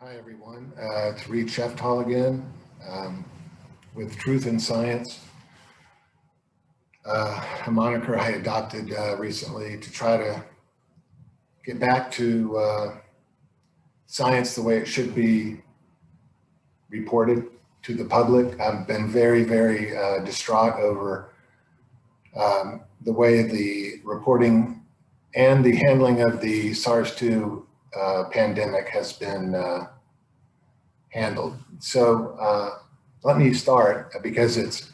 Hi, everyone. It's Reed Shefthal again with Truth in Science, a moniker I adopted recently to try to get back to science the way it should be reported to the public. I've been very, very distraught over the way the reporting and the handling of the SARS-2 pandemic has been handled. So let me start because it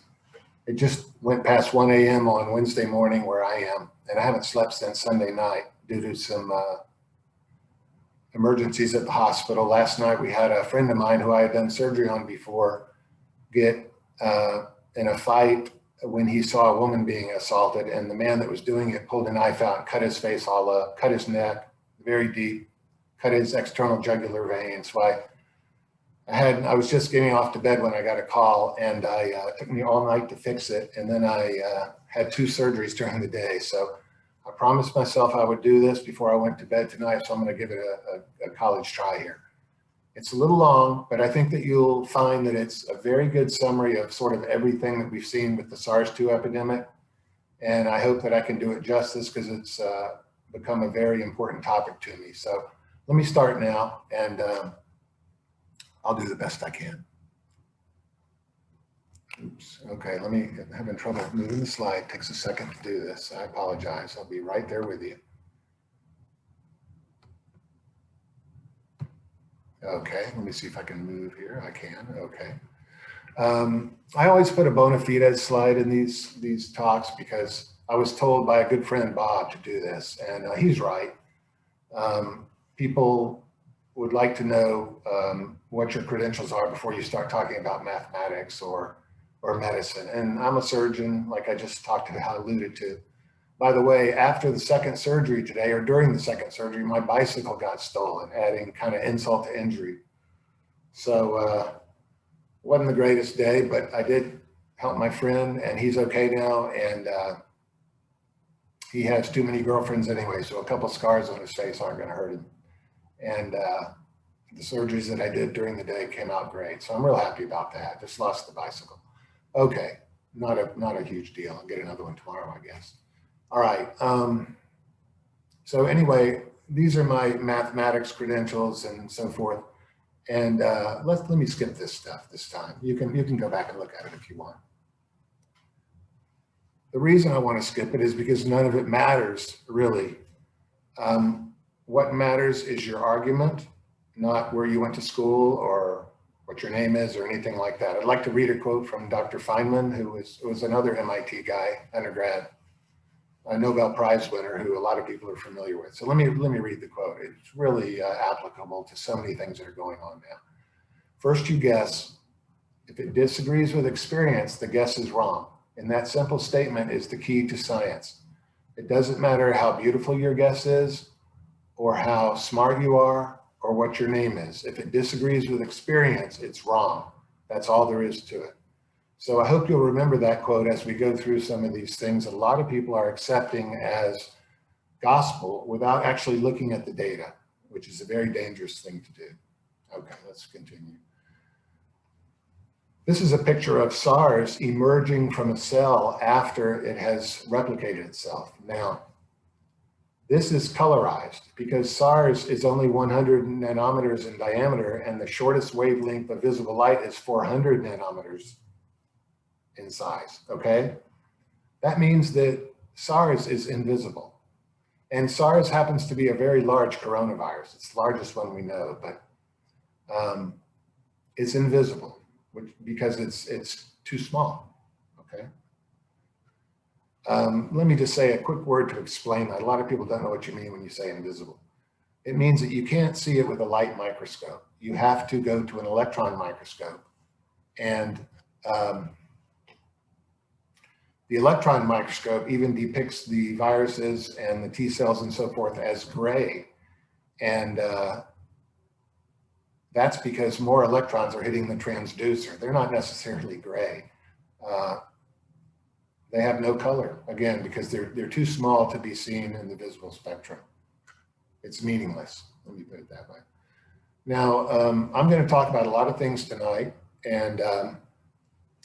just went past 1 a.m. on Wednesday morning where I am, and I haven't slept since Sunday night due to some emergencies at the hospital. Last night we had a friend of mine who I had done surgery on before get in a fight when he saw a woman being assaulted, and the man that was doing it pulled a knife out and cut his face all up, cut his neck very deep, cut his external jugular vein. So I was just getting off to bed when I got a call, and it took me all night to fix it. And then I had 2 surgeries during the day. So I promised myself I would do this before I went to bed tonight. So I'm going to give it a college try here. It's a little long, but I think that you'll find that it's a very good summary of sort of everything that we've seen with the SARS-2 epidemic. And I hope that I can do it justice because it's become a very important topic to me. So let me start now, and I'll do the best I can. Oops. Okay, I'm having trouble moving the slide. It takes a second to do this. I apologize. I'll be right there with you. Okay, let me see if I can move here. I can. Okay. I always put a bona fides slide in these talks because I was told by a good friend, Bob, to do this, and he's right. People would like to know what your credentials are before you start talking about mathematics or medicine. And I'm a surgeon, like I just talked about, alluded to. By the way, after the second surgery today, or during the second surgery, my bicycle got stolen, adding kind of insult to injury. So wasn't the greatest day, but I did help my friend, and he's okay now. And he has too many girlfriends anyway, so a couple scars on his face aren't going to hurt him. And the surgeries that I did during the day came out great. So I'm real happy about that. Just lost the bicycle. Okay, not a huge deal. I'll get another one tomorrow, I guess. All right. So anyway, these are my mathematics credentials and so forth. And let me skip this stuff this time. You can go back and look at it if you want. The reason I want to skip it is because none of it matters, really. What matters is your argument, not where you went to school or what your name is or anything like that. I'd like to read a quote from Dr. Feynman, who was another MIT guy, undergrad, a Nobel Prize winner who a lot of people are familiar with. So let me read the quote. It's really applicable to so many things that are going on now. First, you guess. If it disagrees with experience, the guess is wrong. And that simple statement is the key to science. It doesn't matter how beautiful your guess is, or how smart you are, or what your name is. If it disagrees with experience, it's wrong. That's all there is to it. So I hope you'll remember that quote as we go through some of these things that a lot of people are accepting as gospel without actually looking at the data, which is a very dangerous thing to do. Okay, let's continue. This is a picture of SARS emerging from a cell after it has replicated itself. Now, this is colorized because SARS is only 100 nanometers in diameter, and the shortest wavelength of visible light is 400 nanometers in size, okay? That means that SARS is invisible. And SARS happens to be a very large coronavirus. It's the largest one we know, but it's invisible because it's too small, okay? Let me just say a quick word to explain that. A lot of people don't know what you mean when you say invisible. It means that you can't see it with a light microscope. You have to go to an electron microscope. And the electron microscope even depicts the viruses and the T cells and so forth as gray. And that's because more electrons are hitting the transducer. They're not necessarily gray. They have no color, again, because they're too small to be seen in the visible spectrum. It's meaningless, let me put it that way. Now, I'm going to talk about a lot of things tonight, and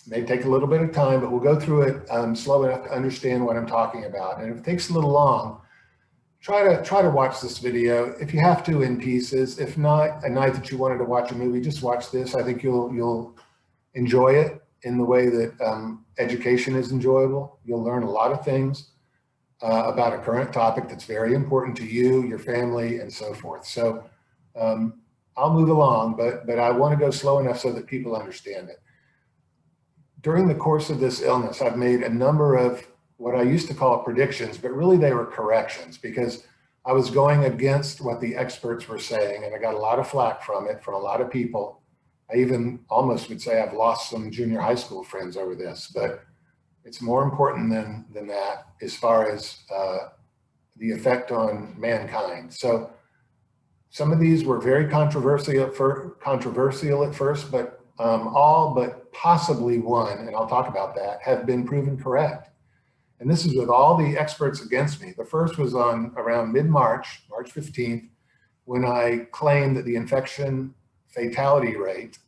may take a little bit of time, but we'll go through it slow enough to understand what I'm talking about. And if it takes a little long, try to watch this video if you have to in pieces. If not, a night that you wanted to watch a movie, just watch this. I think you'll enjoy it in the way that education is enjoyable. You'll learn a lot of things about a current topic that's very important to you, your family, and so forth. So I'll move along, but I want to go slow enough so that people understand it. During the course of this illness, I've made a number of what I used to call predictions, but really they were corrections, because I was going against what the experts were saying, and I got a lot of flack from it from a lot of people. I even almost would say I've lost some junior high school friends over this, but it's more important than that as far as the effect on mankind. So some of these were very controversial at first, but all but possibly one, and I'll talk about that, have been proven correct. And this is with all the experts against me. The first was on around mid-March, March 15th, when I claimed that the infection fatality rate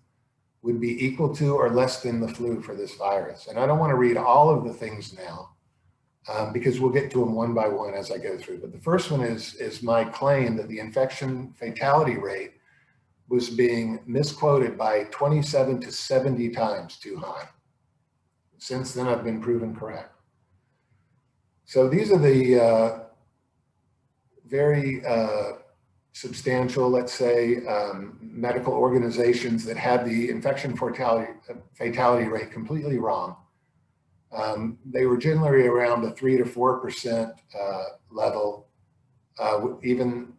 would be equal to or less than the flu for this virus. And I don't want to read all of the things now because we'll get to them one by one as I go through. But the first one is my claim that the infection fatality rate was being misquoted by 27 to 70 times too high. Since then, I've been proven correct. So these are the very substantial, let's say, medical organizations that had the infection fatality rate completely wrong. They were generally around the 3 to 4% level, even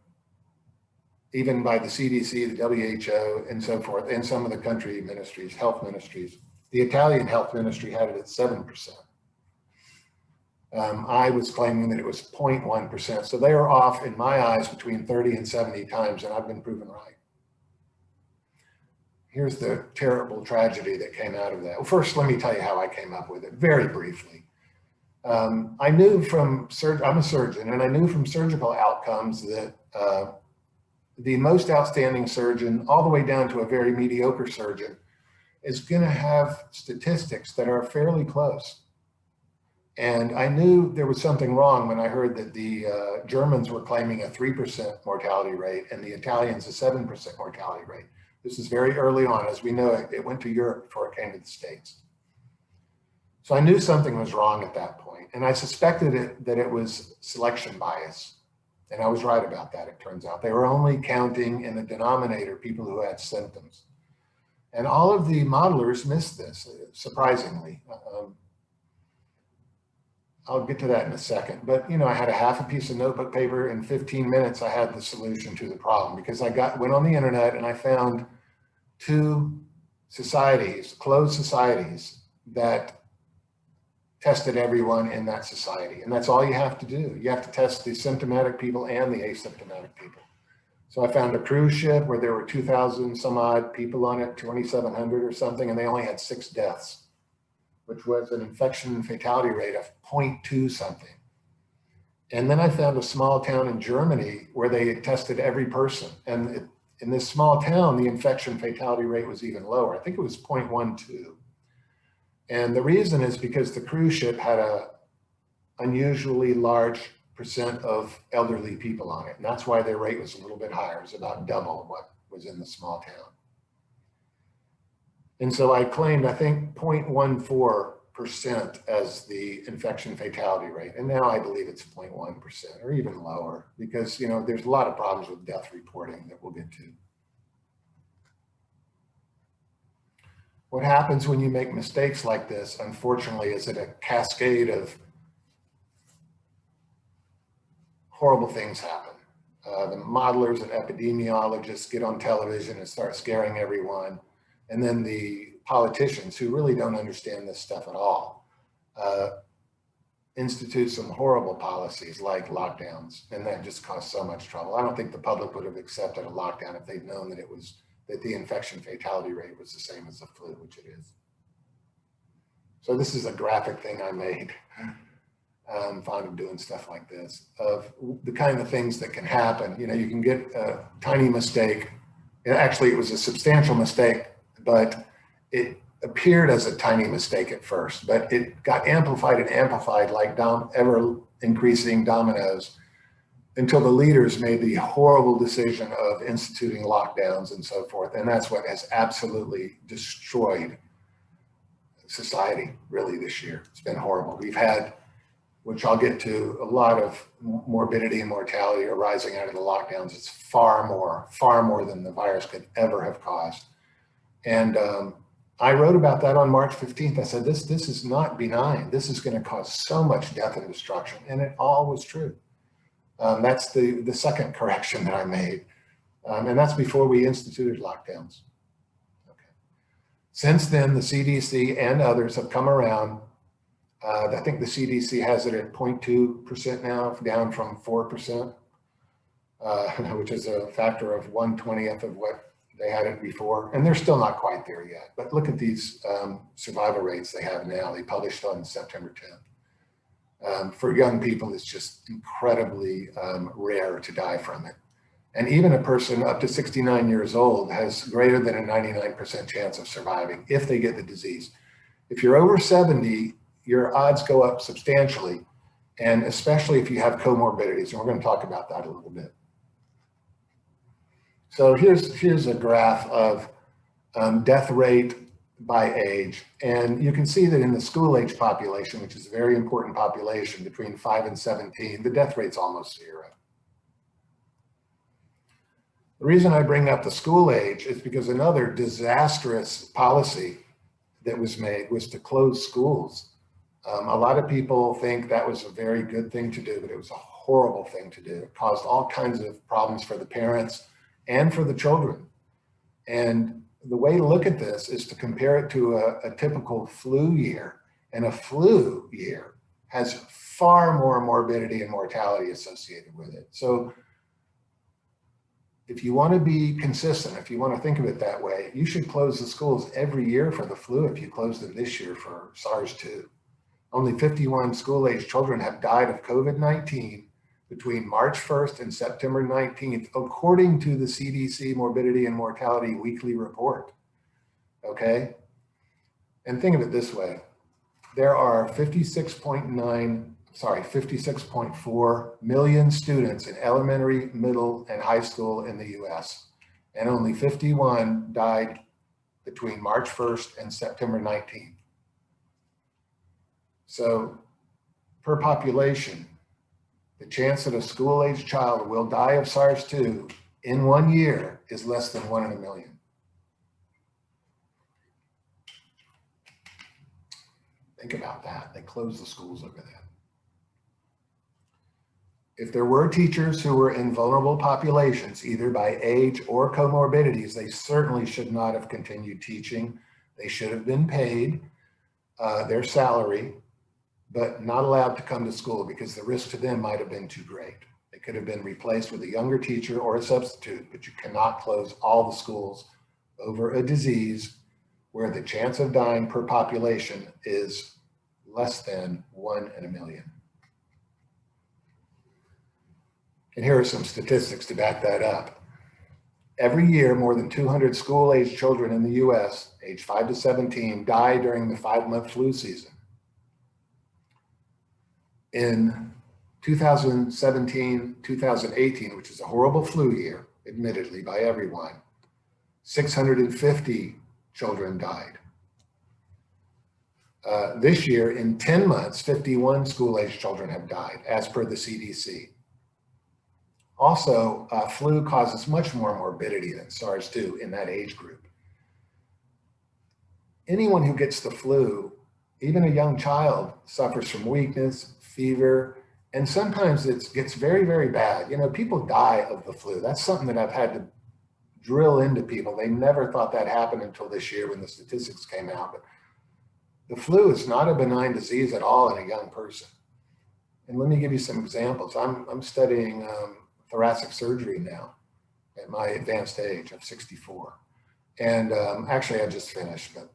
by the CDC, the WHO, and so forth, and some of the country ministries, health ministries. The Italian health ministry had it at 7%. I was claiming that it was 0.1%. So they are off, in my eyes, between 30 and 70 times, and I've been proven right. Here's the terrible tragedy that came out of that. Well, first, let me tell you how I came up with it, very briefly. I knew from, I'm a surgeon, and I knew from surgical outcomes that the most outstanding surgeon, all the way down to a very mediocre surgeon, is going to have statistics that are fairly close. And I knew there was something wrong when I heard that the Germans were claiming a 3% mortality rate and the Italians a 7% mortality rate. This is very early on. As we know, it went to Europe before it came to the States. So I knew something was wrong at that point, and I suspected that it was selection bias. And I was right about that, it turns out. They were only counting in the denominator people who had symptoms. And all of the modelers missed this, surprisingly. I'll get to that in a second. But, you know, I had a half a piece of notebook paper. In 15 minutes, I had the solution to the problem, because I went on the internet and I found 2 societies, closed societies, that tested everyone in that society. And that's all you have to do. You have to test the symptomatic people and the asymptomatic people. So I found a cruise ship where there were 2,000 some odd people on it, 2,700 or something, and they only had 6 deaths, which was an infection fatality rate of 0.2 something. And then I found a small town in Germany where they had tested every person. And in this small town, the infection fatality rate was even lower. I think it was 0.12. And the reason is because the cruise ship had a unusually large percent of elderly people on it. And that's why their rate was a little bit higher. It was about double what was in the small town. And so I claimed, I think, 0.14% as the infection fatality rate. And now I believe it's 0.1% or even lower, because, you know, there's a lot of problems with death reporting that we'll get to. What happens when you make mistakes like this, unfortunately, is that a cascade of horrible things happen. The modelers and epidemiologists get on television and start scaring everyone. And then the politicians, who really don't understand this stuff at all, institute some horrible policies like lockdowns. And that just caused so much trouble. I don't think the public would have accepted a lockdown if they'd known that that the infection fatality rate was the same as the flu, which it is. So this is a graphic thing I made. I'm fond of doing stuff like this, of the kind of things that can happen. You know, you can get a tiny mistake Actually, it was a substantial mistake, but it appeared as a tiny mistake at first, but it got amplified and amplified like ever increasing dominoes until the leaders made the horrible decision of instituting lockdowns and so forth. And that's what has absolutely destroyed society really this year. It's been horrible. We've had, which I'll get to, a lot of morbidity and mortality arising out of the lockdowns. It's far more than the virus could ever have caused. And I wrote about that on March 15th. I said, this is not benign. This is going to cause so much death and destruction. And it all was true. That's the second correction that I made. And that's before we instituted lockdowns. Okay. Since then, the CDC and others have come around. I think the CDC has it at 0.2% now, down from 4%, which is a factor of 1/20th of what they had it before. And they're still not quite there yet. But look at these survival rates they have now. They published on September 10th. For young people, it's just incredibly rare to die from it. And even a person up to 69 years old has greater than a 99% chance of surviving if they get the disease. If you're over 70, your odds go up substantially, and especially if you have comorbidities, and we're going to talk about that a little bit. So here's a graph of death rate by age, and you can see that in the school-age population, which is a very important population between 5 and 17, the death rate's almost zero. The reason I bring up the school age is because another disastrous policy that was made was to close schools. A lot of people think that was a very good thing to do, but it was a horrible thing to do. It caused all kinds of problems for the parents and for the children. And the way to look at this is to compare it to a typical flu year. And a flu year has far more morbidity and mortality associated with it. So if you want to be consistent, if you want to think of it that way, you should close the schools every year for the flu if you closed them this year for SARS-2. Only 51 school-age children have died of COVID-19 between March 1st and September 19th, according to the CDC Morbidity and Mortality Weekly Report, okay? And think of it this way. There are 56.4 million students in elementary, middle, and high school in the US, and only 51 died between March 1st and September 19th. So per population, the chance that a school-age child will die of SARS-2 in 1 year is less than 1 in a million. Think about that. They closed the schools over that. If there were teachers who were in vulnerable populations, either by age or comorbidities, they certainly should not have continued teaching. They should have been paid their salary, but not allowed to come to school because the risk to them might have been too great. They could have been replaced with a younger teacher or a substitute, but you cannot close all the schools over a disease where the chance of dying per population is less than 1 in a million. And here are some statistics to back that up. Every year, more than 200 school-age children in the US, age 5 to 17, die during the 5-month flu season. In 2017, 2018, which is a horrible flu year, admittedly by everyone, 650 children died. This year, in 10 months, 51 school-age children have died, as per the CDC. Also, flu causes much more morbidity than SARS-2 in that age group. Anyone who gets the flu, even a young child, suffers from weakness, fever, and sometimes it gets very, very bad. You know, people die of the flu. That's something that I've had to drill into people. They never thought that happened until this year when the statistics came out. But the flu is not a benign disease at all in a young person. And let me give you some examples. I'm studying thoracic surgery now at my advanced age of 64. And actually I just finished, but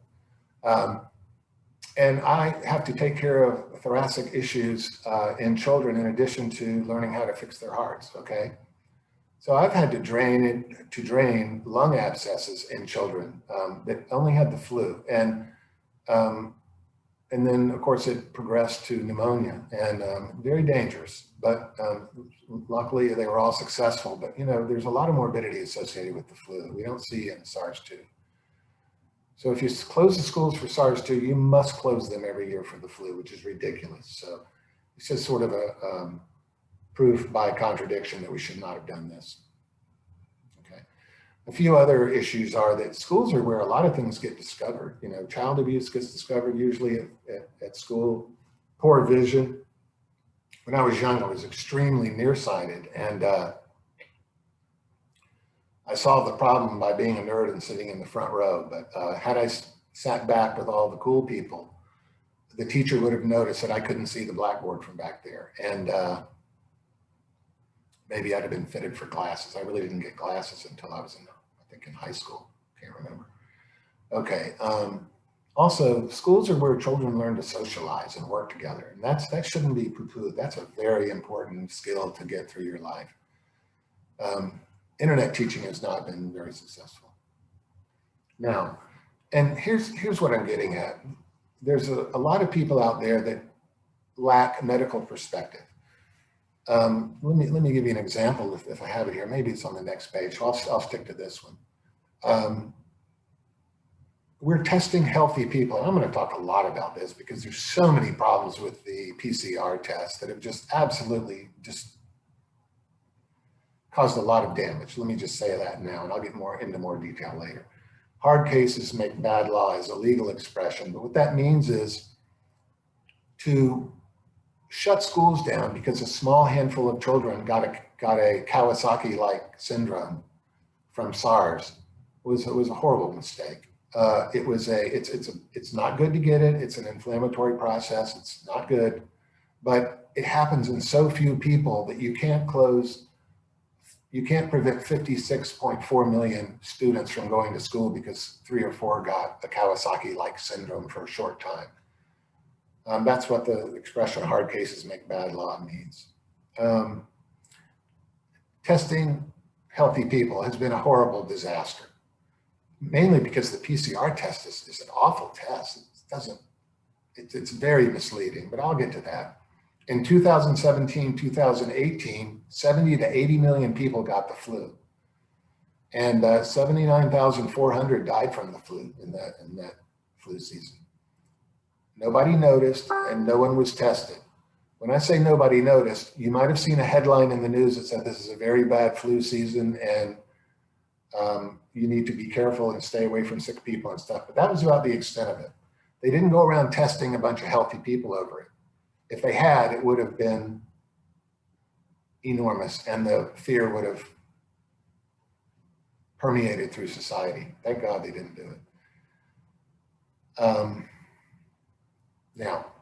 and I have to take care of thoracic issues in children in addition to learning how to fix their hearts, okay? So I've had to drain lung abscesses in children that only had the flu. And then, of course, it progressed to pneumonia, and very dangerous. But luckily, they were all successful. But, you know, there's a lot of morbidity associated with the flu that we don't see in SARS-2. So if you close the schools for SARS-2, you must close them every year for the flu, which is ridiculous. So it's just sort of a proof by contradiction that we should not have done this. Okay. A few other issues are that schools are where a lot of things get discovered. You know, child abuse gets discovered usually at school, poor vision. When I was young, I was extremely nearsighted, and I solved the problem by being a nerd and sitting in the front row. But had I sat back with all the cool people, the teacher would have noticed that I couldn't see the blackboard from back there. And maybe I'd have been fitted for glasses. I really didn't get glasses until I was I think in high school. Can't remember. Okay. Also, schools are where children learn to socialize and work together. And that shouldn't be poo-pooed. That's a very important skill to get through your life. Internet teaching has not been very successful. Now, and here's what I'm getting at. There's a lot of people out there that lack medical perspective. Let me give you an example if I have it here. Maybe it's on the next page. So I'll stick to this one. We're testing healthy people. And I'm going to talk a lot about this because there's so many problems with the PCR test that have just absolutely just caused a lot of damage. Let me just say that now, and I'll get into more detail later. Hard cases make bad law is a legal expression, but what that means is to shut schools down because a small handful of children got a Kawasaki-like syndrome from SARS was a horrible mistake. It's not good to get it. It's an inflammatory process. It's not good, but it happens in so few people that you can't prevent 56.4 million students from going to school because 3 or 4 got a Kawasaki-like syndrome for a short time. That's what the expression hard cases make bad law means. Testing healthy people has been a horrible disaster, mainly because the PCR test is an awful test. It's very misleading, but I'll get to that. In 2017, 2018, 70 to 80 million people got the flu, and 79,400 died from the flu in that flu season. Nobody noticed, and no one was tested. When I say nobody noticed, you might have seen a headline in the news that said this is a very bad flu season, and you need to be careful and stay away from sick people and stuff. But that was about the extent of it. They didn't go around testing a bunch of healthy people over it. If they had, it would have been enormous, and the fear would have permeated through society. Thank God they didn't do it. Now,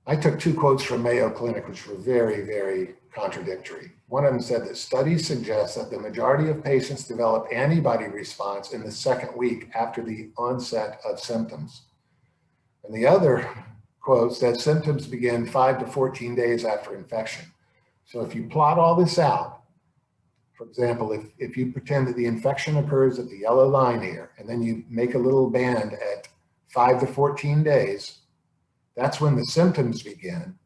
I took 2 quotes from Mayo Clinic, which were very, very contradictory. One of them said that studies suggest that the majority of patients develop antibody response in the 2nd week after the onset of symptoms. And the other quote said symptoms begin 5 to 14 days after infection. So if you plot all this out, for example, if you pretend that the infection occurs at the yellow line here, and then you make a little band at 5 to 14 days, that's when the symptoms begin.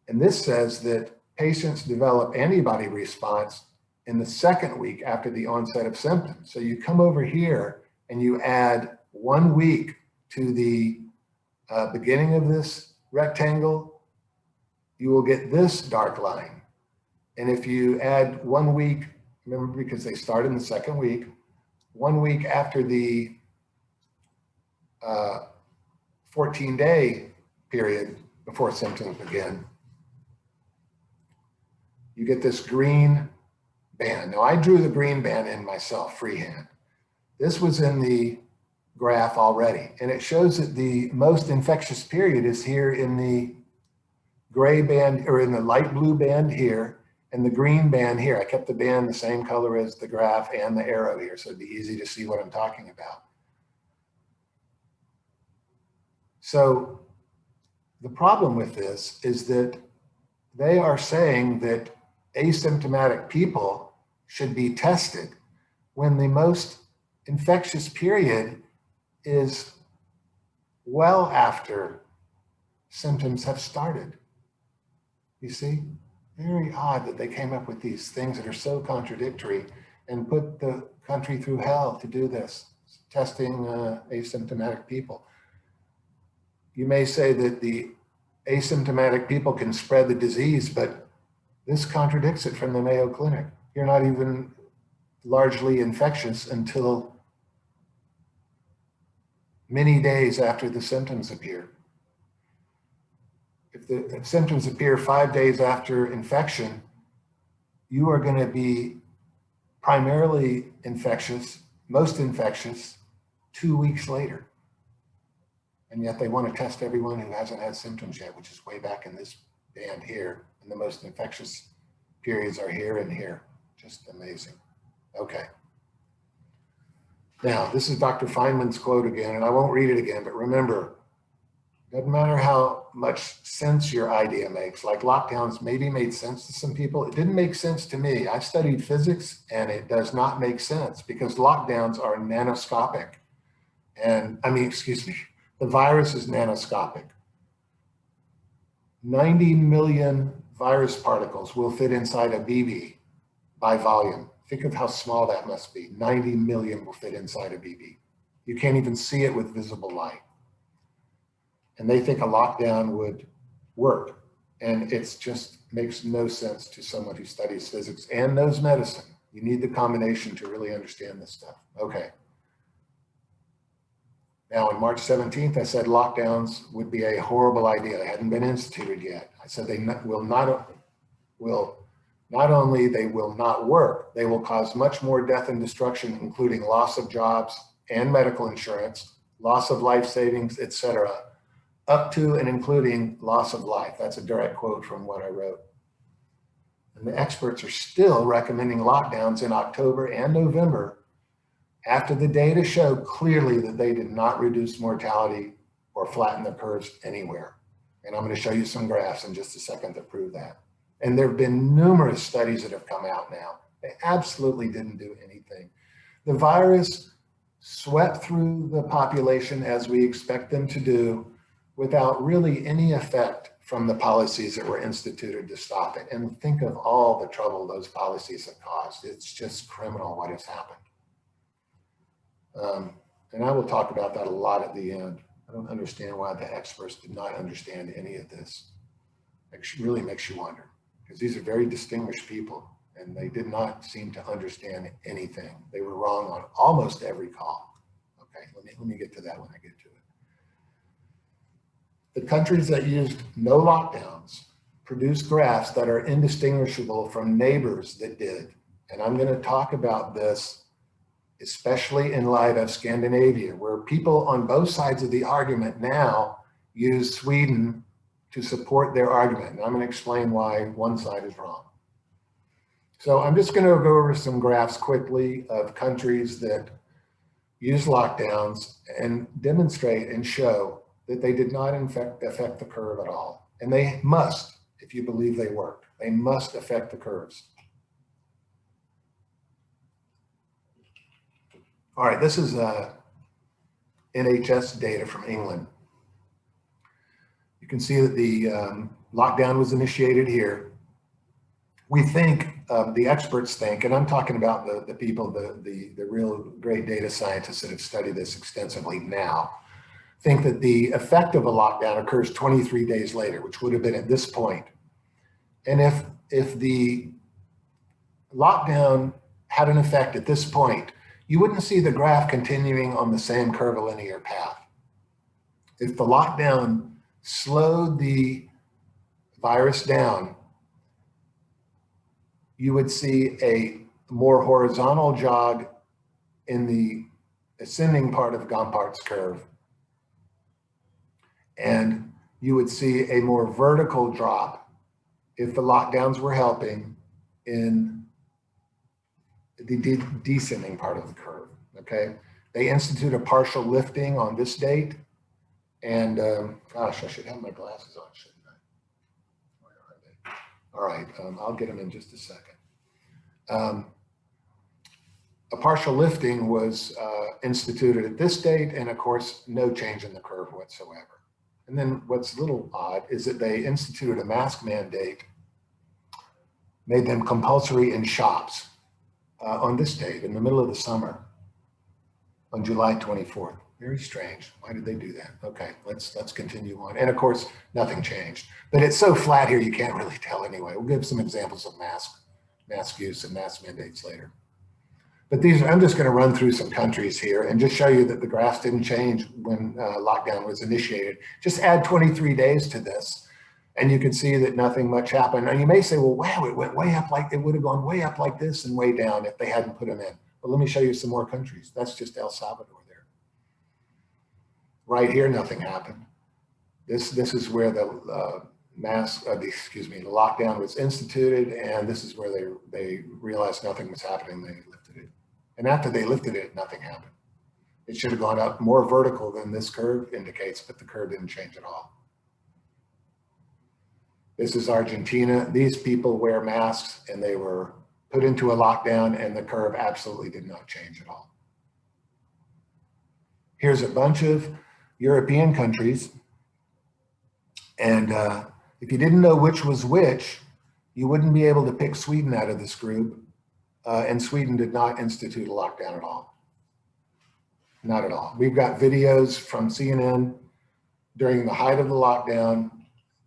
And this says that patients develop antibody response in the 2nd week after the onset of symptoms. So you come over here and you add 1 week to the beginning of this rectangle, you will get this dark line. And if you add 1 week, remember, because they start in the 2nd week, 1 week after the 14-day period before symptoms begin, you get this green band. Now, I drew the green band in myself, freehand. This was in the graph already, and it shows that the most infectious period is here in the gray band, or in the light blue band here, and the green band here. I kept the band the same color as the graph and the arrow here, so it'd be easy to see what I'm talking about. So the problem with this is that they are saying that asymptomatic people should be tested when the most infectious period is well after symptoms have started. You see, very odd that they came up with these things that are so contradictory and put the country through hell to do this, testing asymptomatic people. You may say that the asymptomatic people can spread the disease, but this contradicts it from the Mayo Clinic. You're not even largely infectious until many days after the symptoms appear. If the symptoms appear 5 days after infection, you are going to be primarily infectious, most infectious, 2 weeks later. And yet they want to test everyone who hasn't had symptoms yet, which is way back in this band here. And the most infectious periods are here and here. Just amazing. Okay. Now, this is Dr. Feynman's quote again, and I won't read it again, but remember, doesn't matter how much sense your idea makes, like lockdowns maybe made sense to some people. It didn't make sense to me. I studied physics and it does not make sense because lockdowns are nanoscopic. And the virus is nanoscopic. 90 million virus particles will fit inside a BB by volume. Think of how small that must be. 90 million will fit inside a BB. You can't even see it with visible light. And they think a lockdown would work. And it just makes no sense to someone who studies physics and knows medicine. You need the combination to really understand this stuff. Okay. Now, on March 17th, I said lockdowns would be a horrible idea. They hadn't been instituted yet. I said they will not only they will not work, they will cause much more death and destruction, including loss of jobs and medical insurance, loss of life savings, etc., up to and including loss of life. That's a direct quote from what I wrote. And the experts are still recommending lockdowns in October and November after the data show clearly that they did not reduce mortality or flatten the curves anywhere. And I'm going to show you some graphs in just a second that prove that. And there have been numerous studies that have come out now. They absolutely didn't do anything. The virus swept through the population as we expect them to do without really any effect from the policies that were instituted to stop it. And think of all the trouble those policies have caused. It's just criminal what has happened. And I will talk about that a lot at the end. I don't understand why the experts did not understand any of this. It really makes you wonder, because these are very distinguished people and they did not seem to understand anything. They were wrong on almost every call. Okay, let me get to that when I get to it. The countries that used no lockdowns produced graphs that are indistinguishable from neighbors that did. And I'm going to talk about this, especially in light of Scandinavia, where people on both sides of the argument now use Sweden to support their argument. And I'm going to explain why one side is wrong. So I'm just going to go over some graphs quickly of countries that use lockdowns and demonstrate and show that they did not affect the curve at all. And they must, if you believe they worked, they must affect the curves. All right, this is NHS data from England. You can see that the lockdown was initiated here. We think, the experts think, and I'm talking about the people, the real great data scientists that have studied this extensively now, think that the effect of a lockdown occurs 23 days later, which would have been at this point. And if the lockdown had an effect at this point, you wouldn't see the graph continuing on the same curvilinear path. If the lockdown slowed the virus down, you would see a more horizontal jog in the ascending part of Gompert's curve. And you would see a more vertical drop if the lockdowns were helping in the descending part of the curve, okay? They institute a partial lifting on this date. And gosh, I should have my glasses on, shouldn't I? Where are they? All right, I'll get them in just a second. A partial lifting was instituted at this date, and of course, no change in the curve whatsoever. And then what's a little odd is that they instituted a mask mandate, made them compulsory in shops on this date in the middle of the summer, on July 24th. Very strange. Why did they do that? Okay, let's continue on. And of course, nothing changed. But it's so flat here, you can't really tell anyway. We'll give some examples of mask use and mask mandates later. But these, I'm just going to run through some countries here and just show you that the graphs didn't change when lockdown was initiated. Just add 23 days to this, and you can see that nothing much happened. And you may say, well, wow, it went way up, like it would have gone way up like this and way down if they hadn't put them in. But let me show you some more countries. That's just El Salvador there. Right here, nothing happened. This is where the the lockdown was instituted, and this is where they realized nothing was happening. They lifted it. And after they lifted it, nothing happened. It should have gone up more vertical than this curve indicates, but the curve didn't change at all. This is Argentina. These people wear masks, and they were put into a lockdown, and the curve absolutely did not change at all. Here's a bunch of European countries. And if you didn't know which was which, you wouldn't be able to pick Sweden out of this group. And Sweden did not institute a lockdown at all. Not at all. We've got videos from CNN during the height of the lockdown,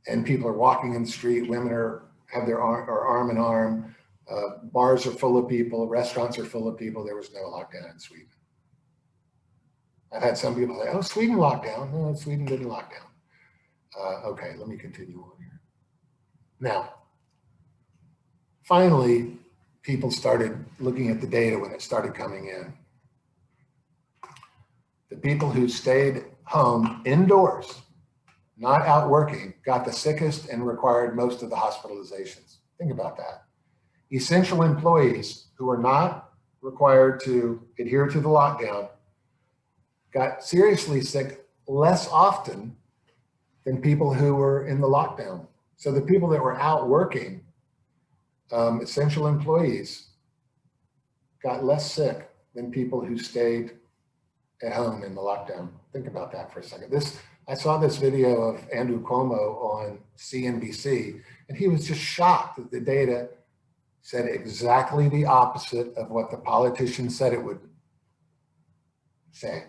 and people are walking in the street. Women have their arm in arm. Bars are full of people. Restaurants are full of people. There was no lockdown in Sweden. I've had some people say, oh, Sweden locked down. No, Sweden didn't lock down. Okay, let me continue on here. Now, finally, people started looking at the data when it started coming in. The people who stayed home indoors, not out working, got the sickest and required most of the hospitalizations. Think about that. Essential employees who are not required to adhere to the lockdown got seriously sick less often than people who were in the lockdown. So the people that were out working, essential employees, got less sick than people who stayed at home in the lockdown. Think about that for a second. I saw this video of Andrew Cuomo on CNBC, and he was just shocked that the data said exactly the opposite of what the politicians said it would say.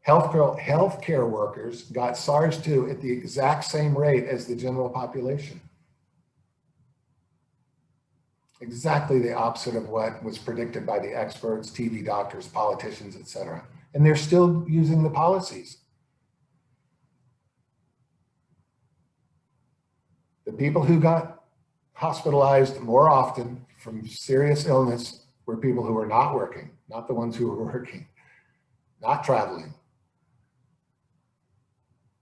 Healthcare workers got SARS-2 at the exact same rate as the general population. Exactly the opposite of what was predicted by the experts, TV doctors, politicians, etc. And they're still using the policies. The people who got hospitalized more often from serious illness were people who were not working, not the ones who were working, not traveling.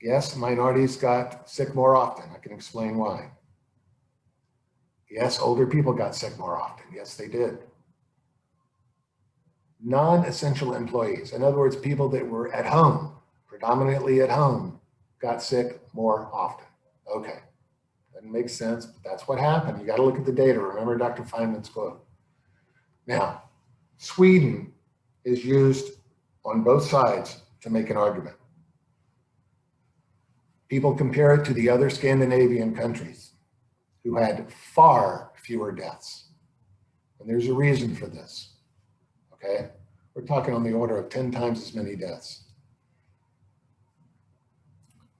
Yes, minorities got sick more often. I can explain why. Yes, older people got sick more often. Yes, they did. Non-essential employees, in other words, people that were at home, predominantly at home, got sick more often. Okay, doesn't make sense, but that's what happened. You got to look at the data. Remember Dr. Feynman's quote. Now, Sweden is used on both sides to make an argument. People compare it to the other Scandinavian countries who had far fewer deaths. And there's a reason for this, okay? We're talking on the order of 10 times as many deaths.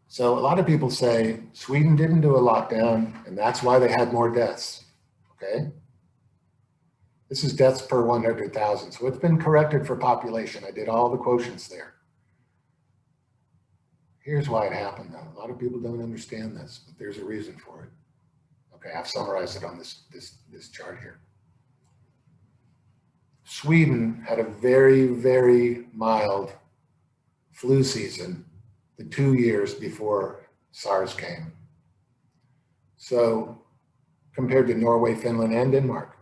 So a lot of people say Sweden didn't do a lockdown and that's why they had more deaths, okay? This is deaths per 100,000. So it's been corrected for population. I did all the quotients there. Here's why it happened though. A lot of people don't understand this, but there's a reason for it. Okay, I've summarized it on this chart here. Sweden had a very, very mild flu season the 2 years before SARS came. So compared to Norway, Finland, and Denmark.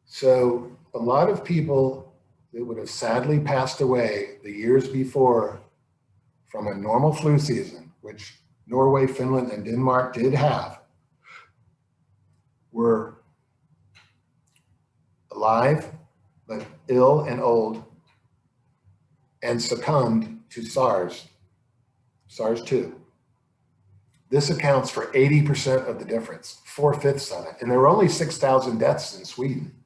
So a lot of people that would have sadly passed away the years before from a normal flu season, which Norway, Finland, and Denmark did have, a alive, but ill and old, and succumbed to SARS-2. This accounts for 80% of the difference, 4/5 of it. And there were only 6,000 deaths in Sweden.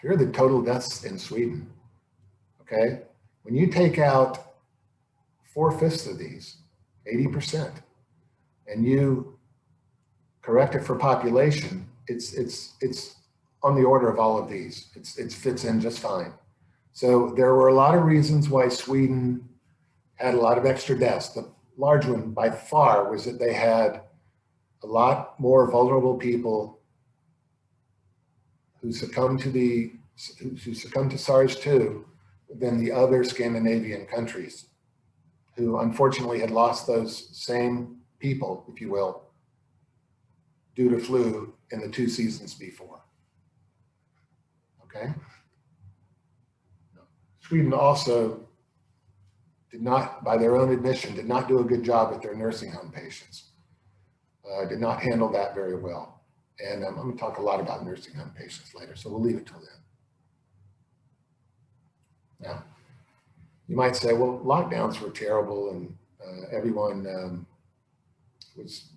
Here are the total deaths in Sweden, okay? When you take out 4/5 of these, 80%, and you correct it for population, it's on the order of all of these. It fits in just fine. So there were a lot of reasons why Sweden had a lot of extra deaths. The large one by far was that they had a lot more vulnerable people who succumbed to SARS-2 than the other Scandinavian countries, who unfortunately had lost those same people, if you will, due to flu in the 2 seasons before. Okay? Sweden also did not, by their own admission, did not do a good job with their nursing home patients. Did not handle that very well. And I'm going to talk a lot about nursing home patients later, so we'll leave it till then. Now, you might say, well, lockdowns were terrible and everyone was,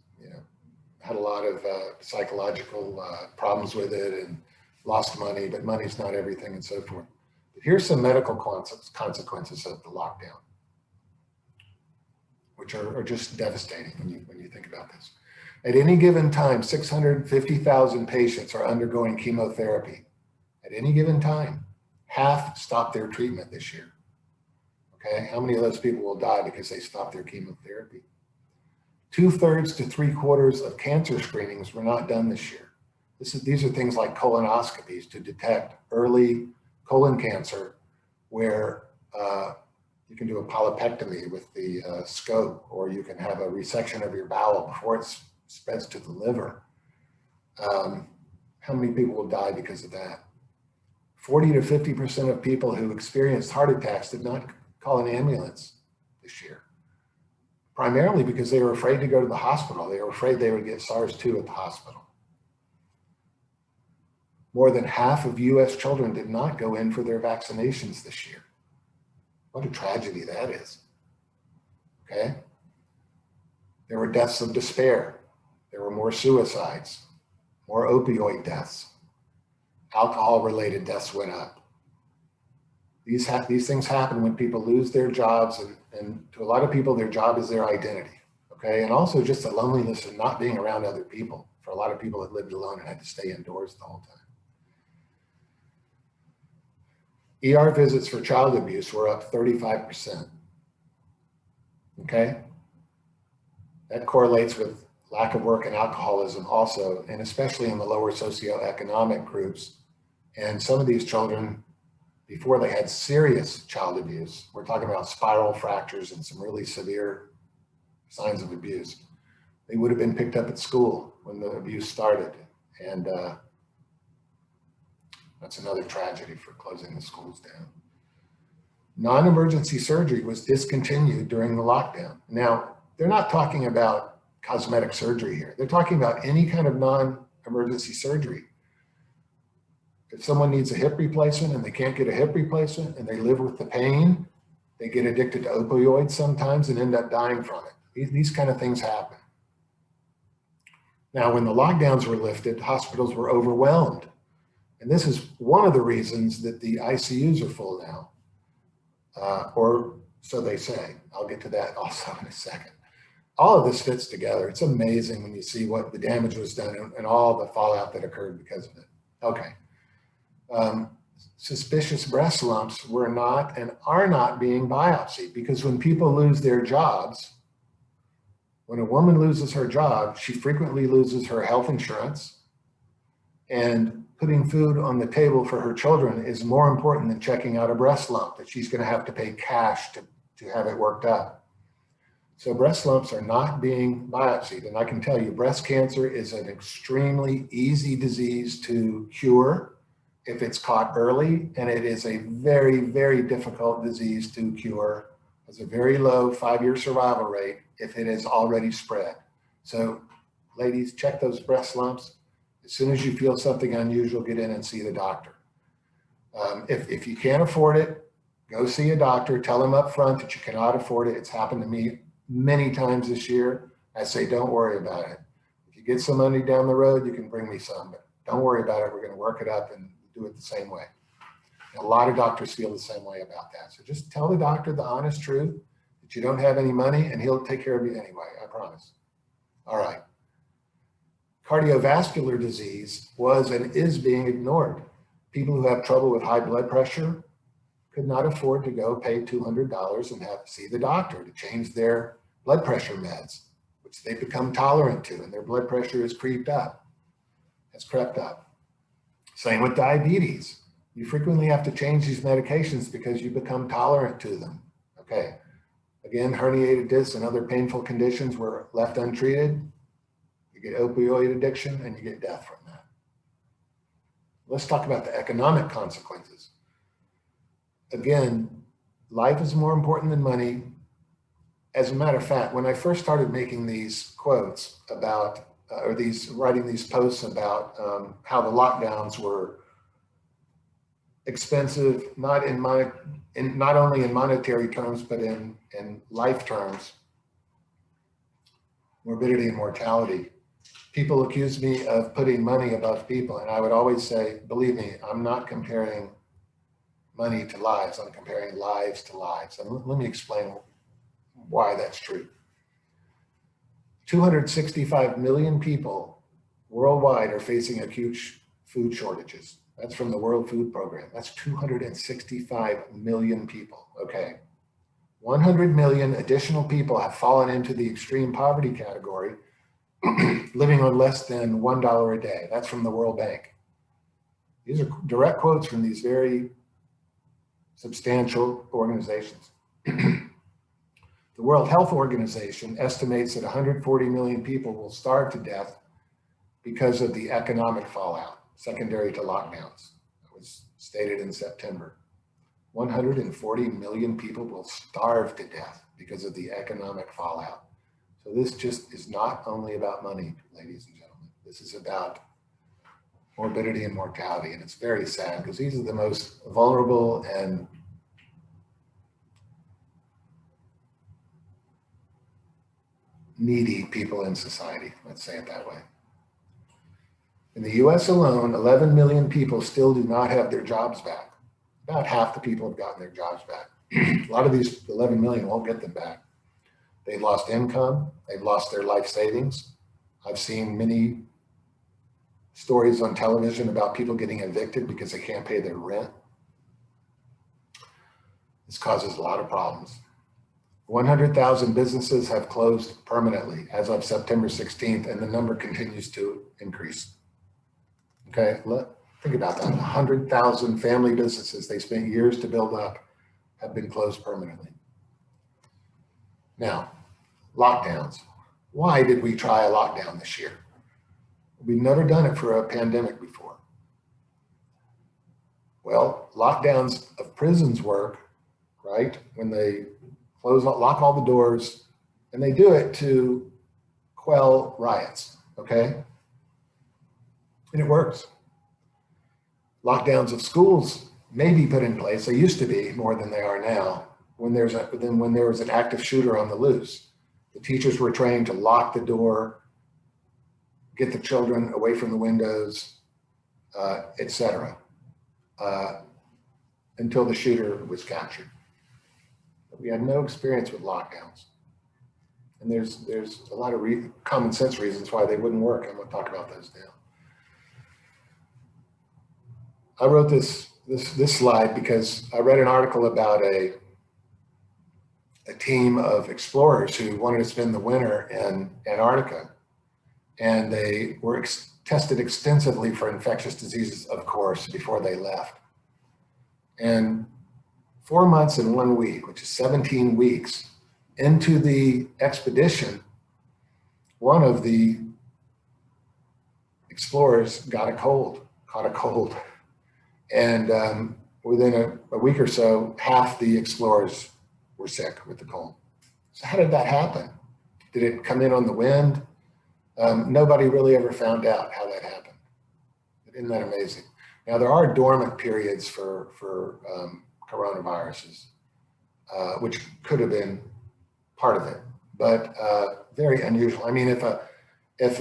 had a lot of psychological problems with it and lost money, but money's not everything and so forth. But here's some medical consequences of the lockdown, which are just devastating when you think about this. At any given time, 650,000 patients are undergoing chemotherapy. At any given time, half stopped their treatment this year. Okay, how many of those people will die because they stopped their chemotherapy? 2/3 to 3/4 of cancer screenings were not done this year. These are things like colonoscopies to detect early colon cancer, where you can do a polypectomy with the scope, or you can have a resection of your bowel before it spreads to the liver. How many people will die because of that? 40 to 50% of people who experienced heart attacks did not call an ambulance this year, primarily because they were afraid to go to the hospital. They were afraid they would get SARS-2 at the hospital. More than half of US children did not go in for their vaccinations this year. What a tragedy that is, okay? There were deaths of despair. There were more suicides, more opioid deaths. Alcohol-related deaths went up. These things happen when people lose their jobs, and to a lot of people, their job is their identity, okay? And also just the loneliness of not being around other people for a lot of people that lived alone and had to stay indoors the whole time. ER visits for child abuse were up 35%, okay? That correlates with lack of work and alcoholism also, and especially in the lower socioeconomic groups. And some of these children, before they had serious child abuse, we're talking about spiral fractures and some really severe signs of abuse, they would have been picked up at school when the abuse started. And that's another tragedy for closing the schools down. Non-emergency surgery was discontinued during the lockdown. Now, they're not talking about cosmetic surgery here. They're talking about any kind of non-emergency surgery. If someone needs a hip replacement and they can't get a hip replacement and they live with the pain, they get addicted to opioids sometimes and end up dying from it. These kind of things happen. Now, when the lockdowns were lifted, hospitals were overwhelmed. And this is one of the reasons that the ICUs are full now, or so they say. I'll get to that also in a second. All of this fits together. It's amazing when you see what the damage was done and all the fallout that occurred because of it. Okay. Suspicious breast lumps were not and are not being biopsied, because when people lose their jobs, when a woman loses her job, she frequently loses her health insurance, and putting food on the table for her children is more important than checking out a breast lump that she's going to have to pay cash to have it worked up. So breast lumps are not being biopsied. And I can tell you, breast cancer is an extremely easy disease to cure if it's caught early, and it is a very, very difficult disease to cure. It's a very low 5-year survival rate if it is already spread. So ladies, check those breast lumps. As soon as you feel something unusual, get in and see the doctor. If you can't afford it, go see a doctor. Tell them up front that you cannot afford it. It's happened to me many times this year. I say, don't worry about it. If you get some money down the road, you can bring me some, but don't worry about it. We're going to work it up and do it the same way. A lot of doctors feel the same way about that. So just tell the doctor the honest truth that you don't have any money, and he'll take care of you anyway, I promise. All right. Cardiovascular disease was and is being ignored. People who have trouble with high blood pressure could not afford to go pay $200 and see the doctor to change their blood pressure meds, which they've become tolerant to, and their blood pressure has crept up. Same with diabetes. You frequently have to change these medications because you become tolerant to them. Okay. Again, herniated discs and other painful conditions were left untreated. You get opioid addiction and you get death from that. Let's talk about the economic consequences. Again, life is more important than money. As a matter of fact, when I first started making these quotes about, writing these posts about how the lockdowns were expensive, not only in monetary terms, but in life terms, morbidity and mortality. People accuse me of putting money above people, and I would always say, believe me, I'm not comparing money to lives, I'm comparing lives to lives. And let me explain why that's true. 265 million people worldwide are facing acute food shortages. That's from the World Food Program. That's 265 million people, okay? 100 million additional people have fallen into the extreme poverty category, living on less than $1 a day. That's from the World Bank. These are direct quotes from these very substantial organizations. The World Health Organization estimates that 140 million people will starve to death because of the economic fallout secondary to lockdowns. That was stated in September. 140 million people will starve to death because of the economic fallout. So this just is not only about money, ladies and gentlemen. This is about morbidity and mortality, and it's very sad because these are the most vulnerable and needy people in society, let's say it that way. In the US alone, 11 million people still do not have their jobs back. About half the people have gotten their jobs back. A lot of these 11 million won't get them back. They've lost income, they've lost their life savings. I've seen many stories on television about people getting evicted because they can't pay their rent. This causes a lot of problems. 100,000 businesses have closed permanently as of September 16th, and the number continues to increase. Okay, think about that. 100,000 family businesses they spent years to build up have been closed permanently. Now, lockdowns. Why did we try a lockdown this year? We've never done it for a pandemic before. Well, lockdowns of prisons work, right? When they lock all the doors, and they do it to quell riots, okay? And it works. Lockdowns of schools may be put in place. They used to be more than they are now. When there was an active shooter on the loose, the teachers were trained to lock the door, get the children away from the windows, etc., until the shooter was captured. But we had no experience with lockdowns. And there's a lot of common sense reasons why they wouldn't work. I'm going to talk about those now. I wrote this slide because I read an article about a team of explorers who wanted to spend the winter in Antarctica. And they were tested extensively for infectious diseases, of course, before they left. And 4 months and 1 week, which is 17 weeks into the expedition, one of the explorers caught a cold. And within a week or so, half the explorers were sick with the cold. So how did that happen? Did it come in on the wind? Nobody really ever found out how that happened. Isn't that amazing? Now, there are dormant periods for coronaviruses, which could have been part of it, but very unusual. I mean, if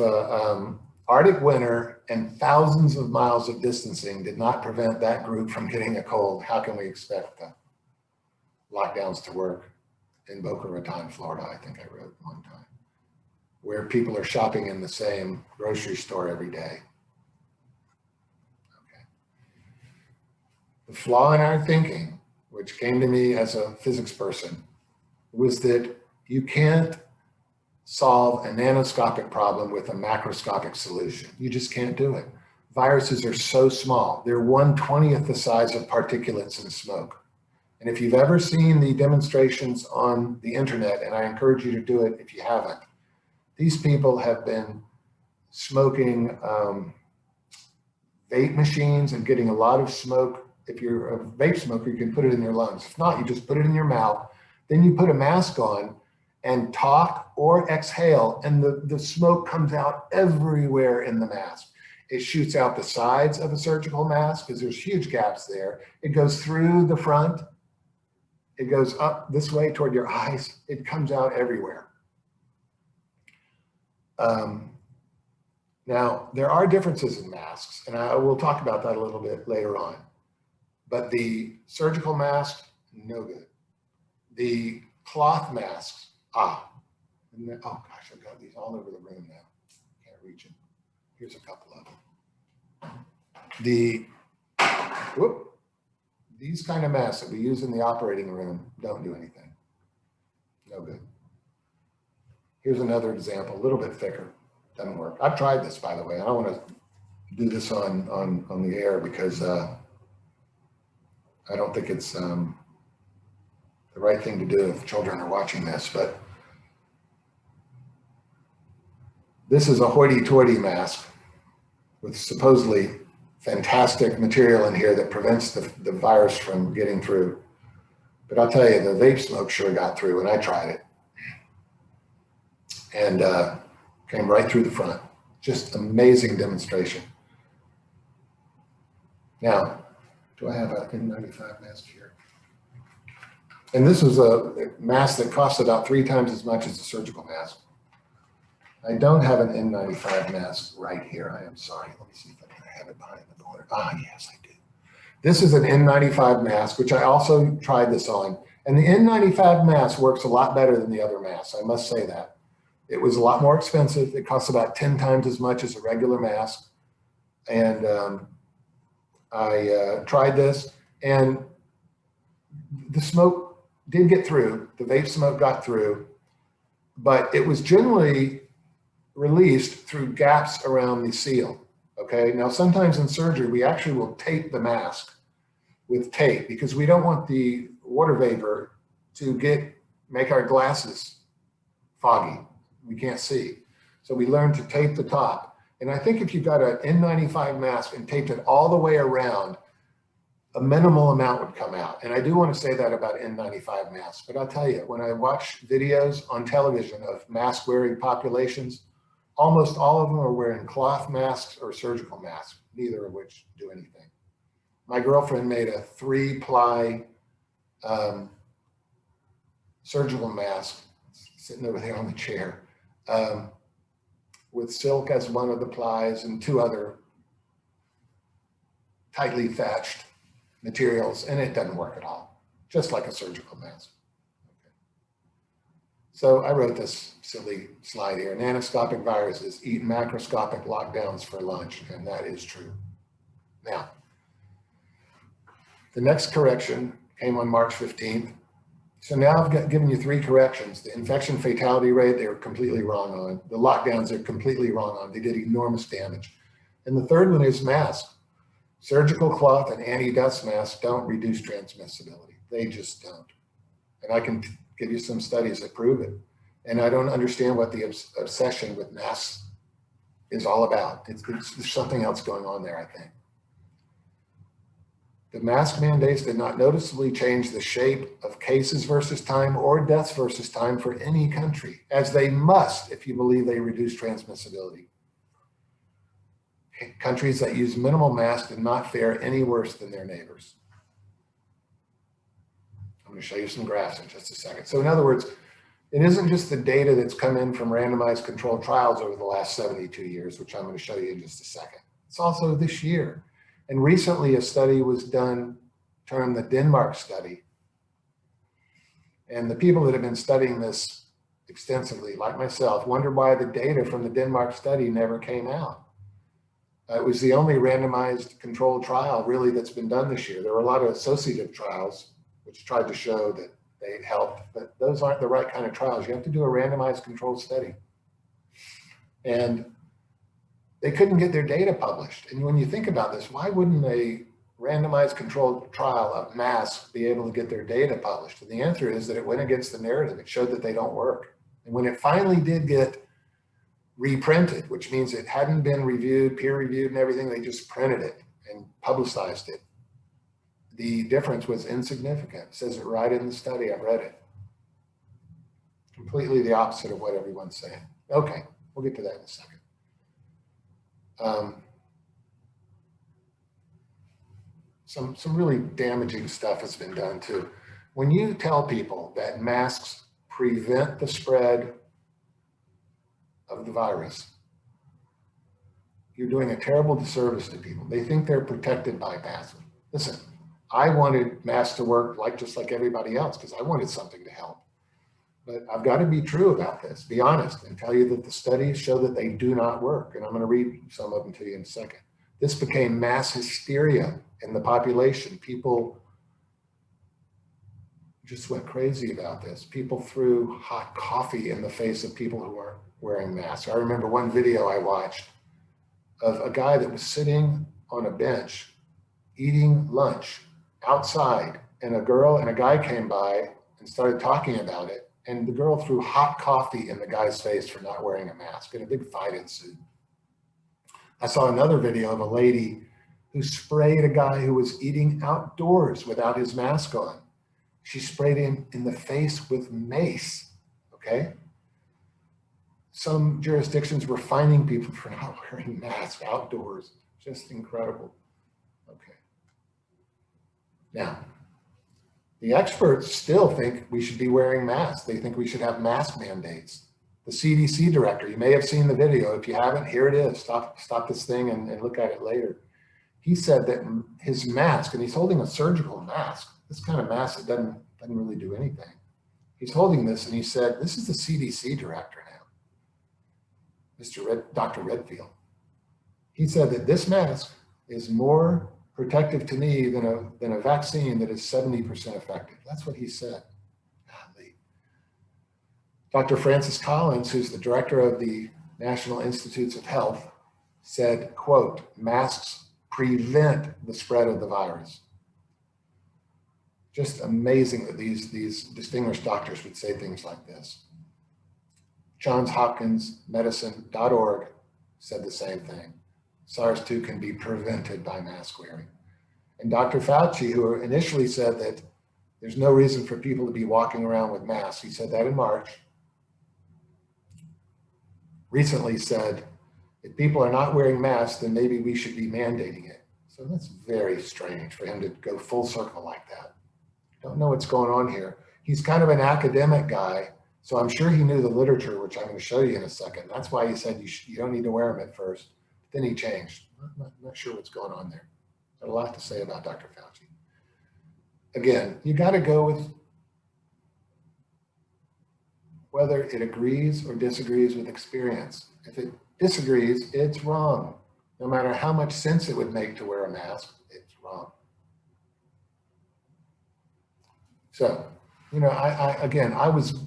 a Arctic winter and thousands of miles of distancing did not prevent that group from getting a cold, how can we expect the lockdowns to work in Boca Raton, Florida? I think I wrote one time, where people are shopping in the same grocery store every day. Okay. The flaw in our thinking, which came to me as a physics person, was that you can't solve a nanoscopic problem with a macroscopic solution. You just can't do it. Viruses are so small. They're 1/20th the size of particulates in smoke. And if you've ever seen the demonstrations on the internet, and I encourage you to do it if you haven't, these people have been smoking vape machines and getting a lot of smoke. If you're a vape smoker, you can put it in your lungs. If not, you just put it in your mouth. Then you put a mask on and talk or exhale, and the smoke comes out everywhere in the mask. It shoots out the sides of a surgical mask because there's huge gaps there. It goes through the front. It goes up this way toward your eyes. It comes out everywhere. Now, there are differences in masks, and I will talk about that a little bit later on. But the surgical mask, no good. The cloth masks, oh gosh, I've got these all over the room now. Can't reach them. Here's a couple of them. These kind of masks that we use in the operating room don't do anything. No good. Here's another example, a little bit thicker. Doesn't work. I've tried this, by the way. I don't want to do this on the air because I don't think it's the right thing to do if children are watching this, but this is a hoity-toity mask with supposedly fantastic material in here that prevents the virus from getting through. But I'll tell you, the vape smoke sure got through, and I tried it. And came right through the front. Just amazing demonstration. Now, do I have an N95 mask here? And this was a mask that cost about 3 times as much as a surgical mask. I don't have an N95 mask right here. I am sorry. Let me see if I can have it behind the corner. Ah, yes, I do. This is an N95 mask, which I also tried this on. And the N95 mask works a lot better than the other masks. I must say that. It was a lot more expensive. It costs about 10 times as much as a regular mask. And I tried this, and the smoke did get through. The vape smoke got through, but it was generally released through gaps around the seal. Okay. Now, sometimes in surgery, we actually will tape the mask with tape because we don't want the water vapor to make our glasses foggy. We can't see. So we learn to tape the top. And I think if you've got an N95 mask and taped it all the way around, a minimal amount would come out. And I do want to say that about N95 masks. But I'll tell you, when I watch videos on television of mask wearing populations, almost all of them are wearing cloth masks or surgical masks, neither of which do anything. My girlfriend made a 3-ply surgical mask, sitting over there on the chair, with silk as one of the plies and 2 other tightly thatched materials, and it doesn't work at all, just like a surgical mask. Okay. So I wrote this silly slide here. Nanoscopic viruses eat macroscopic lockdowns for lunch, and that is true. Now, the next correction came on March 15th. So now I've given you 3 corrections. The infection fatality rate, they were completely wrong on. The lockdowns, they're completely wrong on. They did enormous damage. And the third one is masks. Surgical cloth and anti-dust masks don't reduce transmissibility. They just don't. And I can give you some studies that prove it. And I don't understand what the obsession with masks is all about. There's something else going on there, I think. The mask mandates did not noticeably change the shape of cases versus time or deaths versus time for any country, as they must if you believe they reduce transmissibility. Countries that use minimal masks did not fare any worse than their neighbors. I'm going to show you some graphs in just a second. So in other words, it isn't just the data that's come in from randomized controlled trials over the last 72 years, which I'm going to show you in just a second. It's also this year. And recently a study was done termed the Denmark study. And the people that have been studying this extensively, like myself, wonder why the data from the Denmark study never came out. It was the only randomized controlled trial really that's been done this year. There were a lot of associative trials which tried to show that they helped, but those aren't the right kind of trials. You have to do a randomized controlled study. And they couldn't get their data published. And when you think about this, why wouldn't a randomized controlled trial of masks be able to get their data published? And the answer is that it went against the narrative. It showed that they don't work. And when it finally did get reprinted, which means it hadn't been reviewed, peer reviewed and everything, they just printed it and publicized it. The difference was insignificant. It says it right in the study. I've read it. Completely the opposite of what everyone's saying. Okay, we'll get to that in a second. Some really damaging stuff has been done too. When you tell people that masks prevent the spread of the virus, you're doing a terrible disservice to people. They think they're protected by masks. Listen, I wanted masks to work just like everybody else because I wanted something to help. But I've got to be true about this, be honest, and tell you that the studies show that they do not work. And I'm going to read some of them to you in a second. This became mass hysteria in the population. People just went crazy about this. People threw hot coffee in the face of people who weren't wearing masks. I remember one video I watched of a guy that was sitting on a bench eating lunch outside, and a girl and a guy came by and started talking about it. And the girl threw hot coffee in the guy's face for not wearing a mask, and a big fight ensued. I saw another video of a lady who sprayed a guy who was eating outdoors without his mask on. She sprayed him in the face with mace, okay? Some jurisdictions were fining people for not wearing masks outdoors. Just incredible. Okay. Now, the experts still think we should be wearing masks. They think we should have mask mandates. The CDC director, you may have seen the video. If you haven't, here it is. Stop this thing and look at it later. He said that his mask, and he's holding a surgical mask, this kind of mask that doesn't really do anything. He's holding this and he said, this is the CDC director now, Dr. Redfield. He said that this mask is more protective to me than a vaccine that is 70% effective. That's what he said. Golly. Dr. Francis Collins, who's the director of the National Institutes of Health, said, quote, masks prevent the spread of the virus. Just amazing that these distinguished doctors would say things like this. Johns Hopkins Medicine.org said the same thing. SARS-2 can be prevented by mask wearing. And Dr. Fauci, who initially said that there's no reason for people to be walking around with masks, he said that in March, recently said, if people are not wearing masks, then maybe we should be mandating it. So that's very strange for him to go full circle like that. Don't know what's going on here. He's kind of an academic guy, so I'm sure he knew the literature, which I'm going to show you in a second. That's why he said you don't need to wear them at first. Then he changed. I'm not sure what's going on there. Got a lot to say about Dr. Fauci. Again, you got to go with whether it agrees or disagrees with experience. If it disagrees, it's wrong. No matter how much sense it would make to wear a mask, it's wrong. So, I was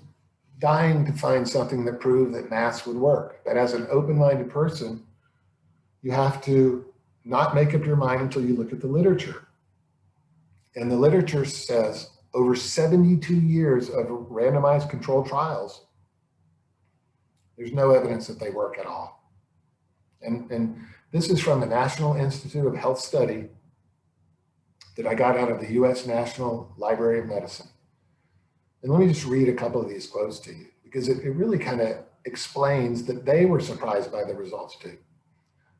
dying to find something that proved that masks would work. But as an open-minded person, you have to not make up your mind until you look at the literature. And the literature says over 72 years of randomized controlled trials, there's no evidence that they work at all. And this is from the National Institute of Health study that I got out of the US National Library of Medicine. And let me just read a couple of these quotes to you, because it really kind of explains that they were surprised by the results too.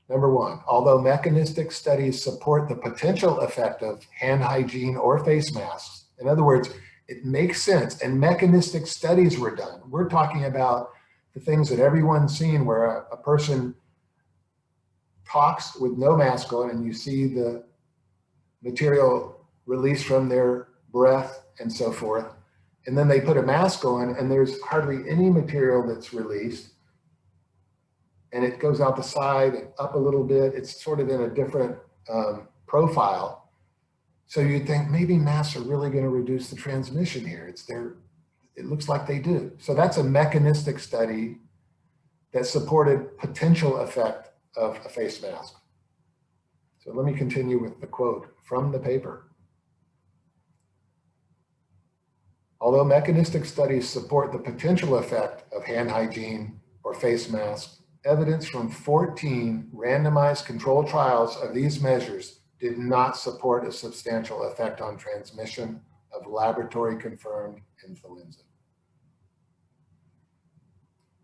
Number one, although mechanistic studies support the potential effect of hand hygiene or face masks, in other words, it makes sense, and mechanistic studies were done. We're talking about the things that everyone's seen where a person talks with no mask on and you see the material released from their breath and so forth. And then they put a mask on and there's hardly any material that's released. And it goes out the side and up a little bit. It's sort of in a different profile. So you'd think maybe masks are really going to reduce the transmission here. It looks like they do. So that's a mechanistic study that supported potential effect of a face mask. So let me continue with the quote from the paper. Although mechanistic studies support the potential effect of hand hygiene or face masks, evidence from 14 randomized controlled trials of these measures did not support a substantial effect on transmission of laboratory confirmed influenza.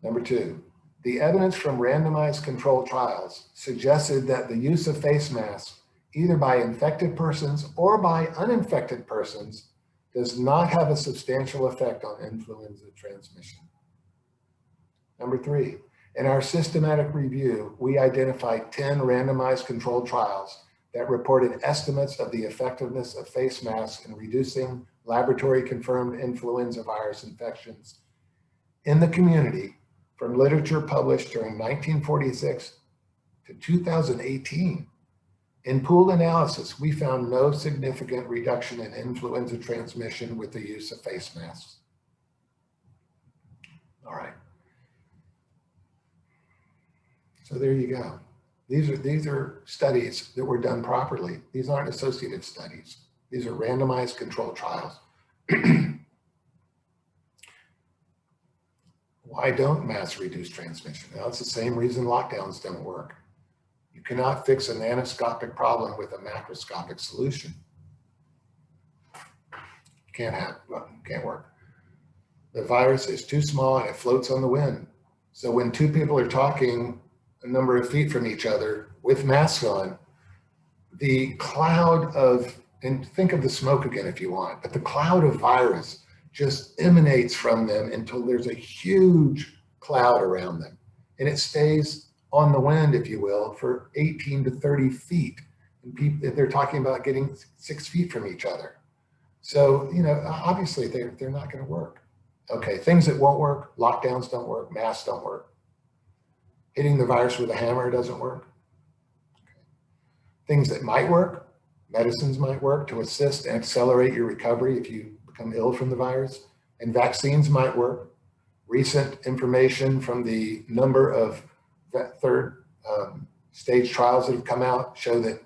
Number two, the evidence from randomized controlled trials suggested that the use of face masks, either by infected persons or by uninfected persons, does not have a substantial effect on influenza transmission. Number three, in our systematic review, we identified 10 randomized controlled trials that reported estimates of the effectiveness of face masks in reducing laboratory confirmed influenza virus infections in the community from literature published during 1946 to 2018. In pooled analysis, we found no significant reduction in influenza transmission with the use of face masks. All right. So there you go. These are studies that were done properly. These aren't associative studies. These are randomized controlled trials. Why don't masks reduce transmission? Now, it's the same reason lockdowns don't work. You cannot fix a nanoscopic problem with a macroscopic solution. Can't work. The virus is too small and it floats on the wind. So when two people are talking a number of feet from each other with masks on, the cloud of, and think of the smoke again if you want, but the cloud of virus just emanates from them until there's a huge cloud around them. And it stays on the wind, if you will, for 18 to 30 feet. And they're talking about getting 6 feet from each other. So, obviously they're not going to work. Okay, things that won't work, lockdowns don't work, masks don't work. Hitting the virus with a hammer doesn't work. Okay. Things that might work, medicines might work to assist and accelerate your recovery if you become ill from the virus, and vaccines might work. Recent information from the number of third stage trials that have come out show that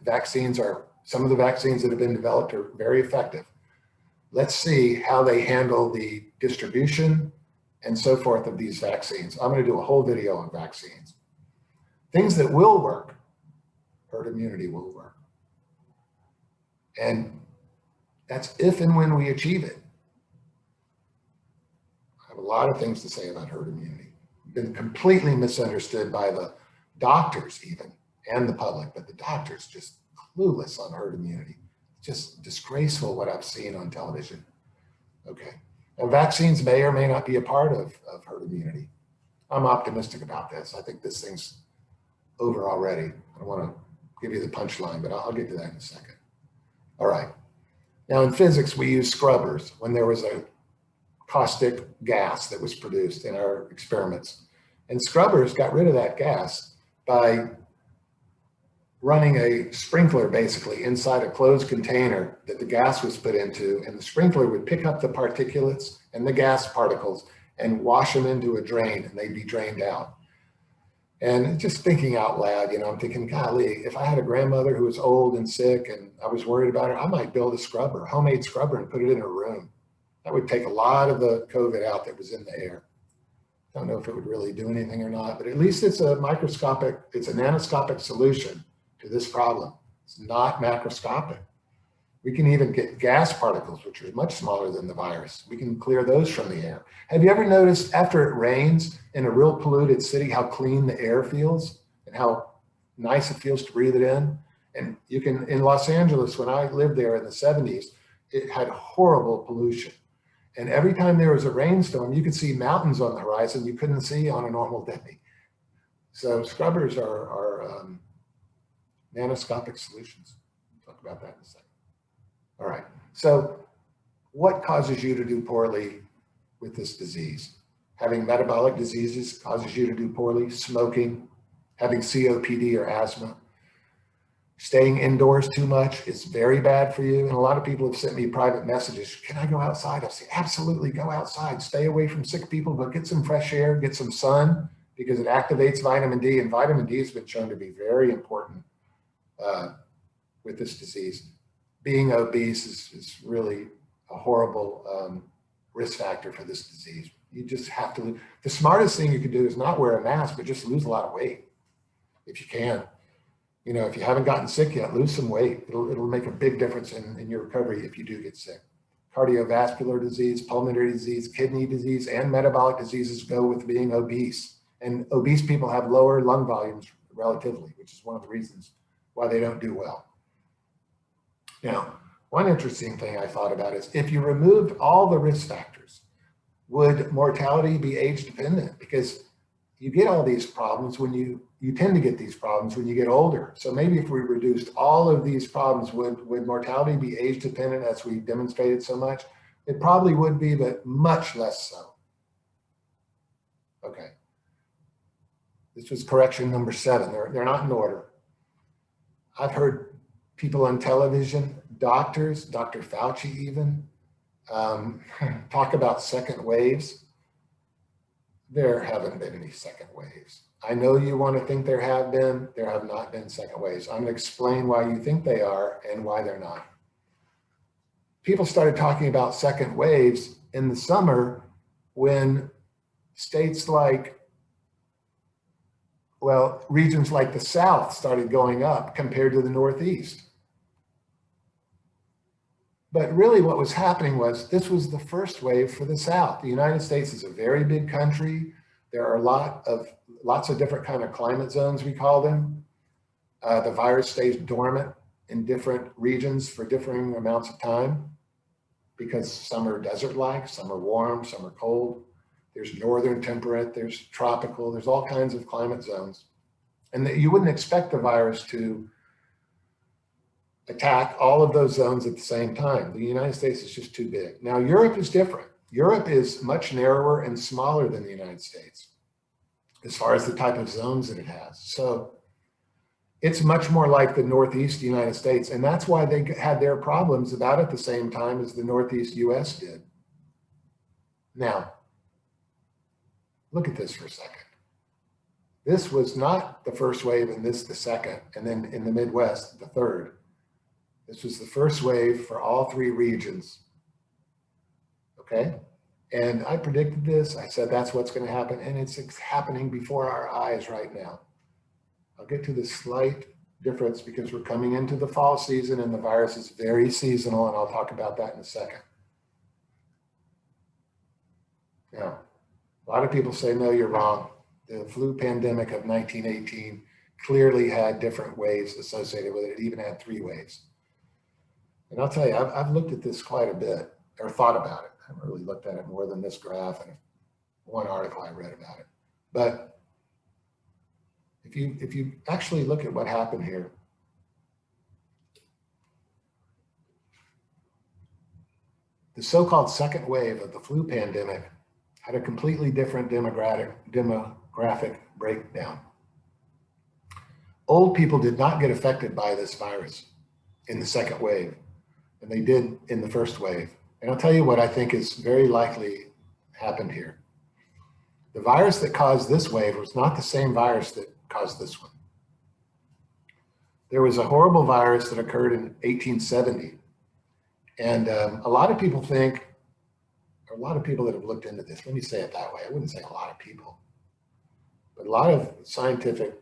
some of the vaccines that have been developed are very effective. Let's see how they handle the distribution and so forth of these vaccines. I'm going to do a whole video on vaccines. Things that will work, herd immunity will work. And that's if and when we achieve it. I have a lot of things to say about herd immunity. Been completely misunderstood by the doctors even, and the public, but the doctors just clueless on herd immunity. Just disgraceful what I've seen on television. Okay, now vaccines may or may not be a part of herd immunity. I'm optimistic about this. I think this thing's over already. I don't want to give you the punchline, but I'll get to that in a second. All right, now in physics, we use scrubbers when there was a caustic gas that was produced in our experiments. And scrubbers got rid of that gas by running a sprinkler basically inside a closed container that the gas was put into, and the sprinkler would pick up the particulates and the gas particles and wash them into a drain, and they'd be drained out. And just thinking out loud, I'm thinking, golly, if I had a grandmother who was old and sick and I was worried about her, I might build a homemade scrubber and put it in her room. That would take a lot of the COVID out that was in the air. Don't know if it would really do anything or not, but at least it's a nanoscopic solution to this problem. It's not macroscopic. We can even get gas particles, which are much smaller than the virus. We can clear those from the air. Have you ever noticed after it rains in a real polluted city, how clean the air feels and how nice it feels to breathe it in. And you can, in Los Angeles, when I lived there in the 70s, it had horrible pollution. And every time there was a rainstorm, you could see mountains on the horizon you couldn't see on a normal day. So scrubbers are nanoscopic solutions. We'll talk about that in a second. All right, so what causes you to do poorly with this disease? Having metabolic diseases causes you to do poorly. Smoking, having COPD or asthma. Staying indoors too much is very bad for you. And a lot of people have sent me private messages. Can I go outside? I say, absolutely, go outside. Stay away from sick people, but get some fresh air, get some sun, because it activates vitamin D. And vitamin D has been shown to be very important with this disease. Being obese is really a horrible risk factor for this disease. You just have to, the smartest thing you can do is not wear a mask, but just lose a lot of weight if you can. You know, if you haven't gotten sick yet, lose some weight. It'll make a big difference in your recovery if you do get sick. Cardiovascular disease, pulmonary disease, kidney disease, and metabolic diseases go with being obese. And obese people have lower lung volumes relatively, which is one of the reasons why they don't do well. Now, one interesting thing I thought about is if you removed all the risk factors, would mortality be age dependent? Because you get all these problems when you tend to get these problems when you get older. So maybe if we reduced all of these problems, would mortality be age dependent as we demonstrated so much? It probably would be, but much less so. Okay. This was correction number 7. They're not in order. I've heard people on television, doctors, Dr. Fauci even, talk about second waves. There haven't been any second waves. I know you want to think there have been. There have not been second waves. I'm going to explain why you think they are and why they're not. People started talking about second waves in the summer when states like, well, regions like the South started going up compared to the Northeast. But really what was happening was this was the first wave for the South. The United States is a very big country. There are lots of different kind of climate zones, we call them. The virus stays dormant in different regions for differing amounts of time because some are desert-like, some are warm, some are cold. There's northern temperate, there's tropical, there's all kinds of climate zones. And you wouldn't expect the virus to attack all of those zones at the same time. The United States is just too big. Now, Europe is different. Europe is much narrower and smaller than the United States as far as the type of zones that it has. So it's much more like the Northeast United States. And that's why they had their problems about at the same time as the Northeast US did. Now, look at this for a second. This was not the first wave and this the second, and then in the Midwest, the third. This was the first wave for all 3 regions, okay? And I predicted this, I said that's what's gonna happen, and it's happening before our eyes right now. I'll get to the slight difference because we're coming into the fall season and the virus is very seasonal, and I'll talk about that in a second. Now, a lot of people say, no, you're wrong. The flu pandemic of 1918 clearly had different waves associated with it. It even had 3 waves. And I'll tell you, I've looked at this quite a bit, or thought about it. I haven't really looked at it more than this graph and one article I read about it. But if you actually look at what happened here, the so-called second wave of the flu pandemic had a completely different demographic breakdown. Old people did not get affected by this virus in the second wave, and they did in the first wave. And I'll tell you what I think is very likely happened here. The virus that caused this wave was not the same virus that caused this one. There was a horrible virus that occurred in 1870. And a lot of people think, or a lot of people that have looked into this, let me say it that way, I wouldn't say a lot of people, but a lot of scientific,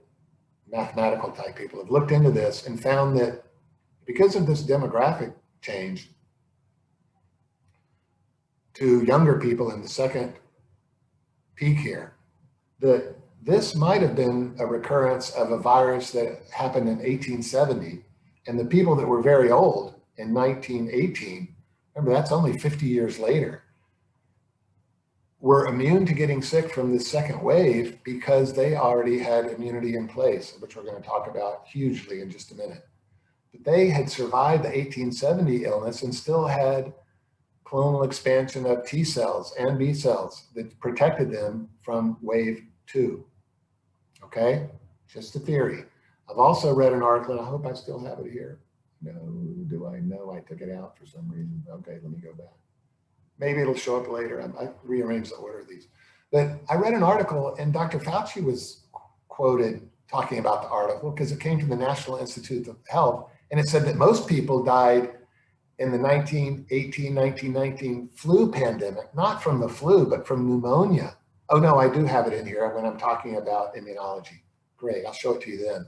mathematical type people have looked into this and found that because of this demographic change to younger people in the second peak here, that this might have been a recurrence of a virus that happened in 1870. And the people that were very old in 1918, remember that's only 50 years later, were immune to getting sick from the second wave because they already had immunity in place, which we're going to talk about hugely in just a minute. But they had survived the 1870 illness and still had clonal expansion of T cells and B cells that protected them from wave 2. Okay, just a theory. I've also read an article, and I hope I still have it here. No, do I? No, I took it out for some reason. Okay, let me go back. Maybe it'll show up later. I rearranged the order of these. But I read an article, and Dr. Fauci was quoted talking about the article because it came from the National Institute of Health, and it said that most people died in the 1919 flu pandemic, not from the flu, but from pneumonia. Oh no, I do have it in here when I'm talking about immunology. Great, I'll show it to you then.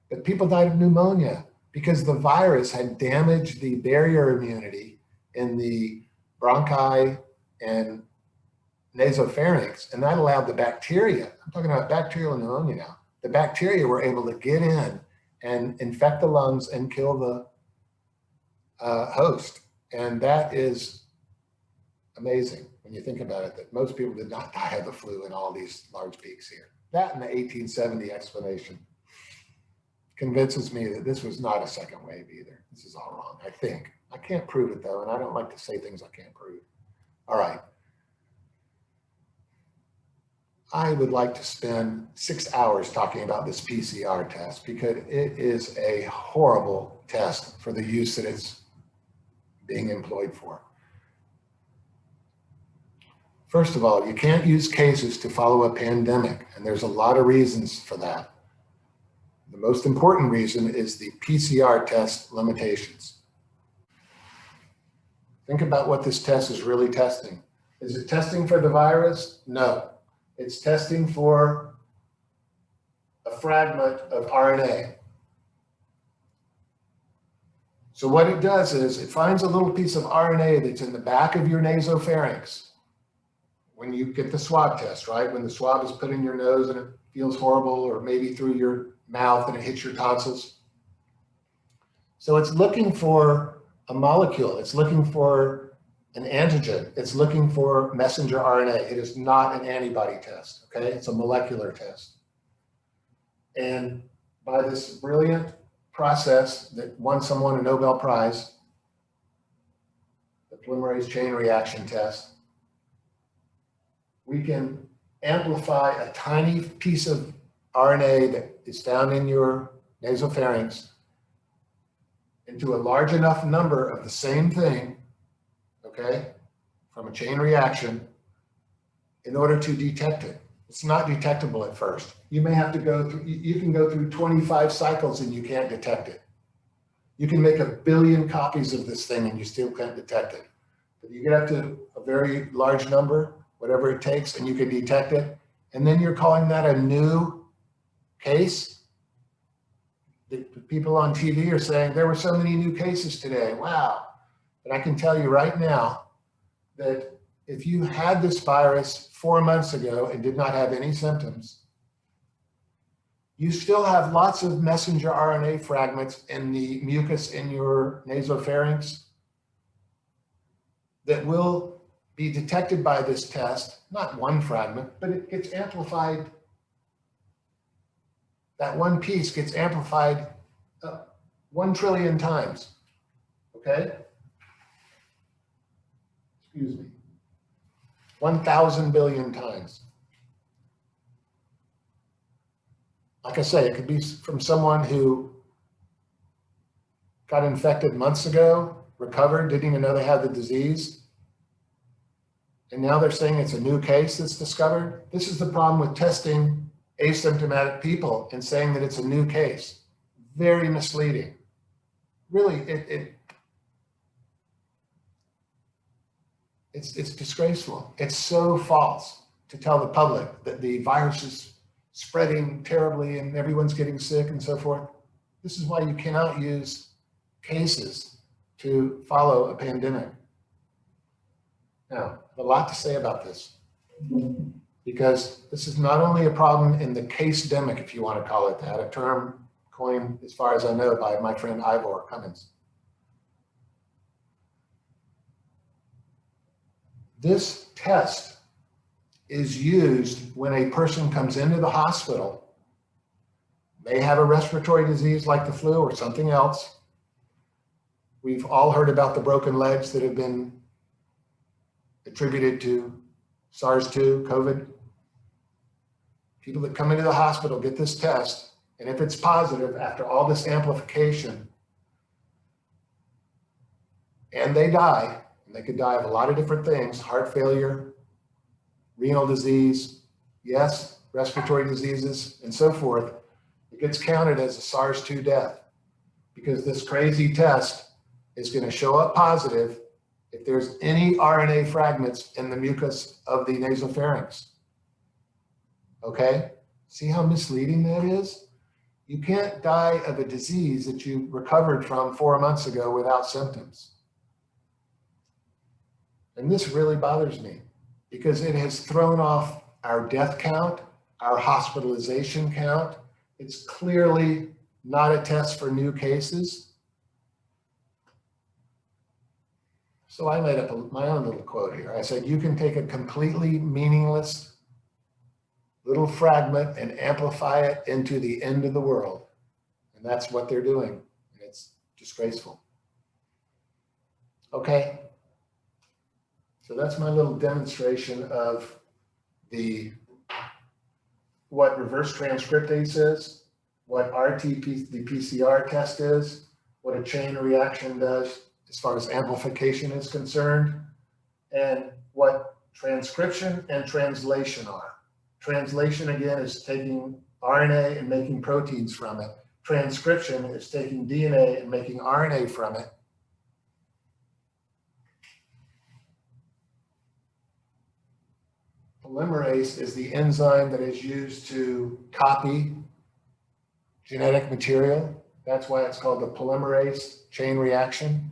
But people died of pneumonia because the virus had damaged the barrier immunity in the bronchi and nasopharynx, and that allowed the bacteria, I'm talking about bacterial pneumonia now, the bacteria were able to get in and infect the lungs and kill the host. And that is amazing when you think about it, that most people did not die of the flu in all these large peaks here. That and the 1870 explanation convinces me that this was not a second wave either. This is all wrong, I think. I can't prove it though, and I don't like to say things I can't prove. All right. I would like to spend 6 hours talking about this PCR test because it is a horrible test for the use that it's being employed for. First of all, you can't use cases to follow a pandemic, and there's a lot of reasons for that. The most important reason is the PCR test limitations. Think about what this test is really testing. Is it testing for the virus? No. It's testing for a fragment of RNA. So what it does is it finds a little piece of RNA that's in the back of your nasopharynx when you get the swab test, right? When the swab is put in your nose and it feels horrible, or maybe through your mouth and it hits your tonsils. So it's looking for a molecule. It's looking for an antigen. It's looking for messenger RNA. It is not an antibody test, okay? It's a molecular test. And by this brilliant process that won someone a Nobel Prize, the polymerase chain reaction test, we can amplify a tiny piece of RNA that is found in your nasopharynx into a large enough number of the same thing, okay, from a chain reaction in order to detect it. It's not detectable at first. You may have to go through, you can go through 25 cycles and you can't detect it. You can make 1 billion copies of this thing and you still can't detect it. But you get up to a very large number, whatever it takes, and you can detect it. And then you're calling that a new case? The people on TV are saying there were so many new cases today. Wow. But I can tell you right now that if you had this virus 4 months ago and did not have any symptoms, you still have lots of messenger RNA fragments in the mucus in your nasopharynx that will be detected by this test, not one fragment, but it gets amplified. That one piece gets amplified 1 trillion times, okay? Excuse me. 1,000 billion times. Like I say, it could be from someone who got infected months ago, recovered, didn't even know they had the disease, and now they're saying it's a new case that's discovered. This is the problem with testing asymptomatic people and saying that it's a new case. Very misleading. Really, it's disgraceful. It's so false to tell the public that the virus is spreading terribly and everyone's getting sick and so forth. This is why you cannot use cases to follow a pandemic. Now, I have a lot to say about this. because this is not only a problem in the case-demic, if you want to call it that, a term coined, as far as I know, by my friend Ivor Cummins. This test is used when a person comes into the hospital, may have a respiratory disease like the flu or something else. We've all heard about the broken legs that have been attributed to SARS-2, COVID. People that come into the hospital get this test, and if it's positive after all this amplification, and they die, and they could die of a lot of different things, heart failure, renal disease, yes, respiratory diseases, and so forth, it gets counted as a SARS-2 death, because this crazy test is going to show up positive if there's any RNA fragments in the mucus of the nasopharynx. Okay? See how misleading that is? You can't die of a disease that you recovered from 4 months ago without symptoms. And this really bothers me because it has thrown off our death count, our hospitalization count. It's clearly not a test for new cases. So I made up my own little quote here. I said, you can take a completely meaningless little fragment and amplify it into the end of the world. And that's what they're doing. And it's disgraceful. Okay. So that's my little demonstration of what reverse transcriptase is, what the PCR test is, what a chain reaction does as far as amplification is concerned, and what transcription and translation are. Translation, again, is taking RNA and making proteins from it. Transcription is taking DNA and making RNA from it. Polymerase is the enzyme that is used to copy genetic material. That's why it's called the polymerase chain reaction.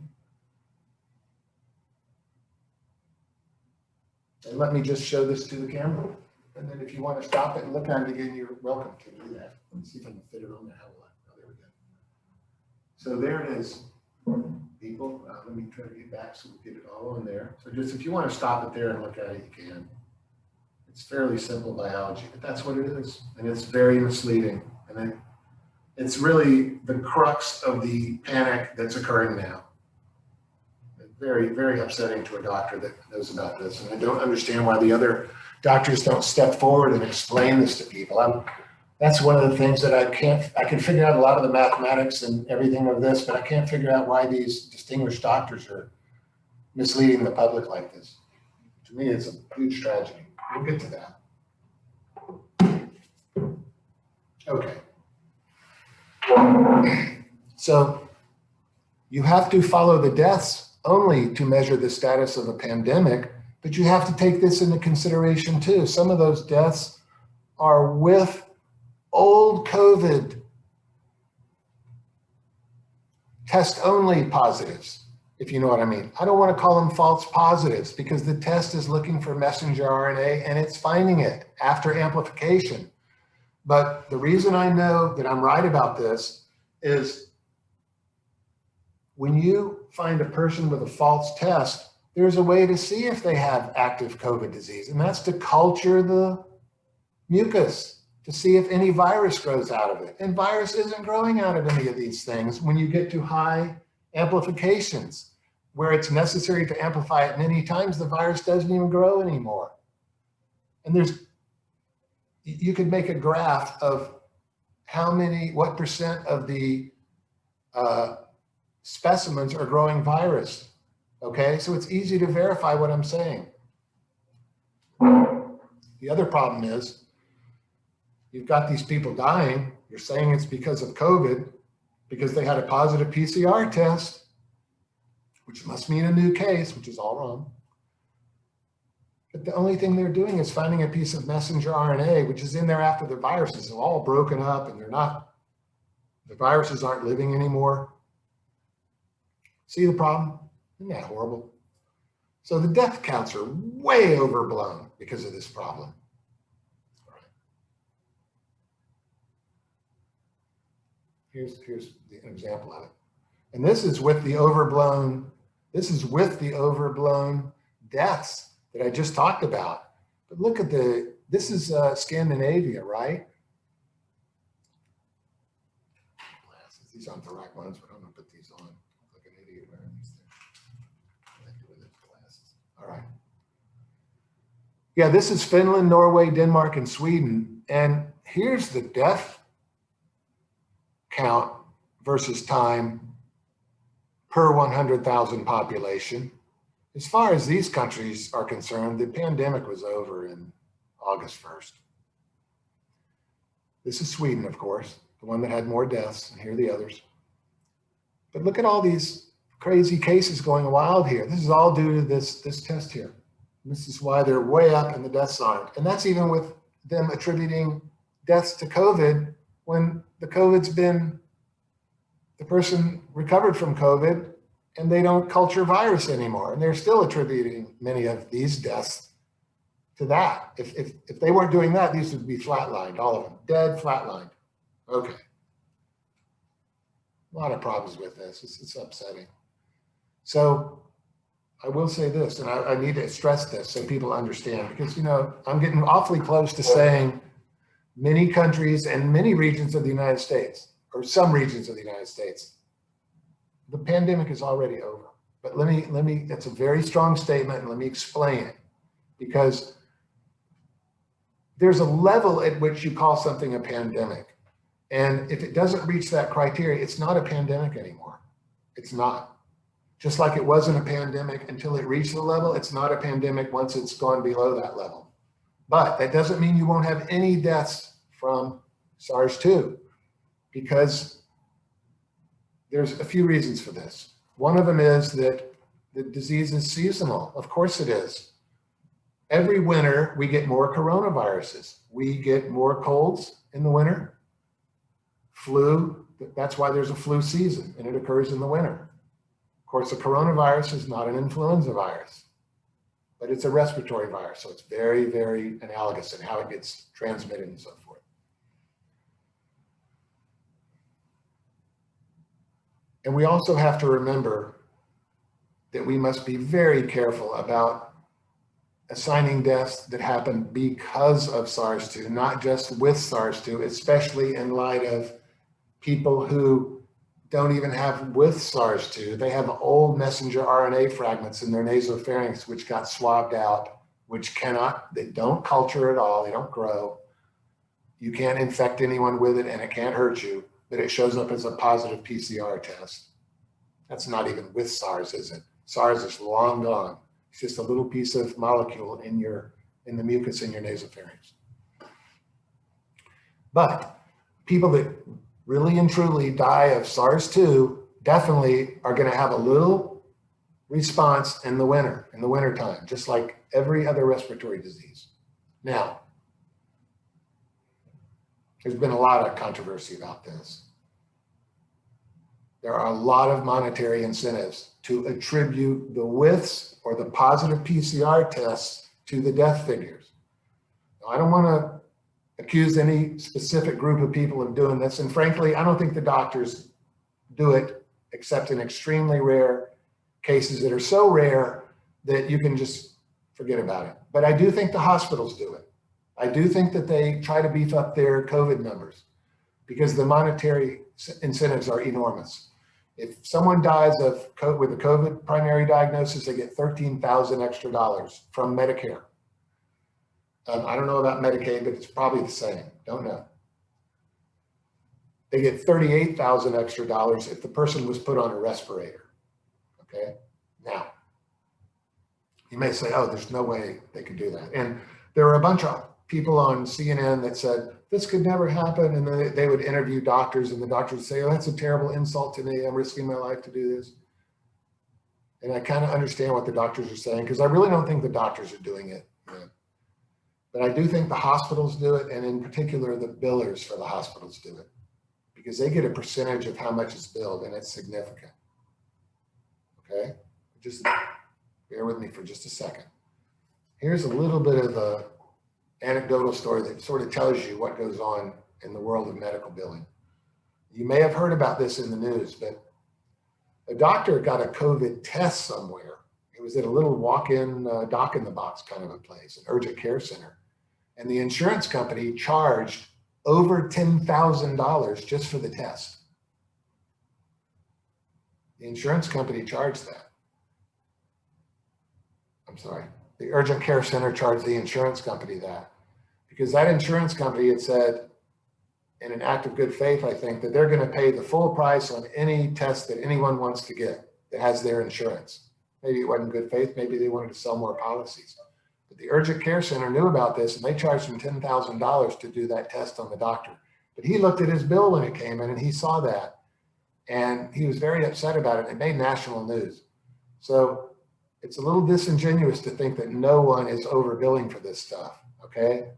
And let me just show this to the camera. And then if you want to stop it and look at it again, you're welcome to do that. Let me see if I can fit it on there. Oh, there we go. So there it is, people. Let me try to get back so we get it all on there. So just if you want to stop it there and look at it, you can. It's fairly simple biology, but that's what it is. And it's very misleading. And it's really the crux of the panic that's occurring now. Very, very upsetting to a doctor that knows about this. And I don't understand why the other doctors don't step forward and explain this to people. That's one of the things that I can figure out a lot of the mathematics and everything of this, but I can't figure out why these distinguished doctors are misleading the public like this. To me, it's a huge tragedy. We'll get to that. Okay. So you have to follow the deaths only to measure the status of a pandemic, but you have to take this into consideration too. Some of those deaths are with old COVID test only positives, if you know what I mean. I don't want to call them false positives because the test is looking for messenger RNA and it's finding it after amplification. But the reason I know that I'm right about this is when you find a person with a false test, there's a way to see if they have active COVID disease, and that's to culture the mucus to see if any virus grows out of it. And virus isn't growing out of any of these things when you get to high amplifications, where it's necessary to amplify it many times, the virus doesn't even grow anymore. And you could make a graph of what percent of the specimens are growing virus. Okay, so it's easy to verify what I'm saying. The other problem is you've got these people dying. You're saying it's because of COVID, because they had a positive PCR test, which must mean a new case, which is all wrong. But the only thing they're doing is finding a piece of messenger RNA, which is in there after the viruses are all broken up and the viruses aren't living anymore. See the problem? Isn't that horrible? So the death counts are way overblown because of this problem. Here's an example of it. And this is with the overblown deaths that I just talked about. But look at this is Scandinavia, right? Glasses. These aren't the right ones, but I'm gonna put these on. Like an idiot wearing these things. What do I do with these glasses? All right. Yeah, this is Finland, Norway, Denmark, and Sweden. And here's the death count versus time per 100,000 population. As far as these countries are concerned, the pandemic was over in August 1st. This is Sweden, of course, the one that had more deaths, and here are the others. But look at all these crazy cases going wild here. This is all due to this test here. And this is why they're way up in the deaths on it. And that's even with them attributing deaths to COVID when the person recovered from COVID and they don't culture virus anymore. And they're still attributing many of these deaths to that. If they weren't doing that, these would be flatlined, all of them, dead, flatlined. Okay. A lot of problems with this. It's upsetting. So I will say this, and I need to stress this so people understand, because, you know, I'm getting awfully close to saying many countries and many regions of the United States, or some regions of the United States, the pandemic is already over. But let me, that's a very strong statement, and let me explain it, because there's a level at which you call something a pandemic. And if it doesn't reach that criteria, it's not a pandemic anymore. It's not. Just like it wasn't a pandemic until it reached the level, it's not a pandemic once it's gone below that level. But that doesn't mean you won't have any deaths from SARS-2, because there's a few reasons for this. One of them is that the disease is seasonal. Of course it is. Every winter, we get more coronaviruses. We get more colds in the winter. Flu, that's why there's a flu season, and it occurs in the winter. Of course, the coronavirus is not an influenza virus, but it's a respiratory virus. So it's very, very analogous in how it gets transmitted and so forth. And we also have to remember that we must be very careful about assigning deaths that happen because of SARS-2, not just with SARS-2, especially in light of people who don't even have with SARS-2. They have old messenger RNA fragments in their nasopharynx, which got swabbed out, they don't culture at all, they don't grow. You can't infect anyone with it and it can't hurt you, but it shows up as a positive PCR test. That's not even with SARS, is it? SARS is long gone. It's just a little piece of molecule in the mucus in your nasopharynx. But people that really and truly die of SARS-2 definitely are going to have a little response in the wintertime, just like every other respiratory disease. Now, there's been a lot of controversy about this. There are a lot of monetary incentives to attribute the withs or the positive PCR tests to the death figures. Now, I don't want to accuse any specific group of people of doing this. And frankly, I don't think the doctors do it except in extremely rare cases that are so rare that you can just forget about it. But I do think the hospitals do it. I do think that they try to beef up their COVID numbers because the monetary incentives are enormous. If someone dies with a COVID primary diagnosis, they get $13,000 extra from Medicare. I don't know about Medicaid, but it's probably the same. Don't know. They get $38,000 extra if the person was put on a respirator. Okay. Now, you may say, "Oh, there's no way they could do that." And there were a bunch of people on CNN that said this could never happen, and then they would interview doctors, and the doctors would say, "Oh, that's a terrible insult to me. I'm risking my life to do this." And I kind of understand what the doctors are saying because I really don't think the doctors are doing it. But I do think the hospitals do it, and in particular, the billers for the hospitals do it because they get a percentage of how much is billed, and it's significant. Okay, just bear with me for just a second. Here's a little bit of a anecdotal story that sort of tells you what goes on in the world of medical billing. You may have heard about this in the news, but a doctor got a COVID test somewhere. It was at a little walk-in doc in the box kind of a place, an urgent care center. And the insurance company charged over $10,000 just for the test. The insurance company charged that. I'm sorry. The urgent care center charged the insurance company that, because that insurance company had said, in an act of good faith, I think, that they're going to pay the full price on any test that anyone wants to get that has their insurance. Maybe it wasn't good faith. Maybe they wanted to sell more policies. But the urgent care center knew about this, and they charged him $10,000 to do that test on the doctor. But he looked at his bill when it came in, and he saw that, and he was very upset about it. It made national news. So it's a little disingenuous to think that no one is overbilling for this stuff, okay?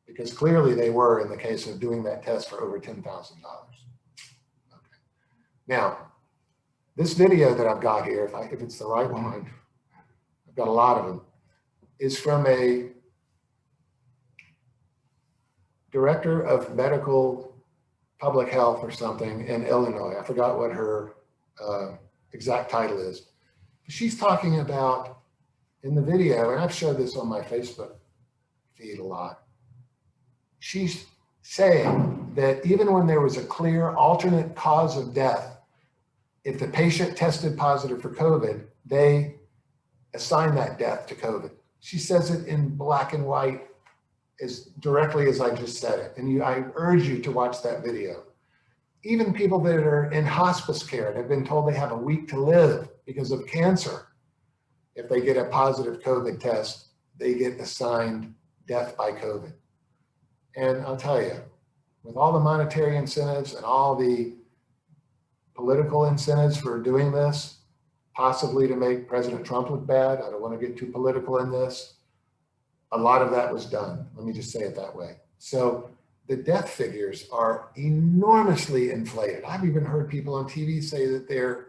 Because clearly they were in the case of doing that test for over $10,000. Okay. Now, this video that I've got here, if it's the right one, I've got a lot of them, is from a director of medical public health or something in Illinois. I forgot what her exact title is. She's talking about, in the video, and I've showed this on my Facebook feed a lot, she's saying that even when there was a clear alternate cause of death, if the patient tested positive for COVID, they assign that death to COVID. She says it in black and white as directly as I just said it. And I urge you to watch that video. Even people that are in hospice care and have been told they have a week to live because of cancer, if they get a positive COVID test, they get assigned death by COVID. And I'll tell you, with all the monetary incentives and all the political incentives for doing this, possibly to make President Trump look bad, I don't want to get too political in this, a lot of that was done. Let me just say it that way. So the death figures are enormously inflated. I've even heard people on TV say that they're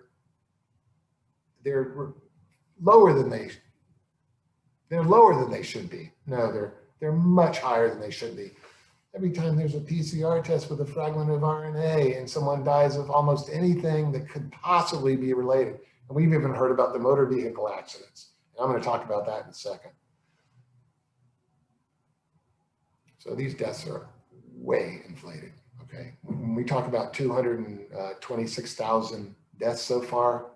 lower than they should be. No, they're much higher than they should be. Every time there's a PCR test with a fragment of RNA and someone dies of almost anything that could possibly be related. And we've even heard about the motor vehicle accidents. And I'm going to talk about that in a second. So these deaths are way inflated, okay? When we talk about 226,000 deaths so far,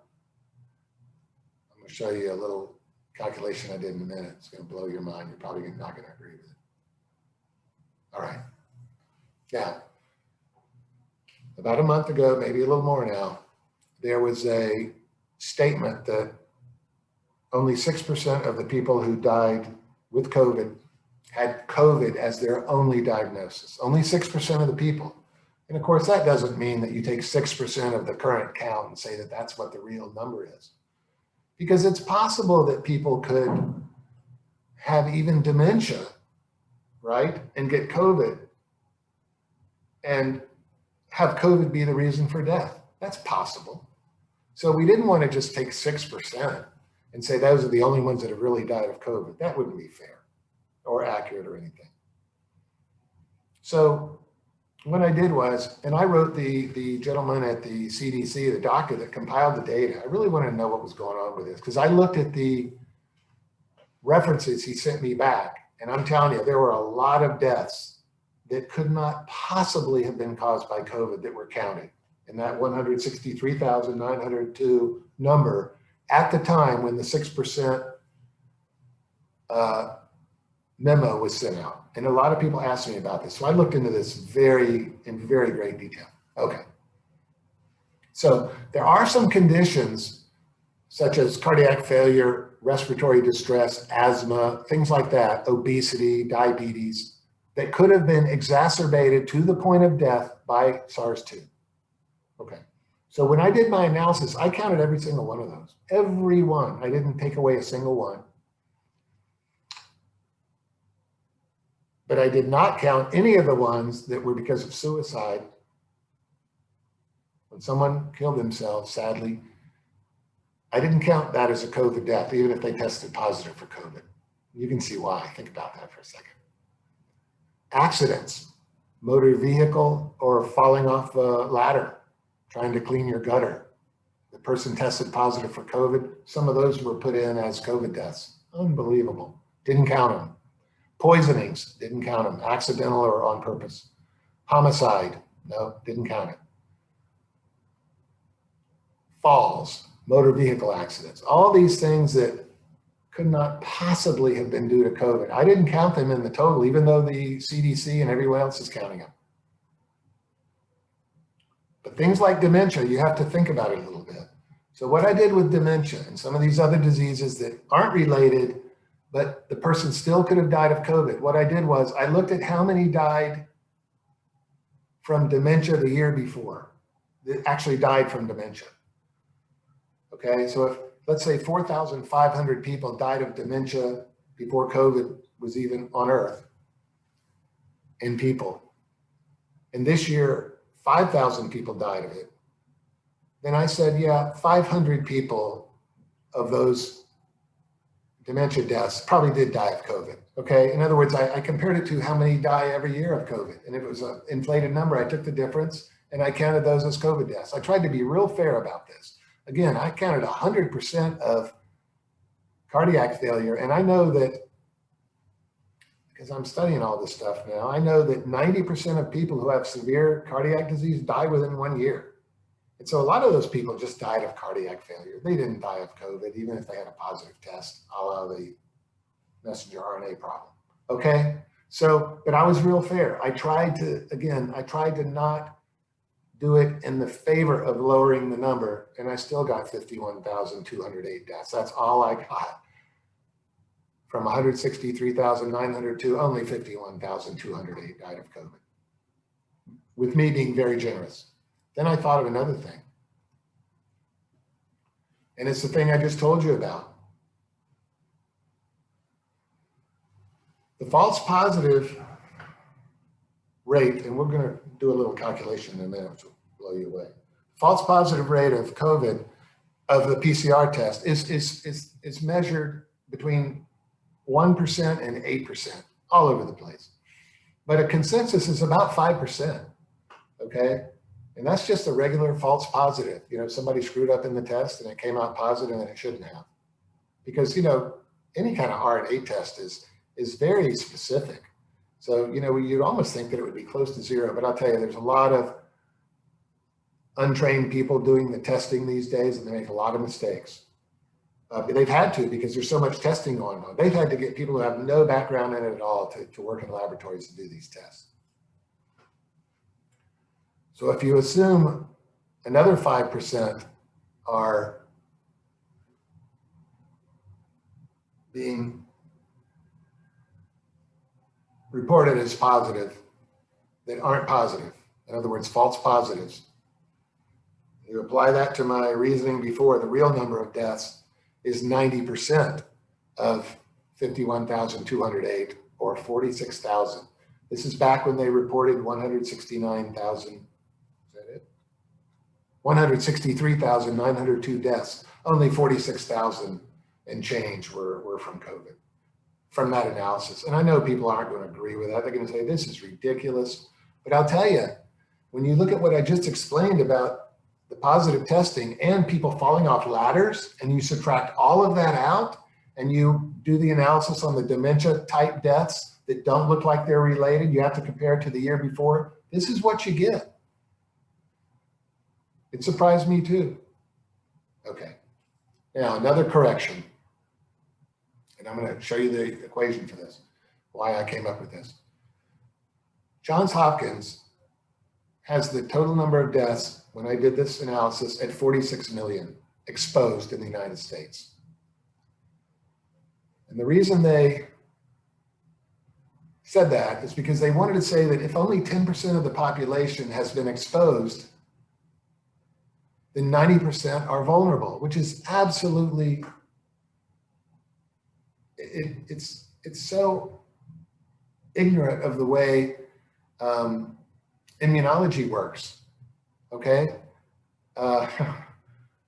I'm going to show you a little calculation I did in a minute. It's going to blow your mind. You're probably not going to agree with it. All right. Now, about a month ago, maybe a little more now, there was a statement that only 6% of the people who died with COVID had COVID as their only diagnosis. Only 6% of the people. And of course, that doesn't mean that you take 6% of the current count and say that that's what the real number is. Because it's possible that people could have even dementia, right? And get COVID and have COVID be the reason for death. That's possible. So we didn't want to just take 6% and say those are the only ones that have really died of COVID. That wouldn't be fair or accurate or anything. So what I did was, and I wrote the gentleman at the CDC, the doctor that compiled the data. I really wanted to know what was going on with this because I looked at the references he sent me back, and I'm telling you, there were a lot of deaths that could not possibly have been caused by COVID that were counted in that 163,902 number at the time when the 6% memo was sent out. And a lot of people asked me about this. So I looked into this in very great detail. Okay. So there are some conditions such as cardiac failure, respiratory distress, asthma, things like that, obesity, diabetes, that could have been exacerbated to the point of death by SARS-2. Okay. So when I did my analysis, I counted every single one of those. Every one. I didn't take away a single one. But I did not count any of the ones that were because of suicide. When someone killed themselves, sadly, I didn't count that as a COVID death, even if they tested positive for COVID. You can see why. Think about that for a second. Accidents. motor vehicle, or falling off a ladder, trying to clean your gutter. The person tested positive for COVID. Some of those were put in as COVID deaths. Unbelievable. Didn't count them. Poisonings, didn't count them. Accidental or on purpose. Homicide, no, didn't count it. Falls, motor vehicle accidents, all these things that could not possibly have been due to COVID. I didn't count them in the total, even though the CDC and everyone else is counting them. But things like dementia, you have to think about it a little bit. So what I did with dementia and some of these other diseases that aren't related, but the person still could have died of COVID, what I did was I looked at how many died from dementia the year before, that actually died from dementia. Okay, so if, let's say 4,500 people died of dementia before COVID was even on Earth in people. And this year, 5,000 people died of it. Then I said, yeah, 500 people of those dementia deaths probably did die of COVID. Okay, in other words, I compared it to how many die every year of COVID. And if it was an inflated number, I took the difference and I counted those as COVID deaths. I tried to be real fair about this. Again, I counted 100% of cardiac failure. And I know that, because I'm studying all this stuff now, I know that 90% of people who have severe cardiac disease die within 1 year. And so a lot of those people just died of cardiac failure. They didn't die of COVID, even if they had a positive test, a la the messenger RNA problem. Okay, so, but I was real fair. I tried to, again, I tried to not do it in the favor of lowering the number, and I still got 51,208 deaths. That's all I got. From 163,902, only 51,208 died of COVID, with me being very generous. Then I thought of another thing. And it's the thing I just told you about. The false positive rate, and we're going to do a little calculation in a minute, which will blow you away. False positive rate of COVID, of the PCR test, is measured between 1% and 8%, all over the place. But a consensus is about 5%, okay? And that's just a regular false positive. You know, somebody screwed up in the test and it came out positive and it shouldn't have. Because, you know, any kind of RNA test is very specific. So, you know, you'd almost think that it would be close to zero, but I'll tell you, there's a lot of untrained people doing the testing these days and they make a lot of mistakes. They've had to, because there's so much testing going on. They've had to get people who have no background in it at all to work in laboratories to do these tests. So if you assume another 5% are being reported as positive that aren't positive, in other words, false positives, you apply that to my reasoning before, the real number of deaths is 90% of 51,208, or 46,000. This is back when they reported 169,000, is that it? 163,902 deaths. Only 46,000 and change were from COVID, from that analysis. And I know people aren't going to agree with that. They're going to say, this is ridiculous. But I'll tell you, when you look at what I just explained about the positive testing and people falling off ladders, and you subtract all of that out, and you do the analysis on the dementia type deaths that don't look like they're related, you have to compare it to the year before, this is what you get. It surprised me too. Okay, now another correction. And I'm going to show you the equation for this, why I came up with this. Johns Hopkins has the total number of deaths, when I did this analysis, at 46 million exposed in the United States. And the reason they said that is because they wanted to say that if only 10% of the population has been exposed, then 90% are vulnerable, which is absolutely, it's so ignorant of the way immunology works, okay?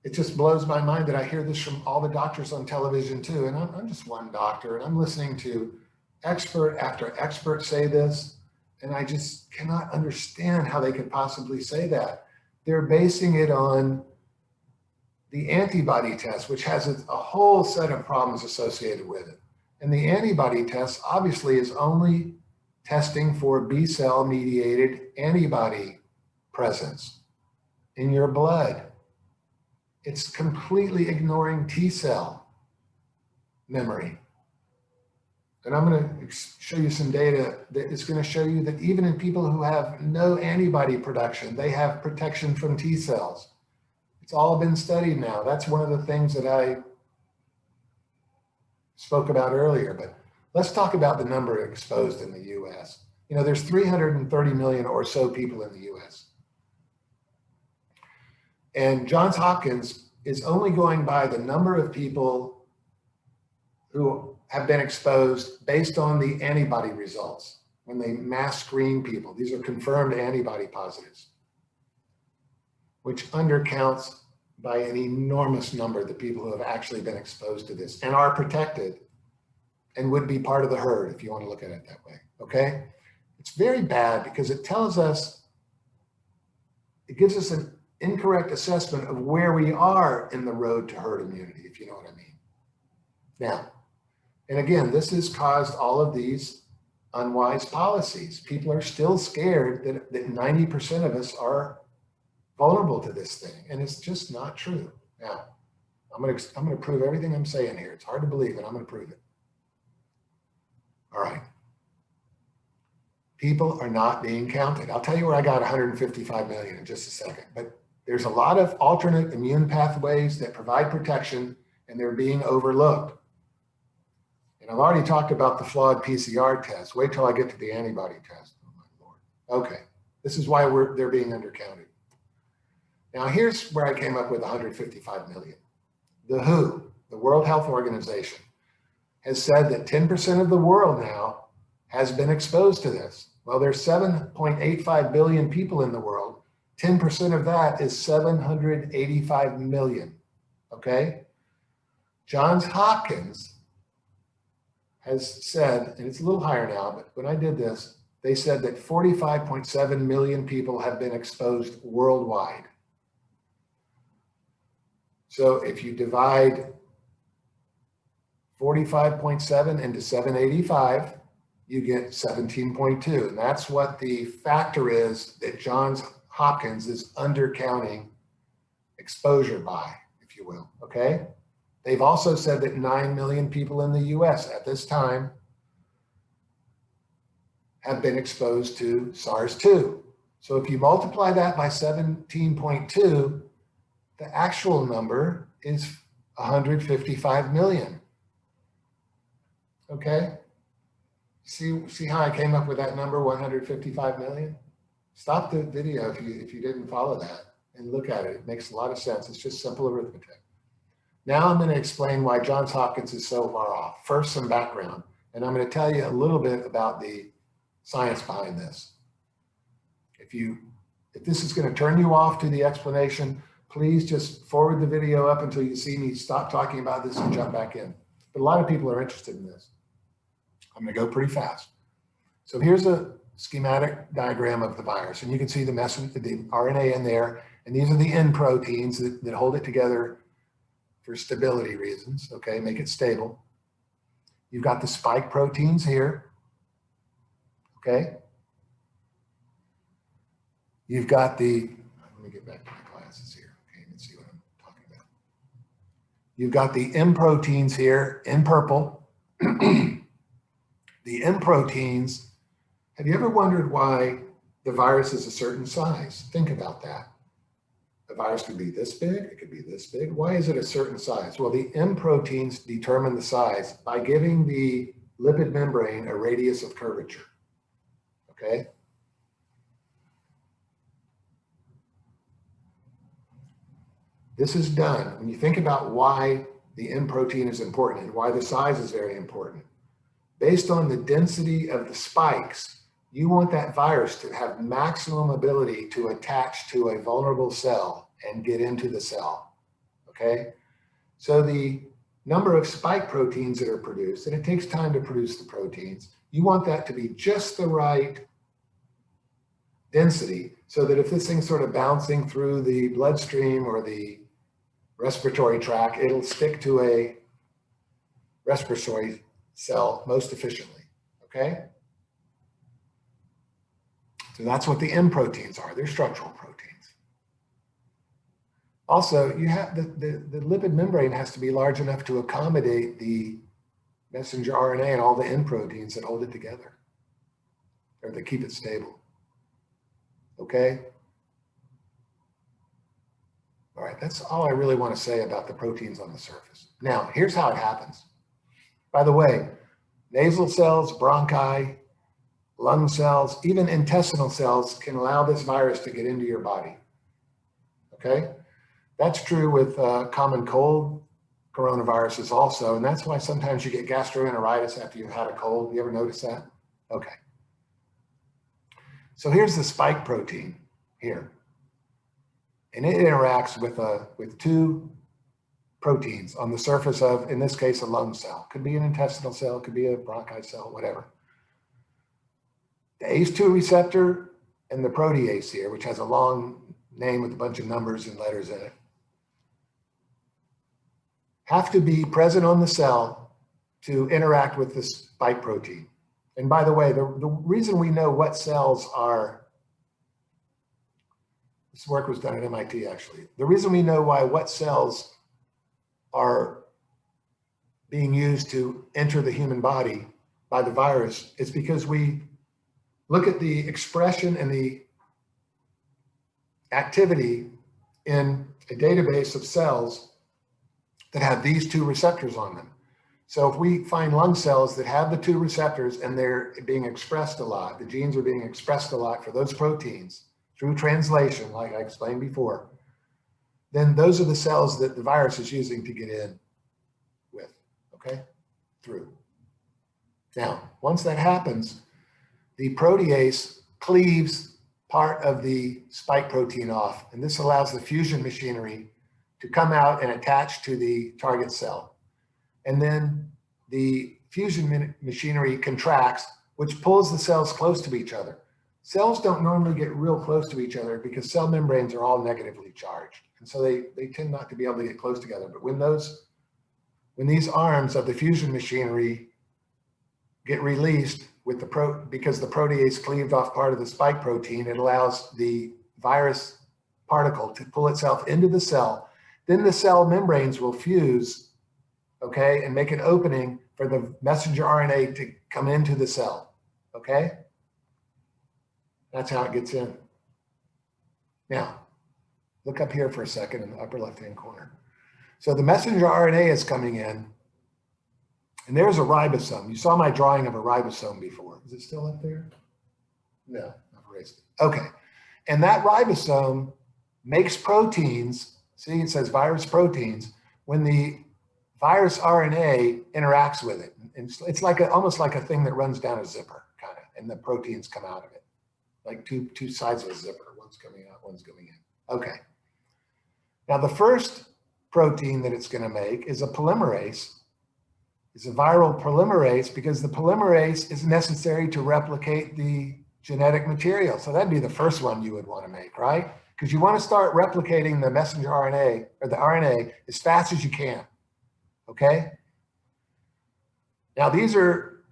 It just blows my mind that I hear this from all the doctors on television too, and I'm just one doctor, and I'm listening to expert after expert say this, And I just cannot understand how they could possibly say that. They're basing it on the antibody test, which has a whole set of problems associated with it. And the antibody test obviously is only testing for B-cell mediated antibody presence in your blood. It's completely ignoring T-cell memory. And I'm going to show you some data that is going to show you that even in people who have no antibody production, they have protection from T cells. It's all been studied now. That's one of the things that I spoke about earlier. But let's talk about the number exposed in the US. You know, there's 330 million or so people in the US. And Johns Hopkins is only going by the number of people who have been exposed based on the antibody results when they mass screen people. These are confirmed antibody positives, which undercounts by an enormous number the people who have actually been exposed to this and are protected and would be part of the herd, if you want to look at it that way, okay? It's very bad because it tells us, it gives us an incorrect assessment of where we are in the road to herd immunity, if you know what I mean. Now, and again, this has caused all of these unwise policies. People are still scared that 90% of us are vulnerable to this thing, and it's just not true. Now, I'm gonna prove everything I'm saying here. It's hard to believe, and I'm gonna prove it. All right. People are not being counted. I'll tell you where I got 155 million in just a second, but there's a lot of alternate immune pathways that provide protection, and they're being overlooked. And I've already talked about the flawed PCR test. Wait till I get to the antibody test. Oh my Lord. Okay, this is why they're being undercounted. Now here's where I came up with 155 million. The WHO, the World Health Organization, has said that 10% of the world now has been exposed to this. Well, there's 7.85 billion people in the world. 10% of that is 785 million, okay? Johns Hopkins has said, and it's a little higher now, but when I did this, they said that 45.7 million people have been exposed worldwide. So if you divide 45.7 into 785, you get 17.2. And that's what the factor is that Johns Hopkins is undercounting exposure by, if you will, okay? They've also said that 9 million people in the US at this time have been exposed to SARS-2. So if you multiply that by 17.2, the actual number is 155 million. Okay? See how I came up with that number, 155 million? Stop the video if you didn't follow that and look at it. It makes a lot of sense. It's just simple arithmetic. Now I'm going to explain why Johns Hopkins is so far off. First, some background, and I'm going to tell you a little bit about the science behind this. If this is going to turn you off to the explanation, please just forward the video up until you see me stop talking about this and jump back in. But a lot of people are interested in this. I'm going to go pretty fast. So here's a schematic diagram of the virus, and you can see the RNA in there, and these are the N proteins that hold it together for stability reasons, okay, make it stable. You've got the spike proteins here, okay? You've got the, let me get back to my glasses here, okay, let's see what I'm talking about. You've got the M proteins here in purple. The M proteins, have you ever wondered why the virus is a certain size? Think about that. The virus could be this big, it could be this big. Why is it a certain size? Well, the M proteins determine the size by giving the lipid membrane a radius of curvature, okay? This is done when you think about why the M protein is important and why the size is very important. Based on the density of the spikes, you want that virus to have maximum ability to attach to a vulnerable cell and get into the cell, okay? So the number of spike proteins that are produced, and it takes time to produce the proteins, you want that to be just the right density, so that if this thing's sort of bouncing through the bloodstream or the respiratory tract, it'll stick to a respiratory cell most efficiently, okay? So that's what the M proteins are. They're structural proteins. Also, you have the lipid membrane has to be large enough to accommodate the messenger RNA and all the N proteins that hold it together, or that keep it stable, okay? All right, that's all I really want to say about the proteins on the surface. Now, here's how it happens. By the way, nasal cells, bronchi, lung cells, even intestinal cells can allow this virus to get into your body, okay? That's true with common cold coronaviruses also, and that's why sometimes you get gastroenteritis after you've had a cold. You ever notice that? Okay. So here's the spike protein here. And it interacts with two proteins on the surface of, in this case, a lung cell. Could be an intestinal cell, could be a bronchi cell, whatever. The ACE2 receptor and the protease here, which has a long name with a bunch of numbers and letters in it, have to be present on the cell to interact with the spike protein. And by the way, the reason we know what cells are, this work was done at MIT actually, the reason we know what cells are being used to enter the human body by the virus is because we look at the expression and the activity in a database of cells that have these two receptors on them. So if we find lung cells that have the two receptors and they're being expressed a lot, the genes are being expressed a lot for those proteins through translation, like I explained before, then those are the cells that the virus is using to get in with, okay, through. Now, once that happens, the protease cleaves part of the spike protein off, and this allows the fusion machinery to come out and attach to the target cell. And then the fusion machinery contracts, which pulls the cells close to each other. Cells don't normally get real close to each other because cell membranes are all negatively charged. And so they tend not to be able to get close together. But when these arms of the fusion machinery get released with because the protease cleaved off part of the spike protein, it allows the virus particle to pull itself into the cell. Then the cell membranes will fuse, okay, and make an opening for the messenger RNA to come into the cell, okay? That's how it gets in. Now, look up here for a second in the upper left-hand corner. So the messenger RNA is coming in, and there's a ribosome. You saw my drawing of a ribosome before. Is it still up there? No, I've erased it. Okay, and that ribosome makes proteins. See, it says virus proteins. When the virus RNA interacts with it, and it's like almost like a thing that runs down a zipper, kind of, and the proteins come out of it, like two sides of a zipper. One's coming out, one's going in. Okay. Now the first protein that it's going to make is a polymerase. It's a viral polymerase because the polymerase is necessary to replicate the genetic material. So that'd be the first one you would want to make, right? Because you want to start replicating the messenger RNA or the RNA as fast as you can, okay? Now these are,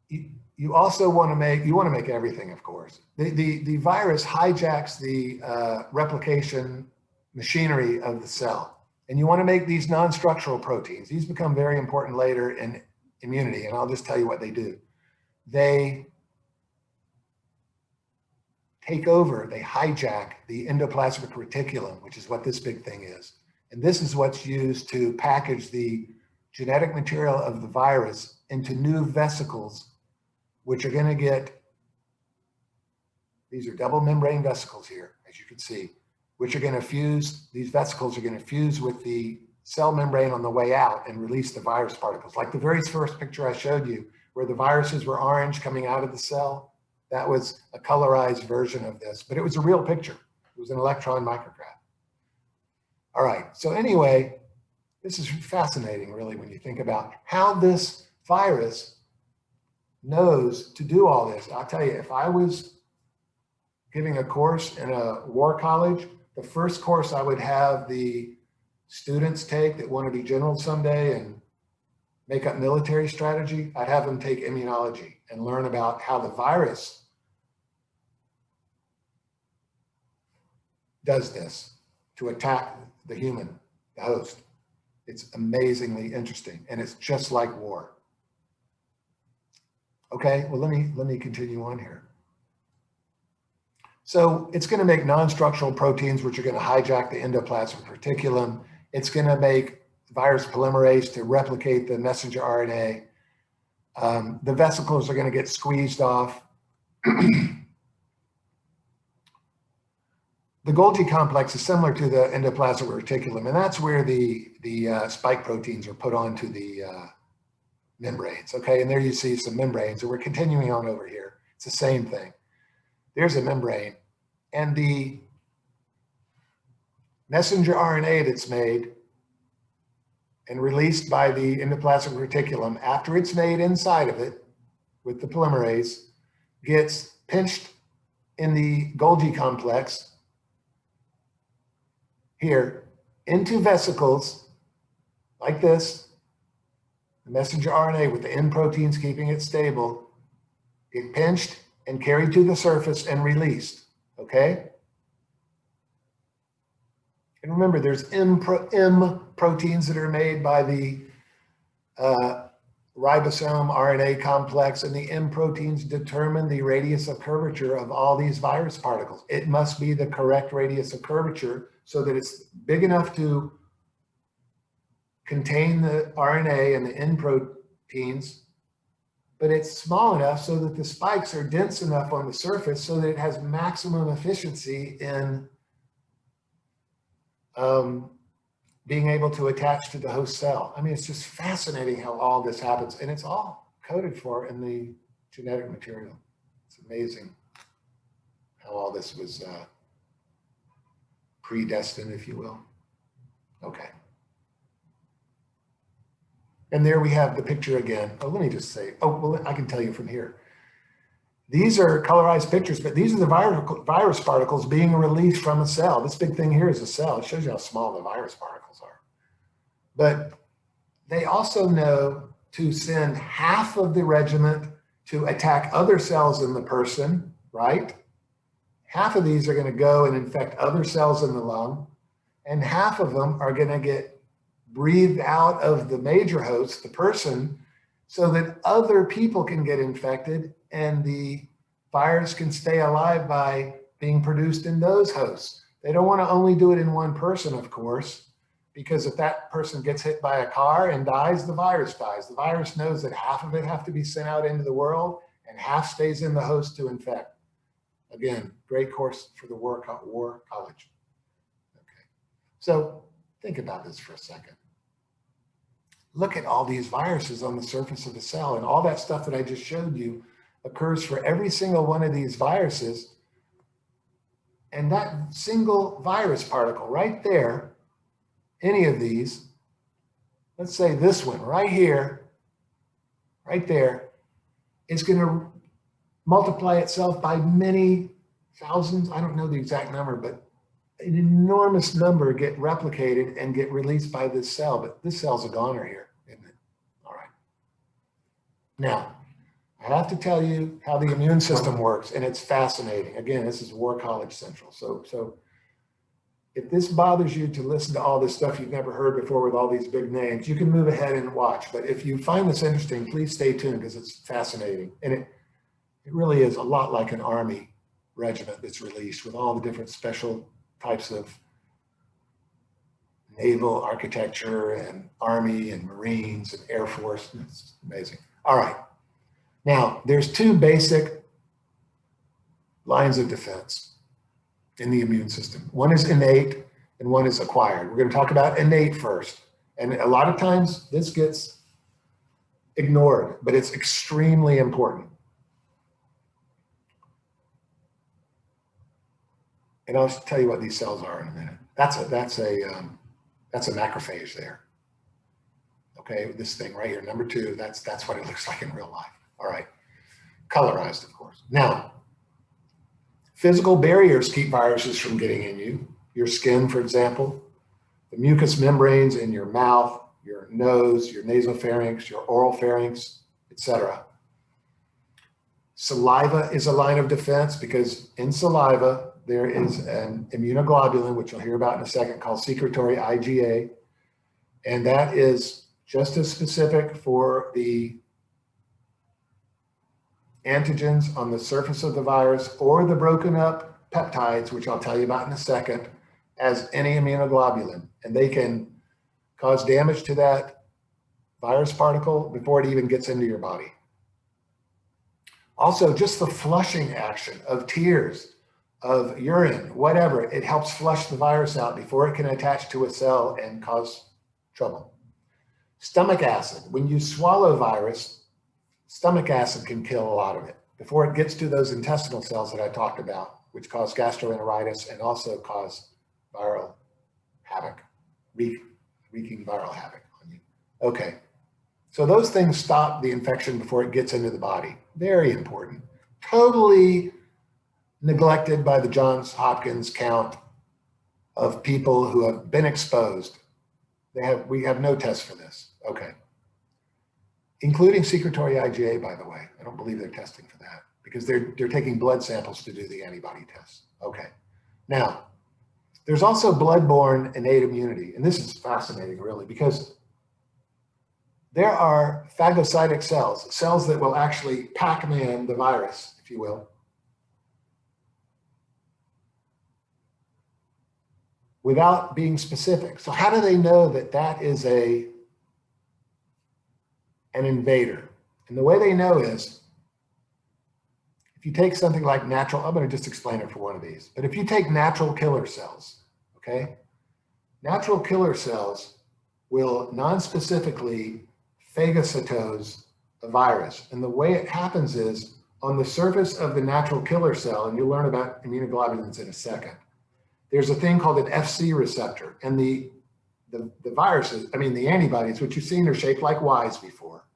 you also want to make everything, of course. The virus hijacks the replication machinery of the cell. And you want to make these non-structural proteins. These become very important later in immunity, and I'll just tell you what they do. They take over, they hijack the endoplasmic reticulum, which is what this big thing is. And this is what's used to package the genetic material of the virus into new vesicles, which are going to get, these are double membrane vesicles here, as you can see, which are going to fuse, these vesicles are going to fuse with the cell membrane on the way out and release the virus particles. Like the very first picture I showed you, where the viruses were orange coming out of the cell, that was a colorized version of this, but it was a real picture. It was an electron micrograph. All right, so anyway, this is fascinating really when you think about how this virus knows to do all this. I'll tell you, if I was giving a course in a war college, the first course I would have the students take that want to be generals someday and make up military strategy, I'd have them take immunology and learn about how the virus does this to attack the human, the host. It's amazingly interesting, and it's just like war. Okay, well, let me continue on here. So it's going to make non-structural proteins, which are going to hijack the endoplasmic reticulum. It's going to make virus polymerase to replicate the messenger RNA. The vesicles are going to get squeezed off. The Golgi complex is similar to the endoplasmic reticulum, and that's where the spike proteins are put onto the membranes, okay? And there you see some membranes, and we're continuing on over here. It's the same thing. There's a membrane, and the messenger RNA that's made and released by the endoplasmic reticulum, after it's made inside of it with the polymerase, gets pinched in the Golgi complex here into vesicles like this. The messenger RNA with the end proteins keeping it stable get pinched and carried to the surface and released, okay? And remember, there's M proteins that are made by the ribosome RNA complex, and the M proteins determine the radius of curvature of all these virus particles. It must be the correct radius of curvature so that it's big enough to contain the RNA and the N proteins, but it's small enough so that the spikes are dense enough on the surface so that it has maximum efficiency in being able to attach to the host cell. I mean, it's just fascinating how all this happens, and it's all coded for in the genetic material. It's amazing how all this was predestined, if you will. Okay. And there we have the picture again. Oh, let me just say, oh, well, I can tell you from here. These are colorized pictures, but these are the virus particles being released from a cell. This big thing here is a cell. It shows you how small the virus particles are. But they also know to send half of the regiment to attack other cells in the person, right? Half of these are going to go and infect other cells in the lung, and half of them are going to get breathed out of the major host, the person, so that other people can get infected and the virus can stay alive by being produced in those hosts. They don't want to only do it in one person, of course, because if that person gets hit by a car and dies, the virus dies. The virus knows that half of it have to be sent out into the world and half stays in the host to infect. Again, great course for the war college. Okay, so think about this for a second. Look at all these viruses on the surface of the cell, and all that stuff that I just showed you occurs for every single one of these viruses. And that single virus particle right there, any of these, let's say this one right here, right there, is going to multiply itself by many thousands. I don't know the exact number, but an enormous number get replicated and get released by this cell. But this cell's a goner here, isn't it? All right. Now, I have to tell you how the immune system works, and it's fascinating. Again, this is War College Central. So if this bothers you to listen to all this stuff you've never heard before with all these big names, you can move ahead and watch. But if you find this interesting, please stay tuned because it's fascinating. And it really is a lot like an Army regiment that's released with all the different special types of naval architecture and Army and Marines and Air Force. It's amazing. All right. Now, there's two basic lines of defense in the immune system. One is innate and one is acquired. We're going to talk about innate first. And a lot of times this gets ignored, but it's extremely important. And I'll tell you what these cells are in a minute. That's a macrophage there. Okay, this thing right here, number 2, that's what it looks like in real life. All right, colorized, of course. Now, Physical barriers keep viruses from getting in you. Your skin, for example, the mucous membranes in your mouth, your nose, your nasopharynx, your oral pharynx, etc. Saliva is a line of defense because in saliva, there is an immunoglobulin, which you'll hear about in a second, called secretory IgA. And that is just as specific for the antigens on the surface of the virus or the broken up peptides, which I'll tell you about in a second, as any immunoglobulin. And they can cause damage to that virus particle before it even gets into your body. Also, just the flushing action of tears, of urine, whatever, it helps flush the virus out before it can attach to a cell and cause trouble. Stomach acid, when you swallow virus, stomach acid can kill a lot of it before it gets to those intestinal cells that I talked about, which cause gastroenteritis and also cause viral havoc, wreaking viral havoc on you. Okay, so those things stop the infection before it gets into the body. Very important. Totally neglected by the Johns Hopkins count of people who have been exposed. We have no tests for this. Okay. Including secretory IgA, by the way. I don't believe they're testing for that because they're taking blood samples to do the antibody tests. Okay. Now, there's also blood-borne innate immunity. And this is fascinating, really, because there are phagocytic cells, cells that will actually Pac-Man the virus, if you will, without being specific. So how do they know that that is an invader? And the way they know is, if you take something like natural, I'm going to just explain it for one of these, but if you take natural killer cells, okay, natural killer cells will non-specifically phagocytose a virus. And the way it happens is on the surface of the natural killer cell, and you'll learn about immunoglobulins in a second, there's a thing called an FC receptor. And the viruses, the antibodies, which you've seen are shaped like Ys before.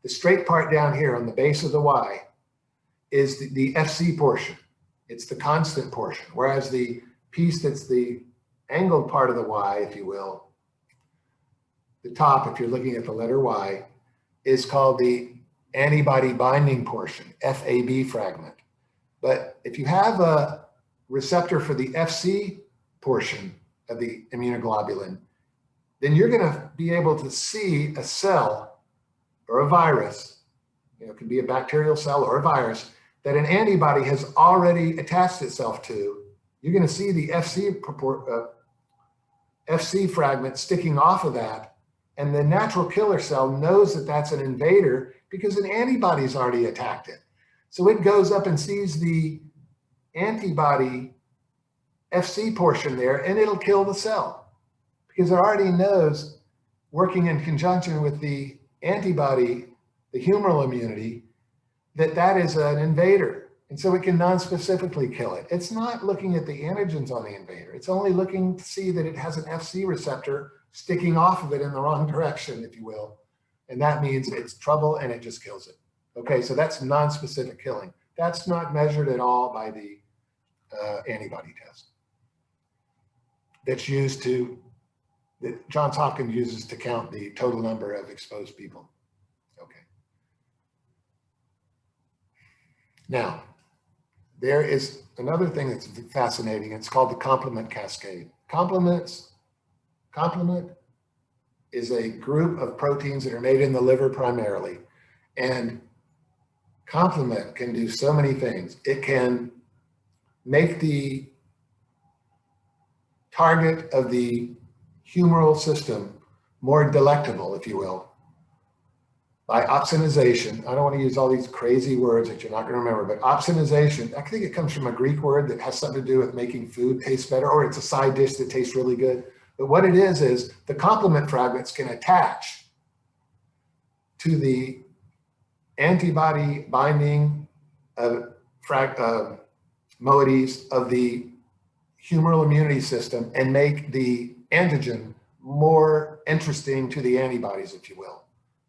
The straight part down here on the base of the Y is the FC portion. It's the constant portion. Whereas the piece that's the angled part of the Y, if you will, the top, if you're looking at the letter Y, is called the antibody binding portion, FAB fragment. But if you have a receptor for the FC portion of the immunoglobulin, then you're going to be able to see a cell or a virus, it can be a bacterial cell or a virus, that an antibody has already attached itself to. You're going to see the FC fragment sticking off of that. And the natural killer cell knows that that's an invader because an antibody's already attacked it. So it goes up and sees the antibody FC portion there, and it'll kill the cell because it already knows, working in conjunction with the antibody, the humoral immunity, that that is an invader. And so it can non-specifically kill it. It's not looking at the antigens on the invader. It's only looking to see that it has an FC receptor sticking off of it in the wrong direction, if you will. And that means it's trouble and it just kills it. Okay, so that's non-specific killing. That's not measured at all by the antibody test that's used to, that Johns Hopkins uses to count the total number of exposed people. Okay. Now, there is another thing that's fascinating. It's called the complement cascade. Complement is a group of proteins that are made in the liver primarily. And complement can do so many things. It can make the target of the humoral system more delectable, if you will, by opsonization. I don't want to use all these crazy words that you're not going to remember, but opsonization, I think it comes from a Greek word that has something to do with making food taste better, or it's a side dish that tastes really good. But what it is the complement fragments can attach to the antibody binding moieties of the humoral immunity system and make the antigen more interesting to the antibodies, if you will,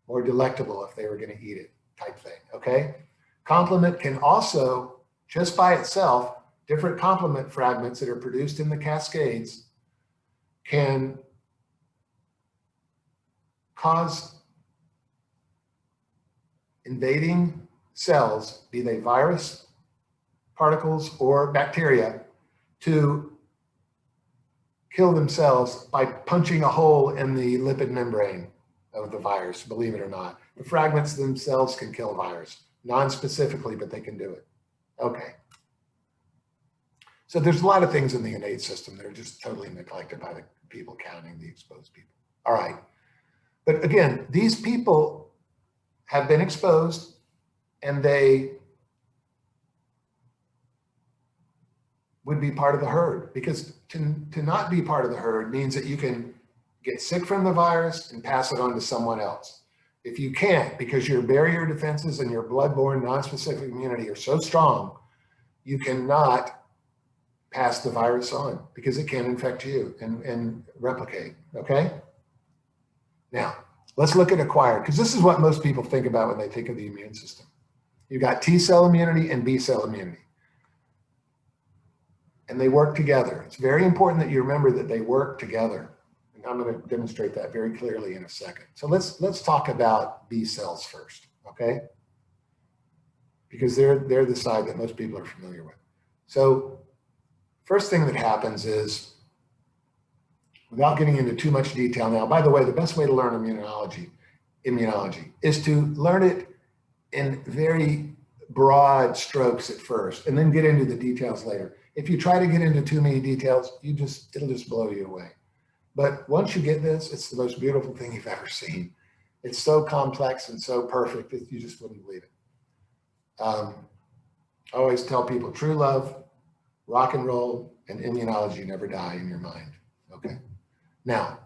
more delectable if they were going to eat it type thing, okay? Complement can also, just by itself, different complement fragments that are produced in the cascades can cause invading cells, be they virus, particles, or bacteria, to kill themselves by punching a hole in the lipid membrane of the virus, believe it or not. The fragments themselves can kill virus, non-specifically, but they can do it. Okay. So there's a lot of things in the innate system that are just totally neglected by the people counting the exposed people. All right. But again, these people have been exposed and they would be part of the herd, because to not be part of the herd means that you can get sick from the virus and pass it on to someone else. If you can't, because your barrier defenses and your blood-borne nonspecific immunity are so strong, you cannot pass the virus on because it can infect you and replicate, okay? Now, let's look at acquired, because this is what most people think about when they think of the immune system. You've got T-cell immunity and B-cell immunity, and they work together. It's very important that you remember that they work together. And I'm going to demonstrate that very clearly in a second. So let's talk about B cells first, okay? Because they're the side that most people are familiar with. So first thing that happens is, without getting into too much detail now, by the way, the best way to learn immunology is to learn it in very broad strokes at first, and then get into the details later. If you try to get into too many details, it'll just blow you away. But once you get this, it's the most beautiful thing you've ever seen. It's so complex and so perfect that you just wouldn't believe it. I always tell people, true love, rock and roll, and immunology never die in your mind, okay? Now,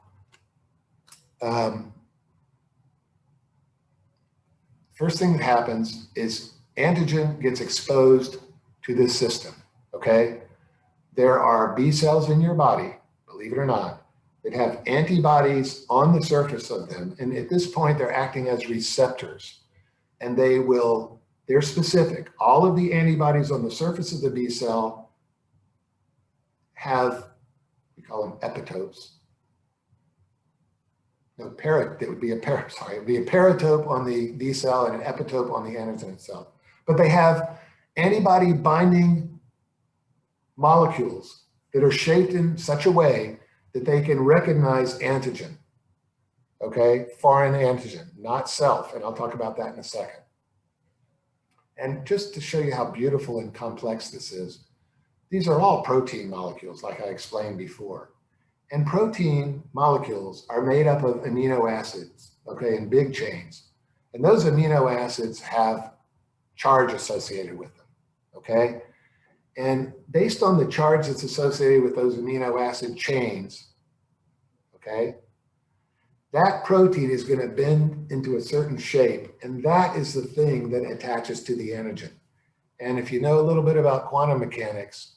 first thing that happens is antigen gets exposed to this system, okay? There are B cells in your body, believe it or not, that have antibodies on the surface of them. And at this point, they're acting as receptors. And they're specific. All of the antibodies on the surface of the B cell have, we call them epitopes. No, it would be a paratope on the B cell and an epitope on the antigen itself. But they have antibody binding molecules that are shaped in such a way that they can recognize antigen, okay? Foreign antigen, not self, and I'll talk about that in a second. And just to show you how beautiful and complex this is, these are all protein molecules, like I explained before. And protein molecules are made up of amino acids, okay, in big chains. And those amino acids have charge associated with them, okay? And based on the charge that's associated with those amino acid chains, okay, that protein is going to bend into a certain shape, and that is the thing that attaches to the antigen. And if you know a little bit about quantum mechanics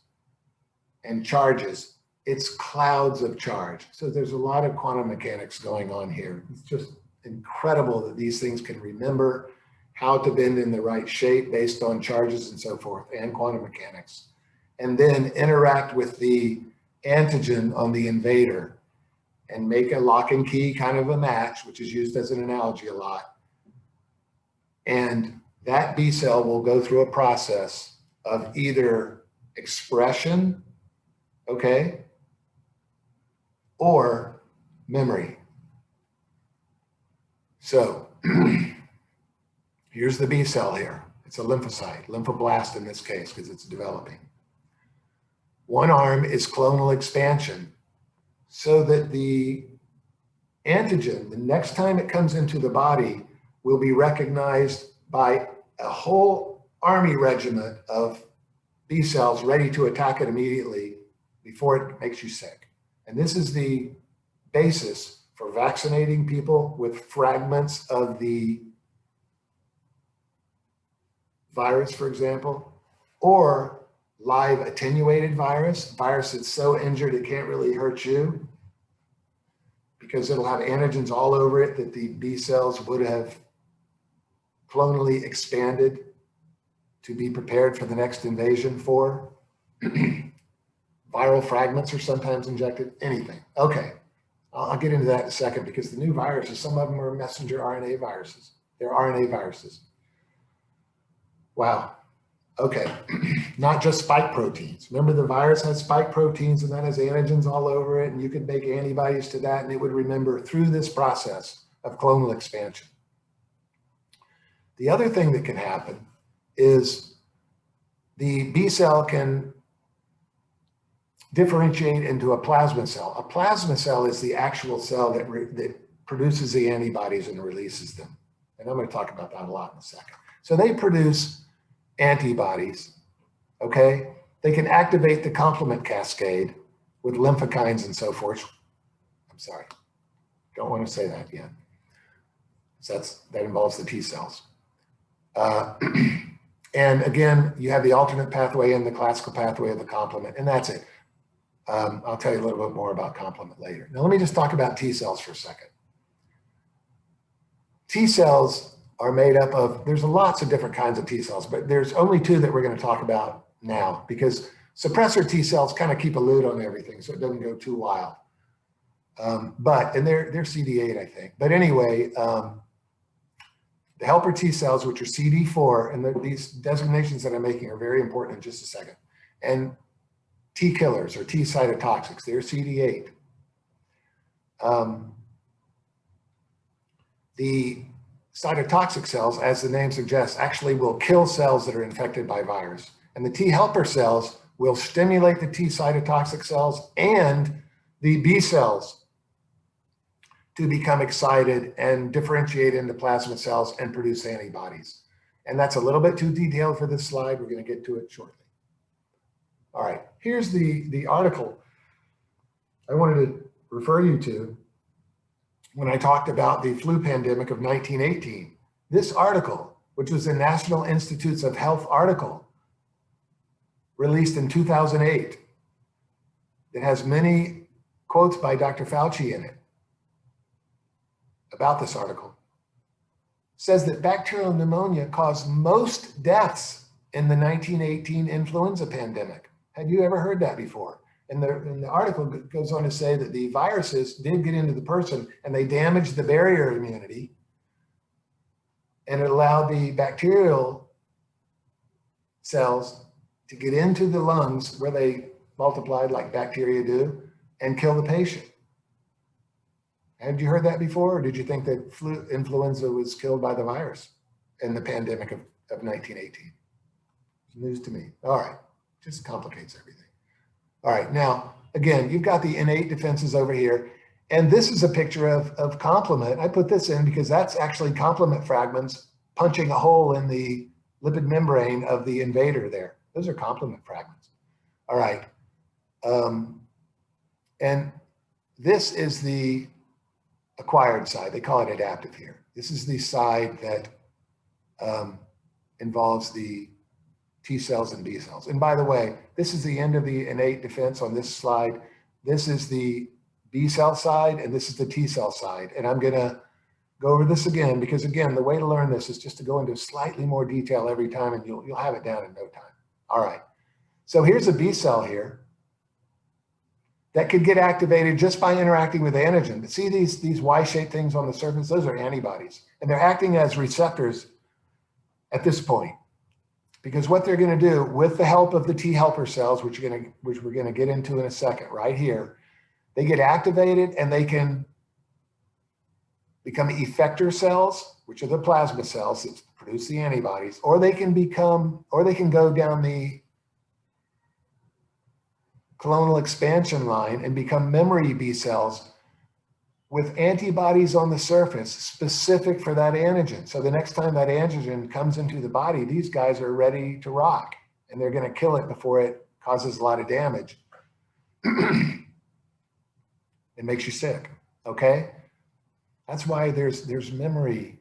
and charges, it's clouds of charge. So there's a lot of quantum mechanics going on here. It's just incredible that these things can remember how to bend in the right shape based on charges and so forth, and quantum mechanics, and then interact with the antigen on the invader and make a lock and key kind of a match, which is used as an analogy a lot. And that B cell will go through a process of either expression, okay, or memory. So here's the B cell here. It's a lymphocyte, lymphoblast in this case, because it's developing. One arm is clonal expansion, so that the antigen, the next time it comes into the body, will be recognized by a whole army regiment of B cells ready to attack it immediately before it makes you sick. And this is the basis for vaccinating people with fragments of the virus, for example, or live attenuated virus that's so injured it can't really hurt you, because it'll have antigens all over it that the B cells would have clonally expanded to be prepared for the next invasion for. Viral fragments are sometimes injected, anything. Okay, I'll get into that in a second because the new viruses, some of them are messenger RNA viruses. They're RNA viruses. Wow. Okay, not just spike proteins. Remember the virus has spike proteins and that has antigens all over it, and you could make antibodies to that and it would remember through this process of clonal expansion. The other thing that can happen is the B cell can differentiate into a plasma cell. A plasma cell is the actual cell that produces the antibodies and releases them. And I'm going to talk about that a lot in a second. So they produce antibodies, okay? They can activate the complement cascade with lymphokines and so forth. I'm sorry, don't want to say that yet. So that involves the T cells. And again, you have the alternate pathway and the classical pathway of the complement, and that's it. I'll tell you a little bit more about complement later. Now, let me just talk about T cells for a second. T cells are made up of, there's lots of different kinds of T cells, but there's only two that we're going to talk about now because suppressor T cells kind of keep a lid on everything so it doesn't go too wild. And they're CD8, I think. But anyway, the helper T cells, which are CD4, and these designations that I'm making are very important in just a second. And T killers or T cytotoxics, they're CD8. The cytotoxic cells, as the name suggests, actually will kill cells that are infected by virus. And the T helper cells will stimulate the T cytotoxic cells and the B cells to become excited and differentiate into plasma cells and produce antibodies. And that's a little bit too detailed for this slide. We're going to get to it shortly. All right, here's the article I wanted to refer you to when I talked about the flu pandemic of 1918. This article, which was the National Institutes of Health article, released in 2008, that has many quotes by Dr. Fauci in it about this article, says that bacterial pneumonia caused most deaths in the 1918 influenza pandemic. Had you ever heard that before? And the article goes on to say that the viruses did get into the person and they damaged the barrier immunity, and it allowed the bacterial cells to get into the lungs where they multiplied like bacteria do and kill the patient. Had you heard that before, or did you think that influenza was killed by the virus in the pandemic of 1918? It's news to me. All right, just complicates everything. All right, now, again, you've got the innate defenses over here, and this is a picture of complement. I put this in because that's actually complement fragments punching a hole in the lipid membrane of the invader there. Those are complement fragments. All right, and this is the acquired side. They call it adaptive here. This is the side that involves the T cells and B cells. And by the way, this is the end of the innate defense on this slide. This is the B cell side, and this is the T cell side. And I'm going to go over this again, because again, the way to learn this is just to go into slightly more detail every time, and you'll have it down in no time. All right. So here's a B cell here that could get activated just by interacting with antigen. See these Y-shaped things on the surface? Those are antibodies, and they're acting as receptors at this point. Because what they're going to do with the help of the T helper cells, which we're going to get into in a second, right here, they get activated and they can become effector cells, which are the plasma cells that produce the antibodies, or they can go down the clonal expansion line and become memory B cells with antibodies on the surface specific for that antigen. So the next time that antigen comes into the body, these guys are ready to rock, and they're going to kill it before it causes a lot of damage. It makes you sick, okay? That's why there's memory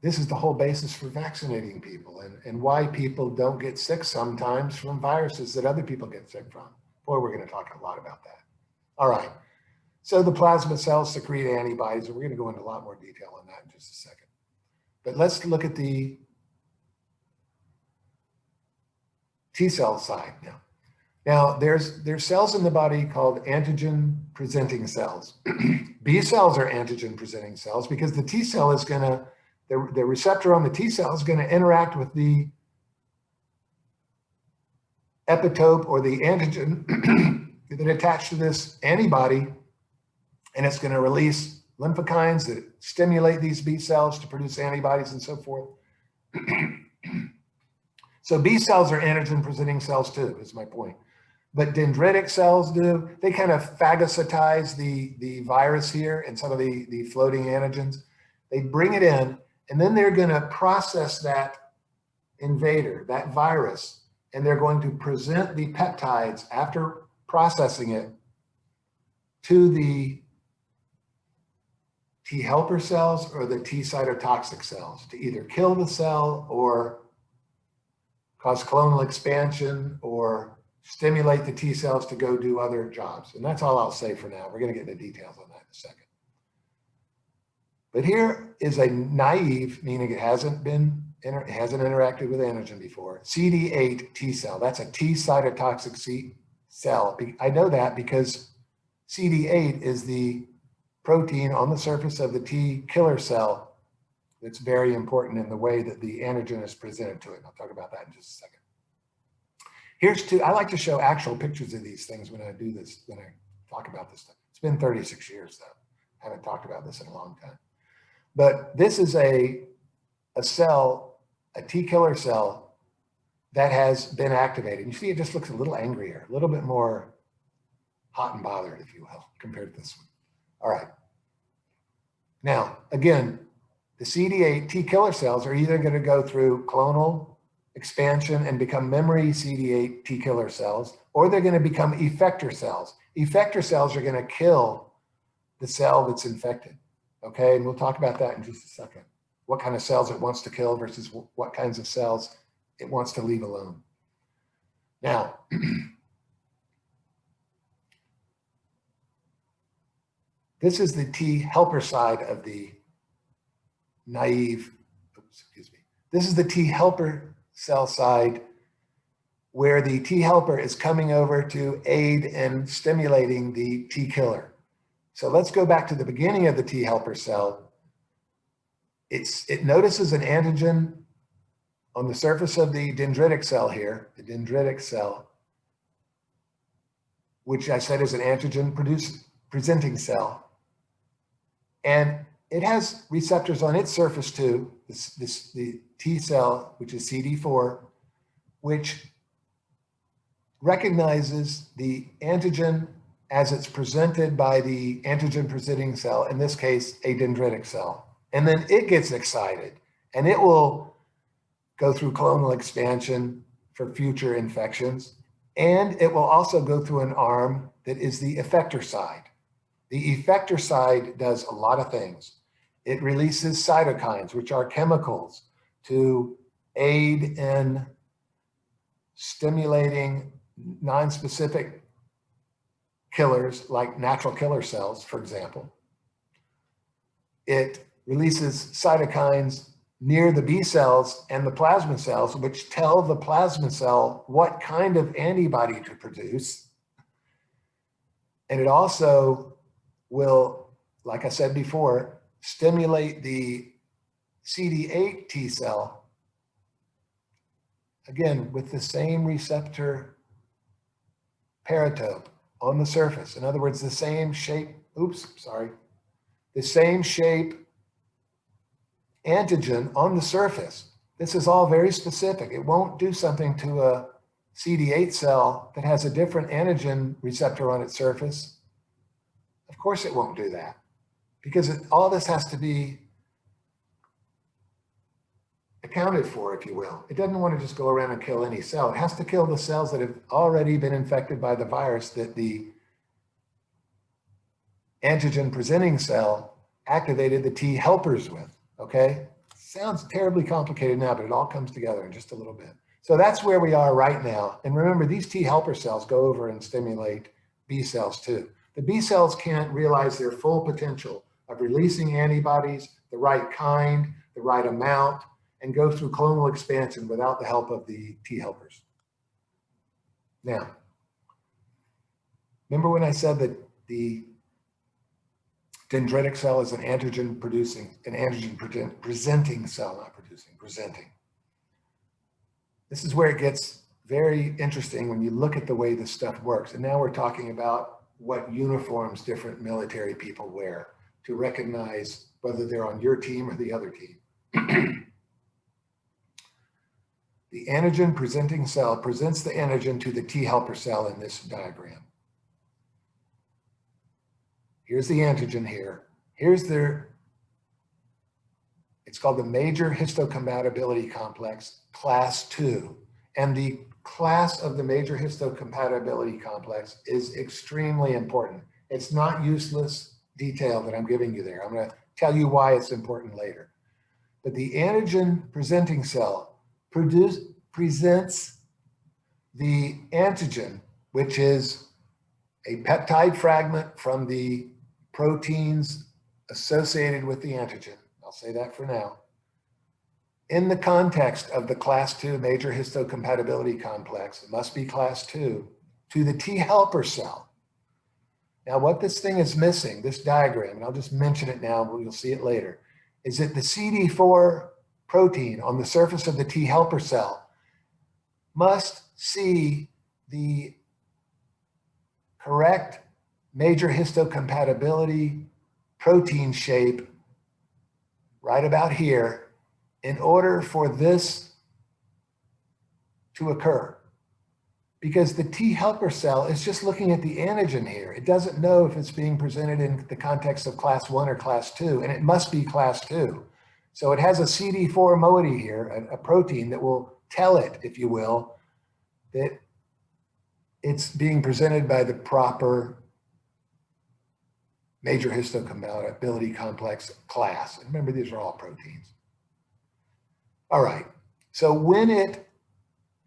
this is the whole basis for vaccinating people, and why people don't get sick sometimes from viruses that other people get sick from. Boy, we're going to talk a lot about that. All right, so the plasma cells secrete antibodies, and we're going to go into a lot more detail on that in just a second. But let's look at the T cell side now. Now, there's cells in the body called antigen presenting cells. B cells are antigen presenting cells because the T cell is gonna, the receptor on the T cell is gonna interact with the epitope or the antigen that attached to this antibody, and it's gonna release lymphokines that stimulate these B cells to produce antibodies and so forth. So B cells are antigen presenting cells too, is my point. But dendritic cells do, they kind of phagocytize the virus here and some of the floating antigens. They bring it in, and then they're gonna process that invader, that virus, and they're going to present the peptides after processing it to the T helper cells or the T cytotoxic cells to either kill the cell or cause clonal expansion or stimulate the T cells to go do other jobs. And that's all I'll say for now. We're going to get into details on that in a second. But here is a naive, meaning it hasn't interacted with antigen before, CD8 T cell. That's a T cytotoxic cell. I know that because CD8 is the protein on the surface of the T killer cell that's very important in the way that the antigen is presented to it. I'll talk about that in just a second. Here's two, I like to show actual pictures of these things when I do this, when I talk about this stuff. It's been 36 years though. I haven't talked about this in a long time. But this is a cell, a T killer cell that has been activated. You see, it just looks a little angrier, a little bit more hot and bothered, if you will, compared to this one. All right. Now, again, the CD8 T killer cells are either going to go through clonal expansion and become memory CD8 T killer cells, or they're going to become effector cells. Effector cells are going to kill the cell that's infected. Okay, and we'll talk about that in just a second. What kind of cells it wants to kill versus what kinds of cells it wants to leave alone. Now, this is the T helper side of the naive, This is the T helper cell side where the T helper is coming over to aid in stimulating the T killer. So let's go back to the beginning of the T helper cell. It notices an antigen on the surface of the dendritic cell here, the dendritic cell, which I said is an antigen presenting cell. And it has receptors on its surface too, the T cell, which is CD4, which recognizes the antigen as it's presented by the antigen presenting cell, in this case, a dendritic cell. And then it gets excited and it will go through clonal expansion for future infections. And it will also go through an arm that is the effector side. The effector side does a lot of things. It releases cytokines, which are chemicals, to aid in stimulating non-specific killers like natural killer cells, for example. It releases cytokines near the B cells and the plasma cells, which tell the plasma cell what kind of antibody to produce. And it also will, like I said before, stimulate the CD8 T cell, again, with the same receptor paratope on the surface. In other words, the same shape, the same shape antigen on the surface. This is all very specific. It won't do something to a CD8 cell that has a different antigen receptor on its surface. Of course it won't do that, because all this has to be accounted for, if you will. It doesn't want to just go around and kill any cell. It has to kill the cells that have already been infected by the virus that the antigen presenting cell activated the T helpers with, okay? Sounds terribly complicated now, but it all comes together in just a little bit. So that's where we are right now. And remember, these T helper cells go over and stimulate B cells too. The B cells can't realize their full potential of releasing antibodies, the right kind, the right amount, and go through clonal expansion without the help of the T helpers. Now, remember when I said that the dendritic cell is an antigen presenting cell, not producing, presenting. This is where it gets very interesting when you look at the way this stuff works. And now we're talking about what uniforms different military people wear to recognize whether they're on your team or the other team. The antigen presenting cell presents the antigen to the T helper cell in this diagram. Here's the antigen here. Here's it's called the major histocompatibility complex, class 2. And the class of the major histocompatibility complex is extremely important. It's not useless detail that I'm giving you there. I'm going to tell you why it's important later. But the antigen presenting cell presents the antigen, which is a peptide fragment from the proteins associated with the antigen. I'll say that for now. In the context of the class 2 major histocompatibility complex, it must be class 2, to the T helper cell. Now, what this thing is missing, this diagram, and I'll just mention it now, but you'll see it later, is that the CD4 protein on the surface of the T helper cell must see the correct major histocompatibility protein shape right about here in order for this to occur. Because the T helper cell is just looking at the antigen here. It doesn't know if it's being presented in the context of class 1 or class 2, and it must be class 2. So it has a CD4 moiety here, a protein that will tell it, if you will, that it's being presented by the proper major histocompatibility complex class. And remember, these are all proteins. All right, so when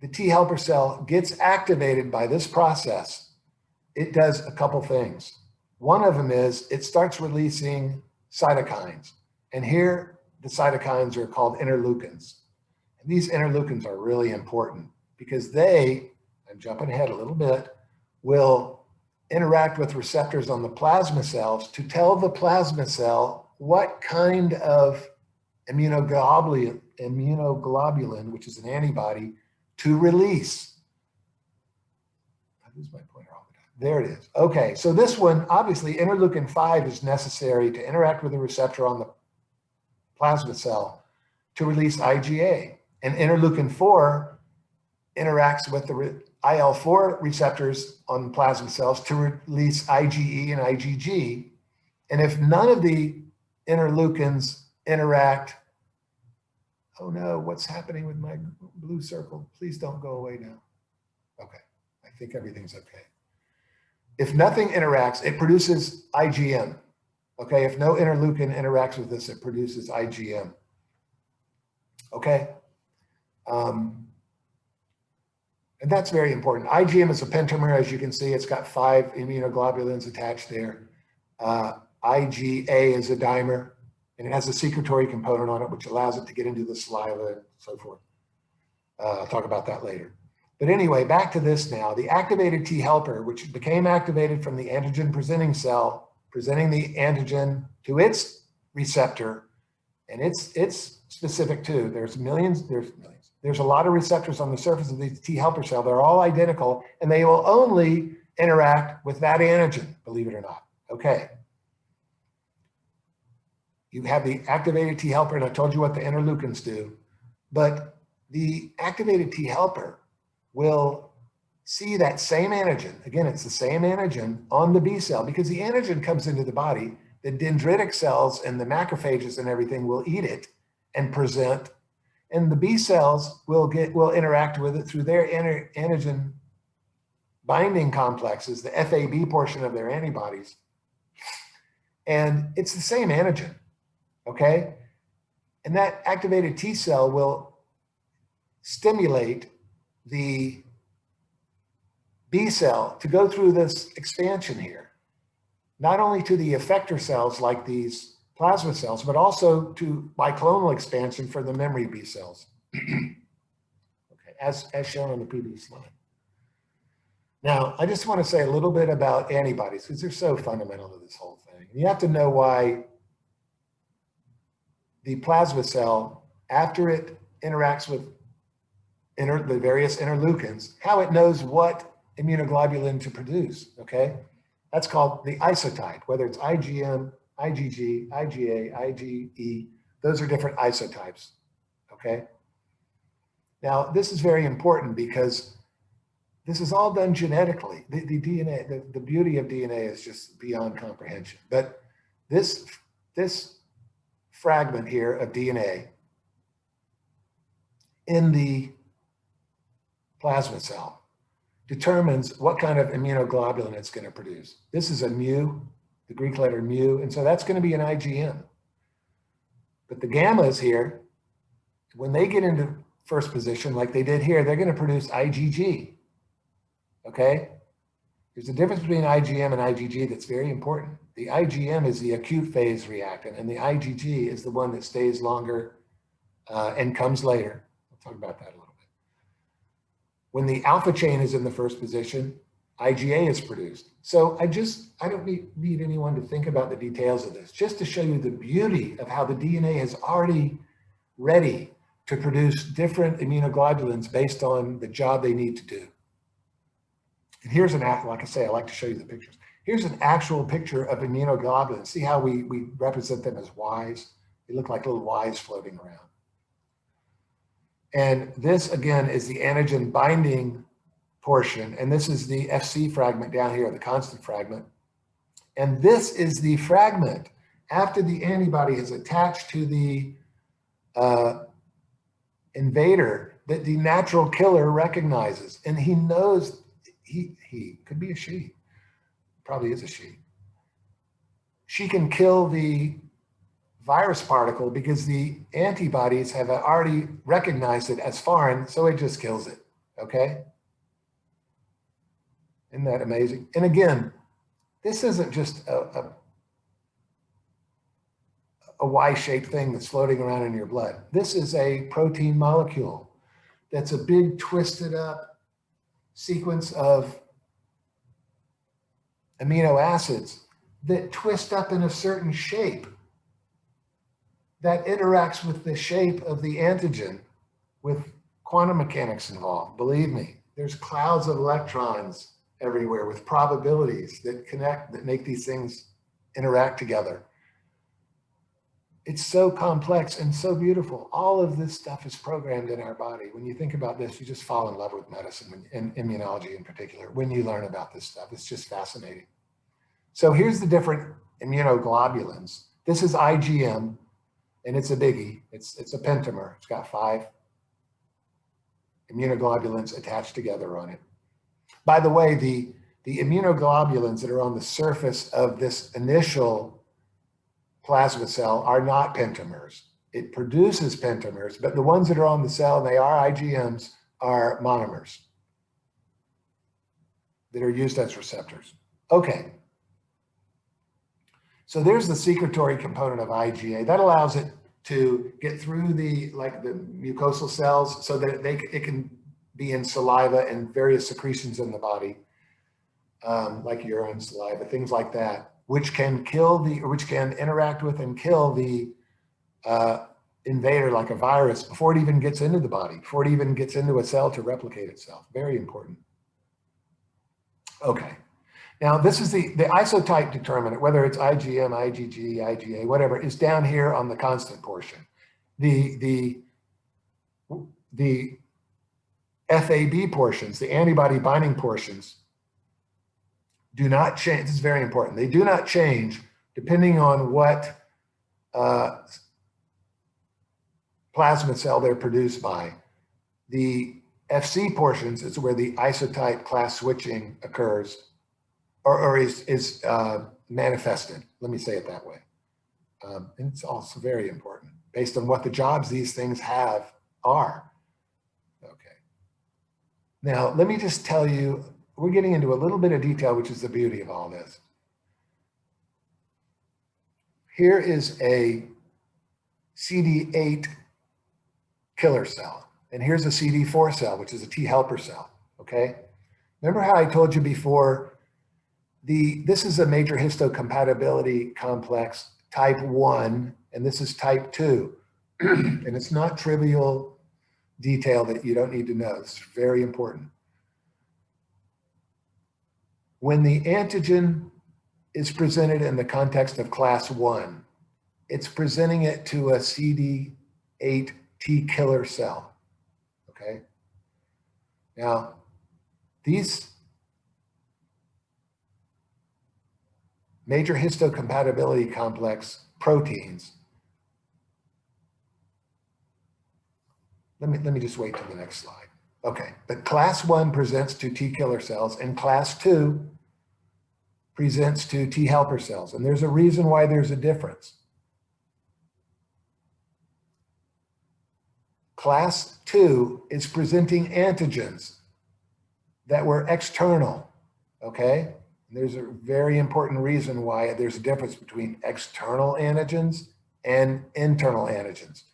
the T helper cell gets activated by this process, it does a couple things. One of them is it starts releasing cytokines. And here, the cytokines are called interleukins. And these interleukins are really important because they, I'm jumping ahead a little bit, will interact with receptors on the plasma cells to tell the plasma cell what kind of immunoglobulin, which is an antibody, to release. I lose my pointer all the time. There it is. Okay, so this one, obviously, interleukin 5 is necessary to interact with the receptor on the plasma cell to release IgA. And interleukin 4 interacts with the IL-4 receptors on plasma cells to release IgE and IgG. And if none of the interleukins interact, oh no, what's happening with my blue circle? Please don't go away now. Okay, I think everything's okay. If nothing interacts, it produces IgM. Okay, if no interleukin interacts with this, it produces IgM. Okay, and that's very important. IgM is a pentamer, as you can see. It's got 5 immunoglobulins attached there. IgA is a dimer, and it has a secretory component on it, which allows it to get into the saliva and so forth. I'll talk about that later. But anyway, back to this now. The activated T helper, which became activated from the antigen presenting cell, presenting the antigen to its receptor, and it's specific too. There's a lot of receptors on the surface of the T helper cell. They're all identical, and they will only interact with that antigen, believe it or not. Okay. You have the activated T helper, and I told you what the interleukins do, but the activated T helper will see that same antigen. Again, it's the same antigen on the B cell because the antigen comes into the body. The dendritic cells and the macrophages and everything will eat it and present, and the B cells will interact with it through their antigen binding complexes, the FAB portion of their antibodies. And it's the same antigen, okay? And that activated T cell will stimulate the B cell to go through this expansion here, not only to the effector cells like these plasma cells, but also to biclonal expansion for the memory B cells, okay, as shown on the previous slide. Now, I just want to say a little bit about antibodies because they're so fundamental to this whole thing. You have to know why the plasma cell, after it interacts with the various interleukins, how it knows what immunoglobulin to produce, okay? That's called the isotype, whether it's IgM, IgG, IgA, IgE, those are different isotypes, okay? Now, this is very important because this is all done genetically. The DNA, the beauty of DNA is just beyond comprehension. But this fragment here of DNA in the plasma cell determines what kind of immunoglobulin it's going to produce. This is a mu, the Greek letter mu, and so that's going to be an IgM. But the gammas here, when they get into first position like they did here, they're going to produce IgG. Okay? There's a difference between IgM and IgG that's very important. The IgM is the acute phase reactant, and the IgG is the one that stays longer and comes later. We'll talk about that a little bit. When the alpha chain is in the first position, IgA is produced. So I don't need anyone to think about the details of this, just to show you the beauty of how the DNA is already ready to produce different immunoglobulins based on the job they need to do. And here's an actual, like I say, I like to show you the pictures. Here's an actual picture of immunoglobulins. See how we represent them as Ys? They look like little Ys floating around. And this, again, is the antigen binding portion. And this is the Fc fragment down here, the constant fragment. And this is the fragment after the antibody is attached to the invader that the natural killer recognizes. And he knows, he could be a she, probably is a she. She can kill the virus particle because the antibodies have already recognized it as foreign, so it just kills it, okay? Isn't that amazing? And again, this isn't just a Y-shaped thing that's floating around in your blood. This is a protein molecule that's a big twisted up sequence of amino acids that twist up in a certain shape that interacts with the shape of the antigen with quantum mechanics involved. Believe me, there's clouds of electrons everywhere with probabilities that connect, that make these things interact together. It's so complex and so beautiful. All of this stuff is programmed in our body. When you think about this, you just fall in love with medicine and immunology in particular. When you learn about this stuff, it's just fascinating. So here's the different immunoglobulins. This is IgM, and it's a biggie. It's a pentamer. It's got 5 immunoglobulins attached together on it. By the way, the immunoglobulins that are on the surface of this initial plasma cell are not pentamers. It produces pentamers, but the ones that are on the cell, and they are IgMs, are monomers that are used as receptors. Okay. So there's the secretory component of IgA. That allows it to get through the mucosal cells so that it can be in saliva and various secretions in the body, like urine, saliva, things like that, which can interact with and kill the invader like a virus before it even gets into the body, before it even gets into a cell to replicate itself. Very important. Okay. Now, this is the isotype determinant, whether it's IgM, IgG, IgA, whatever, is down here on the constant portion. The FAB portions, the antibody binding portions, do not change. This is very important. They do not change depending on what plasma cell they're produced by. The FC portions is where the isotype class switching occurs or is manifested. Let me say it that way. And it's also very important based on what the jobs these things are. Okay. Now, let me just tell you, we're getting into a little bit of detail, which is the beauty of all this. Here is a CD8 killer cell, and here's a CD4 cell, which is a T helper cell, okay? Remember how I told you before, this is a major histocompatibility complex, type 1, and this is type 2. And it's not trivial detail that you don't need to know. It's very important. When the antigen is presented in the context of class 1, it's presenting it to a CD8 T killer cell, okay? Now, these major histocompatibility complex proteins, let me just wait till the next slide. Okay, but class 1 presents to T killer cells and class 2 presents to T helper cells. And there's a reason why there's a difference. Class 2 is presenting antigens that were external, okay? And there's a very important reason why there's a difference between external antigens and internal antigens.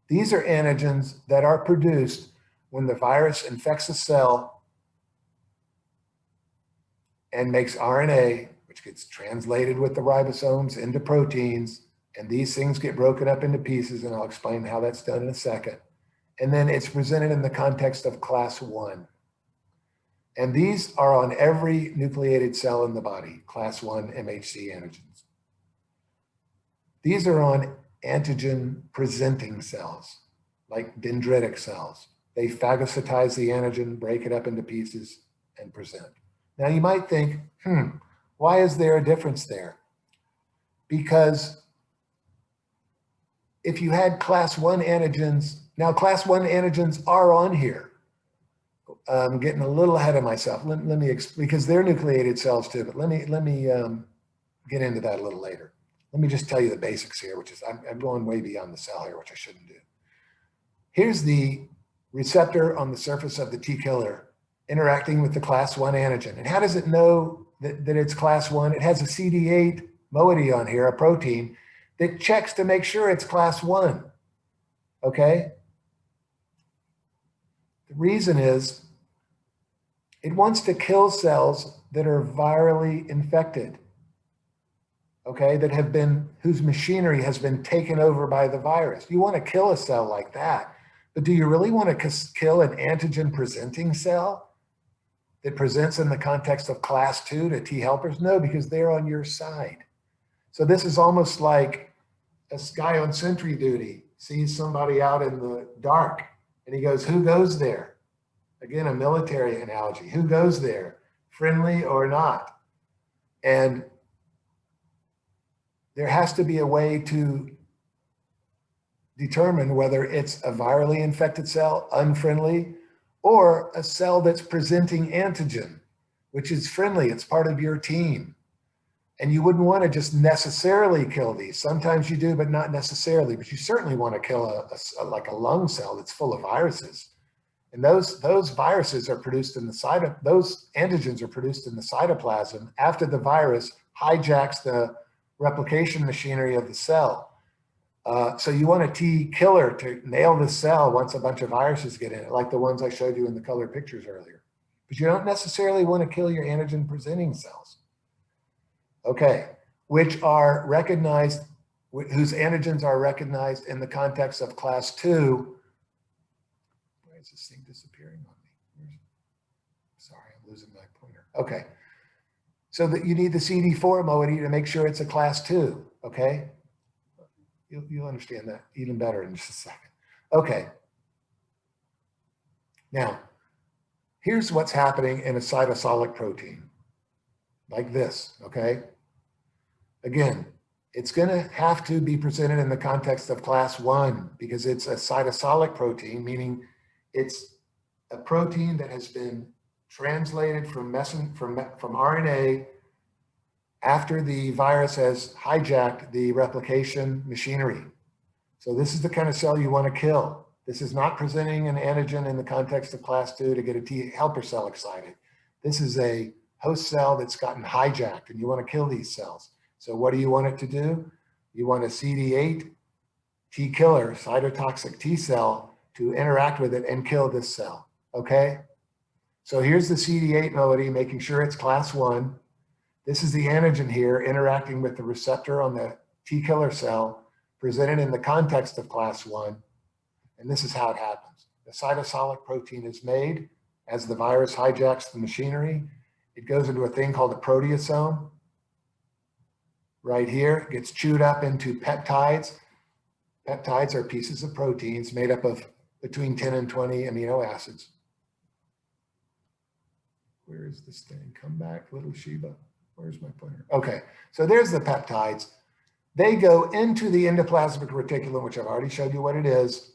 These are antigens that are produced when the virus infects a cell and makes RNA, which gets translated with the ribosomes into proteins, and these things get broken up into pieces, and I'll explain how that's done in a second. And then it's presented in the context of class 1. And these are on every nucleated cell in the body, class 1 MHC antigens. These are on antigen presenting cells, like dendritic cells. They phagocytize the antigen, break it up into pieces, and present. Now you might think, why is there a difference there? Because if you had class 1 antigens, now class 1 antigens are on here. I'm getting a little ahead of myself. Let me because they're nucleated cells too, but let me get into that a little later. Let me just tell you the basics here, which is I'm going way beyond the cell here, which I shouldn't do. Here's the receptor on the surface of the T killer interacting with the class 1 antigen. And how does it know that it's class 1? It has a CD8 moiety on here, a protein, that checks to make sure it's class 1, okay? The reason is it wants to kill cells that are virally infected, okay, whose machinery has been taken over by the virus. You want to kill a cell like that, but do you really want to kill an antigen presenting cell that presents in the context of class 2 to T helpers? No, because they're on your side. So this is almost like a guy on sentry duty sees somebody out in the dark and he goes, who goes there? Again, a military analogy. Who goes there, friendly or not? And there has to be a way to determine whether it's a virally infected cell, unfriendly, or a cell that's presenting antigen, which is friendly. It's part of your team. And you wouldn't want to just necessarily kill these. Sometimes you do, but not necessarily. But you certainly want to kill like a lung cell that's full of viruses. And those viruses are produced in the those antigens are produced in the cytoplasm after the virus hijacks the replication machinery of the cell. So you want a T killer to nail the cell once a bunch of viruses get in it, like the ones I showed you in the colored pictures earlier. But you don't necessarily want to kill your antigen presenting cells. Okay, which are recognized, whose antigens are recognized in the context of class 2. Why is this thing disappearing on me? Sorry, I'm losing my pointer. Okay, so that you need the CD4 moiety to make sure it's a class 2, okay? You'll understand that even better in just a second. Okay, now, here's what's happening in a cytosolic protein, like this, okay? Again, it's going to have to be presented in the context of class 1 because it's a cytosolic protein, meaning it's a protein that has been translated from RNA after the virus has hijacked the replication machinery. So this is the kind of cell you want to kill. This is not presenting an antigen in the context of class 2 to get a T helper cell excited. This is a host cell that's gotten hijacked, and you want to kill these cells. So what do you want it to do? You want a CD8 T killer, cytotoxic T cell, to interact with it and kill this cell, okay? So here's the CD8 moiety, making sure it's class 1. This is the antigen here interacting with the receptor on the T killer cell, presented in the context of class 1. And this is how it happens. The cytosolic protein is made as the virus hijacks the machinery. It goes into a thing called a proteasome. Right here, it gets chewed up into peptides. Peptides are pieces of proteins made up of between 10 and 20 amino acids. Where is this thing? Come back, little Sheba. Where's my pointer? Okay, so there's the peptides. They go into the endoplasmic reticulum, which I've already showed you what it is,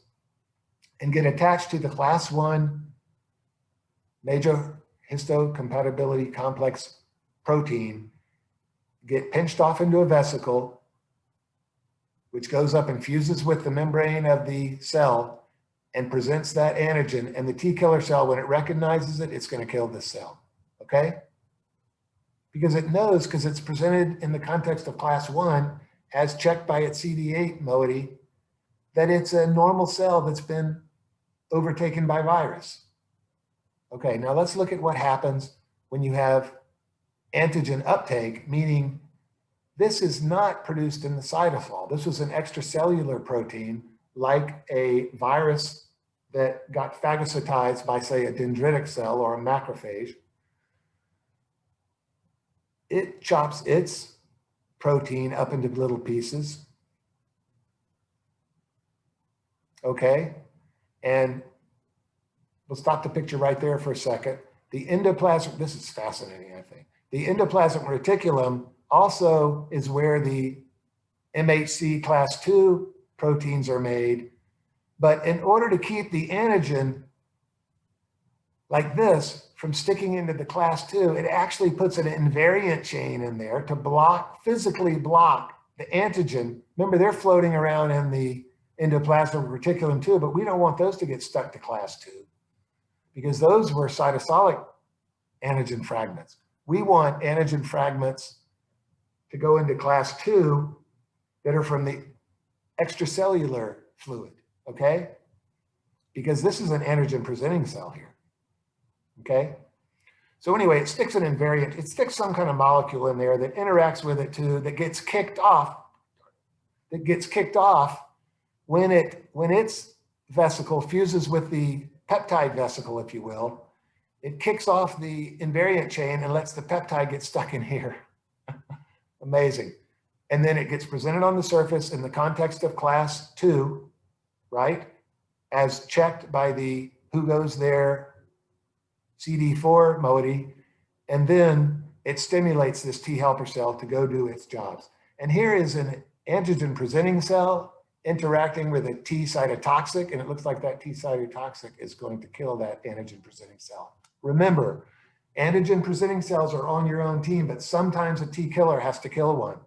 and get attached to the class 1 major histocompatibility complex protein, get pinched off into a vesicle, which goes up and fuses with the membrane of the cell and presents that antigen. And the T killer cell, when it recognizes it, it's going to kill this cell. Okay? Because it knows, because it's presented in the context of class 1, as checked by its CD8 moiety, that it's a normal cell that's been overtaken by virus. Okay, now let's look at what happens when you have antigen uptake, meaning this is not produced in the cytosol. This was an extracellular protein, like a virus that got phagocytized by, say, a dendritic cell or a macrophage. It chops its protein up into little pieces. Okay, and we'll stop the picture right there for a second. The endoplasmic, this is fascinating, I think. The endoplasmic reticulum also is where the MHC class 2 proteins are made. But in order to keep the antigen like this from sticking into the class 2, it actually puts an invariant chain in there to block, physically block the antigen. Remember, they're floating around in the endoplasmic reticulum too, but we don't want those to get stuck to class 2 because those were cytosolic antigen fragments. We want antigen fragments to go into class 2 that are from the extracellular fluid, okay? Because this is an antigen presenting cell here. Okay, so anyway, it sticks an invariant, it sticks some kind of molecule in there that interacts with it too, that gets kicked off, when its vesicle fuses with the peptide vesicle, if you will. It kicks off the invariant chain and lets the peptide get stuck in here. Amazing. And then it gets presented on the surface in the context of class 2, right? As checked by the who goes there CD4 moiety, and then it stimulates this T helper cell to go do its jobs. And here is an antigen presenting cell interacting with a T cytotoxic, and it looks like that T cytotoxic is going to kill that antigen presenting cell. Remember, antigen presenting cells are on your own team, but sometimes a T killer has to kill one.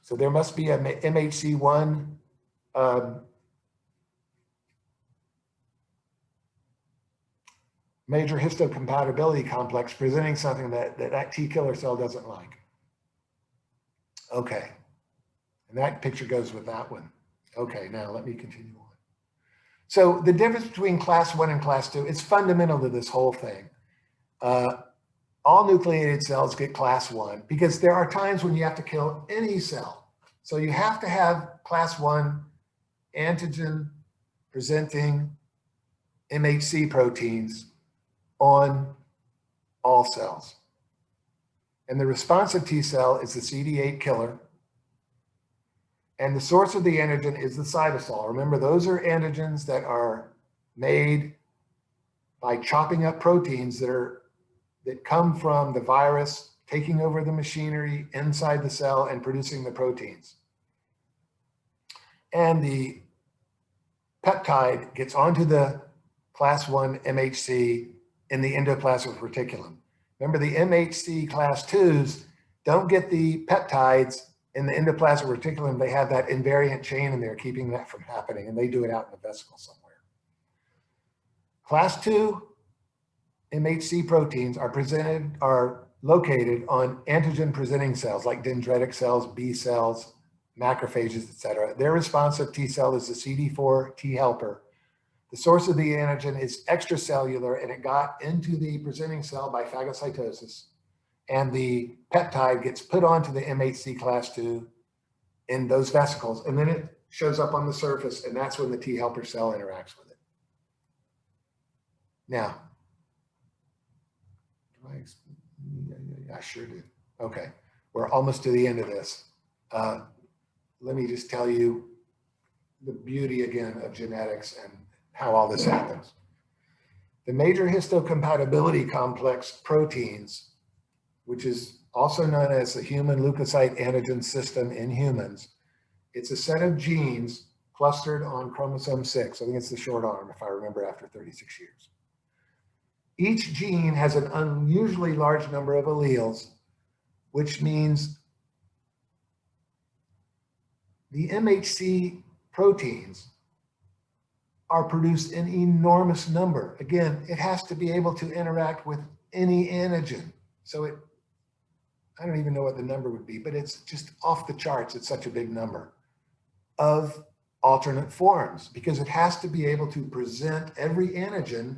So there must be a MHC1 major histocompatibility complex presenting something that T killer cell doesn't like. Okay, and that picture goes with that one. Okay, now let me continue on. So the difference between class 1 and class 2 is fundamental to this whole thing. All nucleated cells get class 1 because there are times when you have to kill any cell. So you have to have class 1 antigen presenting MHC proteins on all cells. And the responsive T cell is the CD8 killer. And the source of the antigen is the cytosol. Remember, those are antigens that are made by chopping up proteins that come from the virus taking over the machinery inside the cell and producing the proteins. And the peptide gets onto the class 1 MHC in the endoplasmic reticulum. Remember, the MHC class 2s don't get the peptides in the endoplasmic reticulum. They have that invariant chain in there keeping that from happening, and they do it out in the vesicle somewhere. Class 2 MHC proteins are located on antigen presenting cells like dendritic cells, B cells, macrophages, etc. Their responsive T cell is the CD4 T helper. The source of the antigen is extracellular, and it got into the presenting cell by phagocytosis, and the peptide gets put onto the MHC class II in those vesicles, and then it shows up on the surface, and that's when the T helper cell interacts with it. Now, I sure do. Okay, we're almost to the end of this. Let me just tell you the beauty again of genetics and how all this happens. The major histocompatibility complex proteins, which is also known as the human leukocyte antigen system in humans, it's a set of genes clustered on chromosome 6. I think it's the short arm, if I remember, after 36 years. Each gene has an unusually large number of alleles, which means the MHC proteins are produced in enormous number. Again, it has to be able to interact with any antigen. So I don't even know what the number would be, but it's just off the charts. It's such a big number of alternate forms because it has to be able to present every antigen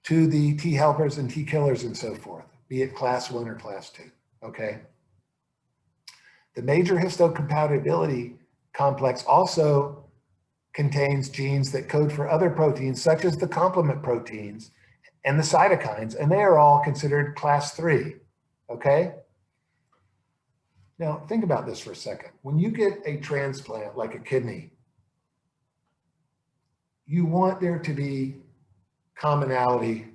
to the T helpers and T killers and so forth, be it class 1 or class 2, okay? The major histocompatibility complex also contains genes that code for other proteins, such as the complement proteins and the cytokines, and they are all considered class 3, okay? Now, think about this for a second. When you get a transplant, like a kidney, you want there to be commonality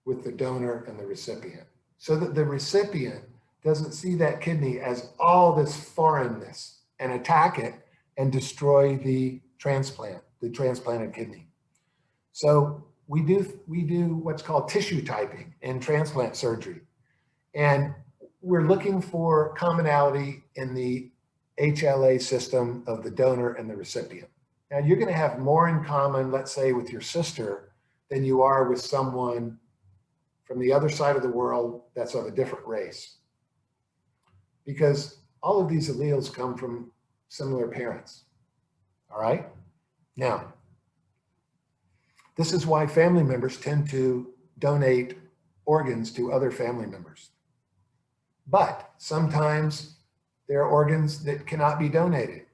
with the donor and the recipient, so that the recipient doesn't see that kidney as all this foreignness and attack it and destroy the transplanted kidney. So we do what's called tissue typing in transplant surgery. And we're looking for commonality in the HLA system of the donor and the recipient. Now you're going to have more in common, let's say, with your sister than you are with someone from the other side of the world that's of a different race. Because all of these alleles come from similar parents, all right? Now, this is why family members tend to donate organs to other family members. But sometimes there are organs that cannot be donated.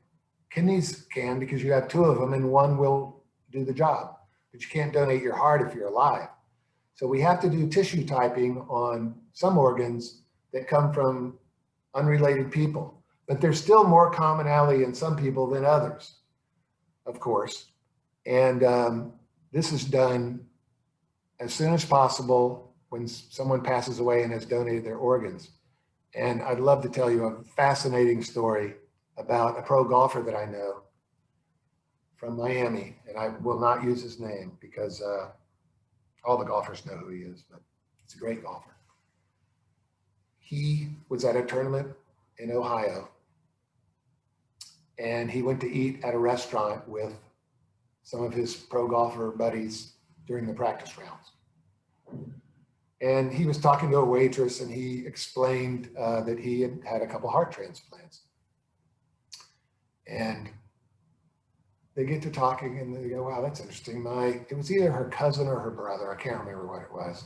Kidneys can because you have 2 of them and one will do the job, but you can't donate your heart if you're alive. So we have to do tissue typing on some organs that come from unrelated people, but there's still more commonality in some people than others, of course. And this is done as soon as possible when someone passes away and has donated their organs. And I'd love to tell you a fascinating story about a pro golfer that I know from Miami, and I will not use his name because all the golfers know who he is, but he's a great golfer. He was at a tournament in Ohio, and he went to eat at a restaurant with some of his pro golfer buddies during the practice rounds. And he was talking to a waitress, and he explained that he had had a couple heart transplants. And they get to talking, and they go, wow, that's interesting. It was either her cousin or her brother. I can't remember what it was.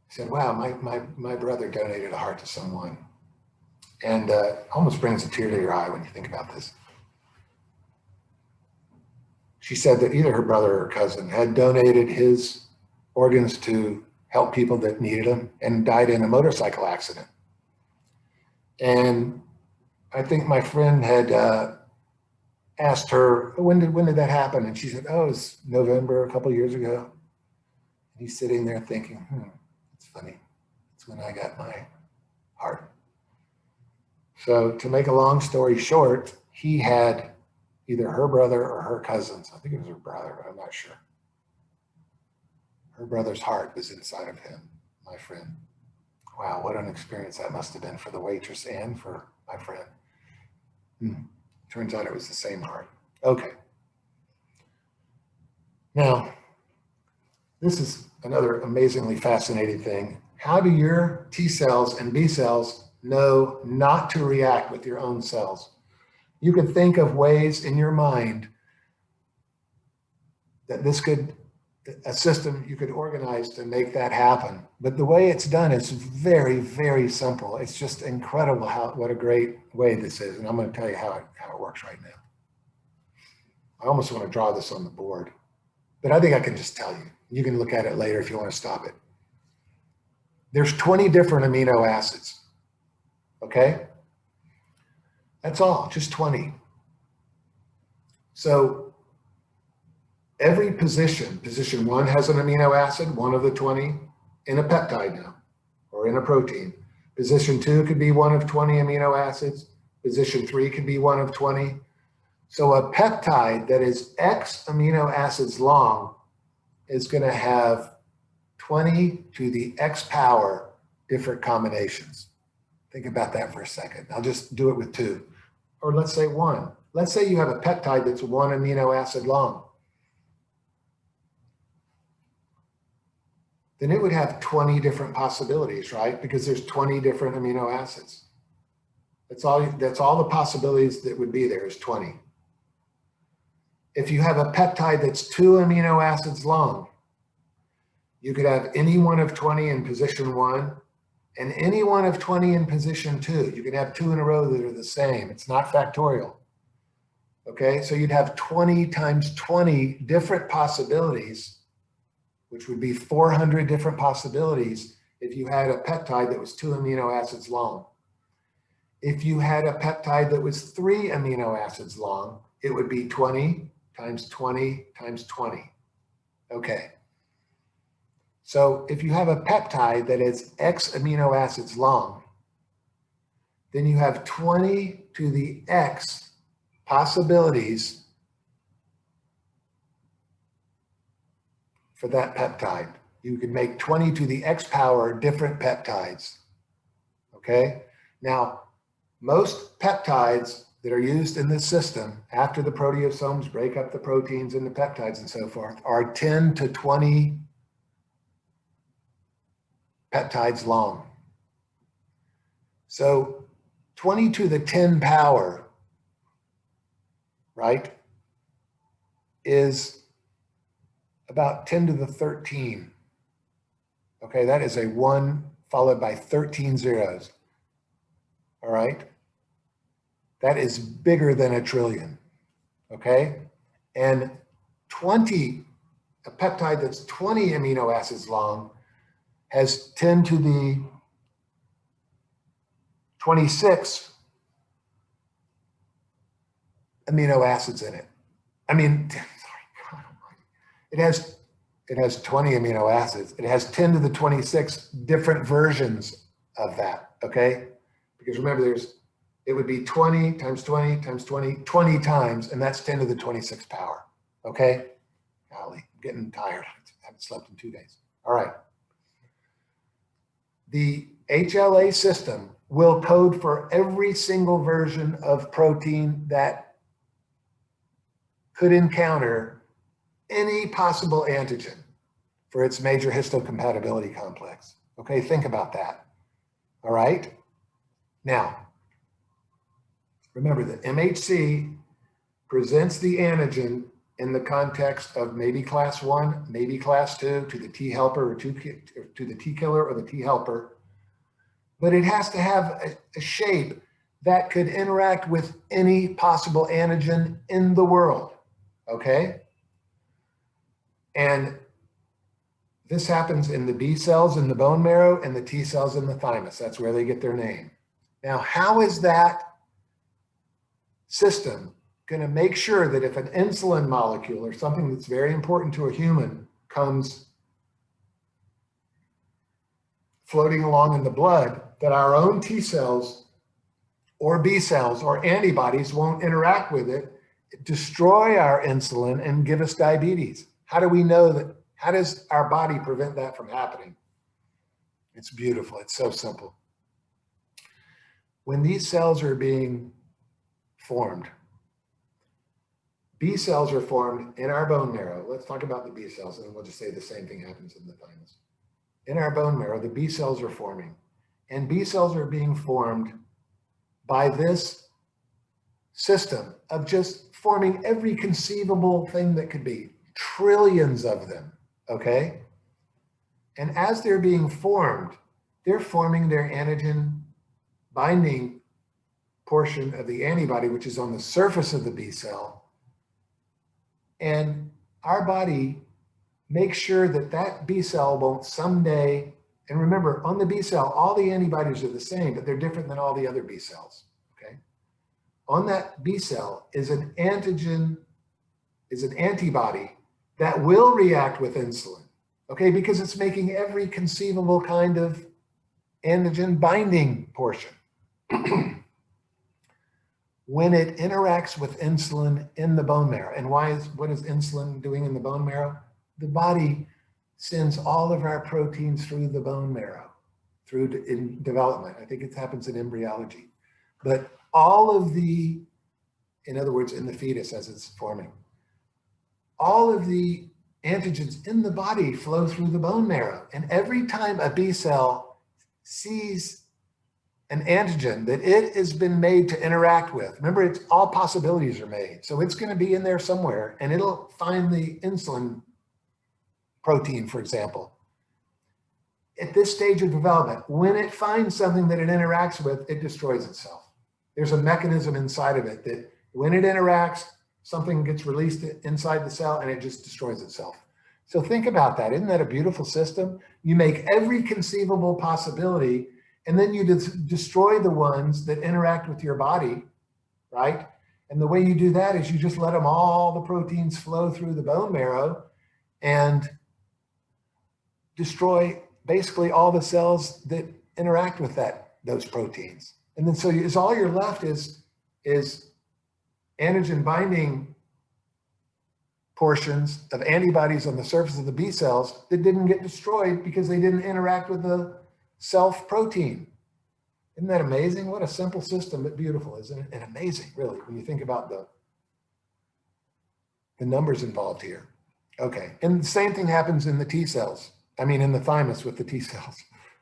He said, wow, my brother donated a heart to someone. And almost brings a tear to your eye when you think about this. She said that either her brother or her cousin had donated his organs to help people that needed them and died in a motorcycle accident. And I think my friend had asked her, when did that happen? And she said, oh, it was November, a couple of years ago. And he's sitting there thinking, it's funny. It's when I got my heart. So to make a long story short, he had either her brother or her cousins. I think it was her brother, but I'm not sure. Her brother's heart was inside of him, my friend. Wow, what an experience that must have been for the waitress and for my friend. Turns out it was the same heart. Okay. Now, this is another amazingly fascinating thing. How do your T cells and B cells know not to react with your own cells? You can think of ways in your mind that this could, a system you could organize to make that happen. But the way it's done is very, very simple. It's just incredible what a great way this is. And I'm going to tell you how it works right now. I almost want to draw this on the board, but I think I can just tell you. You can look at it later if you want to stop it. There's 20 different amino acids, okay? That's all, just 20. So every position 1 has an amino acid, one of the 20, in a peptide now, or in a protein. Position 2 could be one of 20 amino acids. Position 3 could be one of 20. So a peptide that is X amino acids long is going to have 20 to the X power different combinations. Think about that for a second. I'll just do it with 2. Or let's say 1. Let's say you have a peptide that's 1 amino acid long. Then it would have 20 different possibilities, right? Because there's 20 different amino acids. That's all the possibilities that would be there is 20. If you have a peptide that's 2 amino acids long, you could have any one of 20 in position 1 and any one of 20 in position 2. You could have 2 in a row that are the same. It's not factorial. Okay, so you'd have 20 times 20 different possibilities, which would be 400 different possibilities if you had a peptide that was 2 amino acids long. If you had a peptide that was 3 amino acids long, it would be 20 times 20 times 20. Okay. So if you have a peptide that is X amino acids long, then you have 20 to the X possibilities for that peptide. You can make 20 to the X power different peptides. Okay? Now, most peptides that are used in this system after the proteasomes break up the proteins into peptides and so forth are 10 to 20 peptides long. So 20 to the 10 power, right, is about 10 to the 13. Okay, that is a 1 followed by 13 zeros. All right, that is bigger than a trillion. Okay, and a peptide that's 20 amino acids long has 10 to the 26 amino acids in it. I mean, sorry, it has 20 amino acids. It has 10 to the 26 different versions of that, okay? Because remember, it would be 20 times 20 times 20, 20 times, and that's 10 to the 26 power, okay? Golly, I'm getting tired. I haven't slept in 2 days. All right. The HLA system will code for every single version of protein that could encounter any possible antigen for its major histocompatibility complex. Okay, think about that. All right. Now, remember that MHC presents the antigen in the context of maybe class 1, maybe class 2 to the T helper or to the T killer or the T helper, but it has to have a shape that could interact with any possible antigen in the world, okay? And this happens in the B cells in the bone marrow and the T cells in the thymus. That's where they get their name. Now, how is that system going to make sure that if an insulin molecule or something that's very important to a human comes floating along in the blood, that our own T cells or B cells or antibodies won't interact with it, destroy our insulin, and give us diabetes? How do we know that? How does our body prevent that from happening? It's beautiful. It's so simple. When these cells are being formed, B cells are formed in our bone marrow. Let's talk about the B cells, and we'll just say the same thing happens in the thymus. In our bone marrow, the B cells are forming, and B cells are being formed by this system of just forming every conceivable thing that could be. trillions of them, okay? And as they're being formed, they're forming their antigen binding portion of the antibody, which is on the surface of the B cell. And our body makes sure that that B cell won't someday, and remember, on the B cell, all the antibodies are the same, but they're different than all the other B cells, okay? On that B cell is an antigen, is an antibody that will react with insulin, okay? Because it's making every conceivable kind of antigen binding portion. When it interacts with insulin in the bone marrow, and what is insulin doing in the bone marrow? The body sends all of our proteins through the bone marrow, in development. I think it happens in embryology. But all of the, in other words, in the fetus as it's forming, all of the antigens in the body flow through the bone marrow. And every time a B cell sees an antigen that it has been made to interact with, remember, it's all possibilities are made. So it's going to be in there somewhere, and it'll find the insulin protein, for example. At this stage of development, when it finds something that it interacts with, it destroys itself. There's a mechanism inside of it that when it interacts, something gets released inside the cell and it just destroys itself. So think about that. Isn't that a beautiful system? You make every conceivable possibility, and then you destroy the ones that interact with your body, right? And the way you do that is you just let them, all the proteins flow through the bone marrow and destroy basically all the cells that interact with those proteins. And then so all you're left is antigen binding portions of antibodies on the surface of the B cells that didn't get destroyed because they didn't interact with the self protein. Isn't that amazing? What a simple system, but beautiful, isn't it? And amazing, really, when you think about the numbers involved here. Okay, and the same thing happens in the T cells. I mean, in the thymus with the T cells.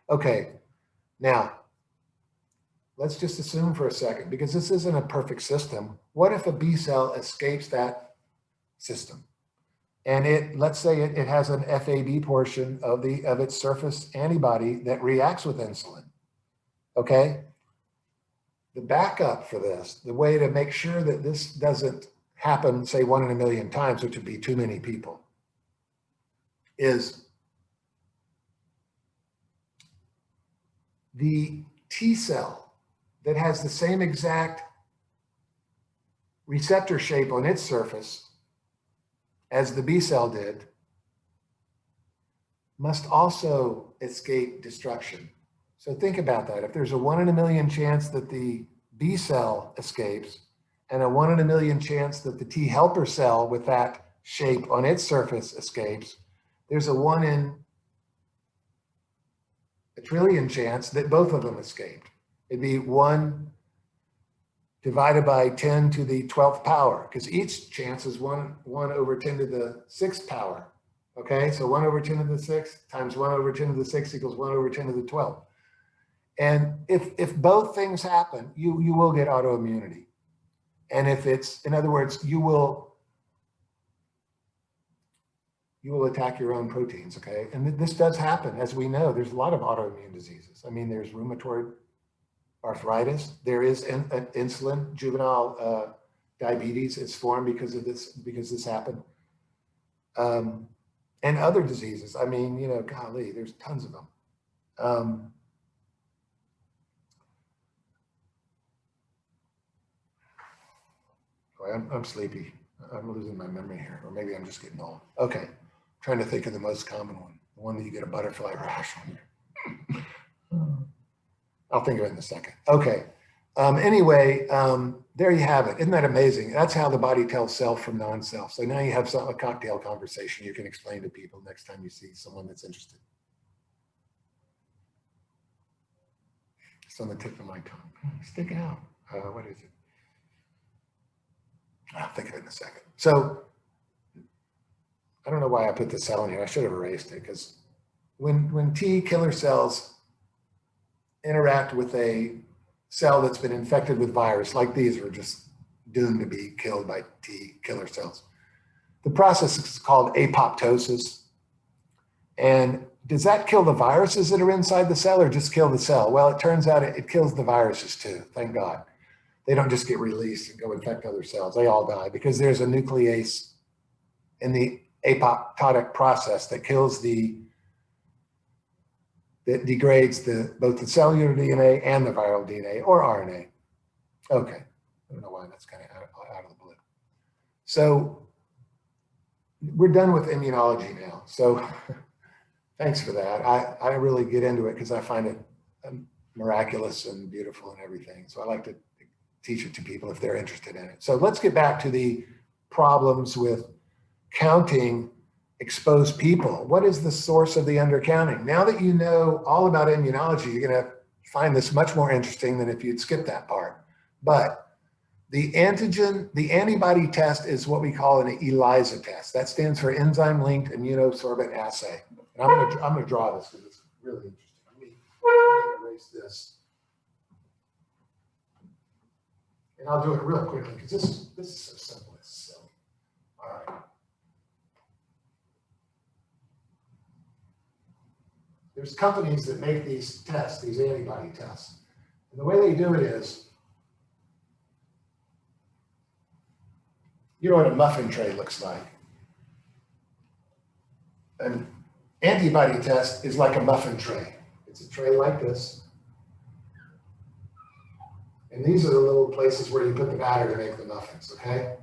Okay, now, let's just assume for a second, because this isn't a perfect system. What if a B cell escapes that system? And let's say it has an FAB portion of its surface antibody that reacts with insulin, okay? The backup for this, the way to make sure that this doesn't happen, say 1 in a million times, which would be too many people, is the T cell that has the same exact receptor shape on its surface as the B cell did must also escape destruction. So think about that. If there's a 1 in a million chance that the B cell escapes and a 1 in a million chance that the T helper cell with that shape on its surface escapes, there's a 1 in a trillion chance that both of them escaped. It'd be 1 divided by 10 to the 12th power, because each chance is 1 over 10 to the 6th power. Okay, so 1 over 10 to the 6th times 1 over 10 to the 6th equals 1 over 10 to the 12th. And if both things happen, you will get autoimmunity. And if it's, in other words, you will attack your own proteins, okay? And this does happen, as we know. There's a lot of autoimmune diseases. I mean, there's rheumatoid arthritis. There is insulin, juvenile diabetes is formed because this happened. And other diseases. I mean, you know, golly, there's tons of them. I'm sleepy. I'm losing my memory here, or maybe I'm just getting old. Okay, trying to think of the most common one, the one that you get a butterfly rash on. I'll think of it in a second. Okay. Anyway, there you have it. Isn't that amazing? That's how the body tells self from non-self. So now you have a cocktail conversation you can explain to people next time you see someone that's interested. It's on the tip of my tongue. Stick it out. What is it? I'll think of it in a second. So I don't know why I put this cell in here. I should have erased it, because when T killer cells interact with a cell that's been infected with virus, like these are just doomed to be killed by T killer cells. The process is called apoptosis. And does that kill the viruses that are inside the cell or just kill the cell? Well, it turns out it kills the viruses too, thank God. They don't just get released and go infect other cells. They all die because there's a nuclease in the apoptotic process that kills that degrades both the cellular DNA and the viral DNA or RNA. Okay, I don't know why that's kind of out of the blue. So we're done with immunology now. So thanks for that. I really get into it because I find it miraculous and beautiful and everything. So I like to teach it to people if they're interested in it. So let's get back to the problems with counting exposed people. What is the source of the undercounting? Now that you know all about immunology, you're going to find this much more interesting than if you'd skipped that part. But the antibody test is what we call an ELISA test. That stands for enzyme-linked immunosorbent assay. And I'm going to draw this because it's really interesting. Let me erase this. And I'll do it real quickly because this is so simple. It's silly. All right. There's companies that make these tests, these antibody tests. And the way they do it is, you know what a muffin tray looks like. An antibody test is like a muffin tray. It's a tray like this. And these are the little places where you put the batter to make the muffins, okay?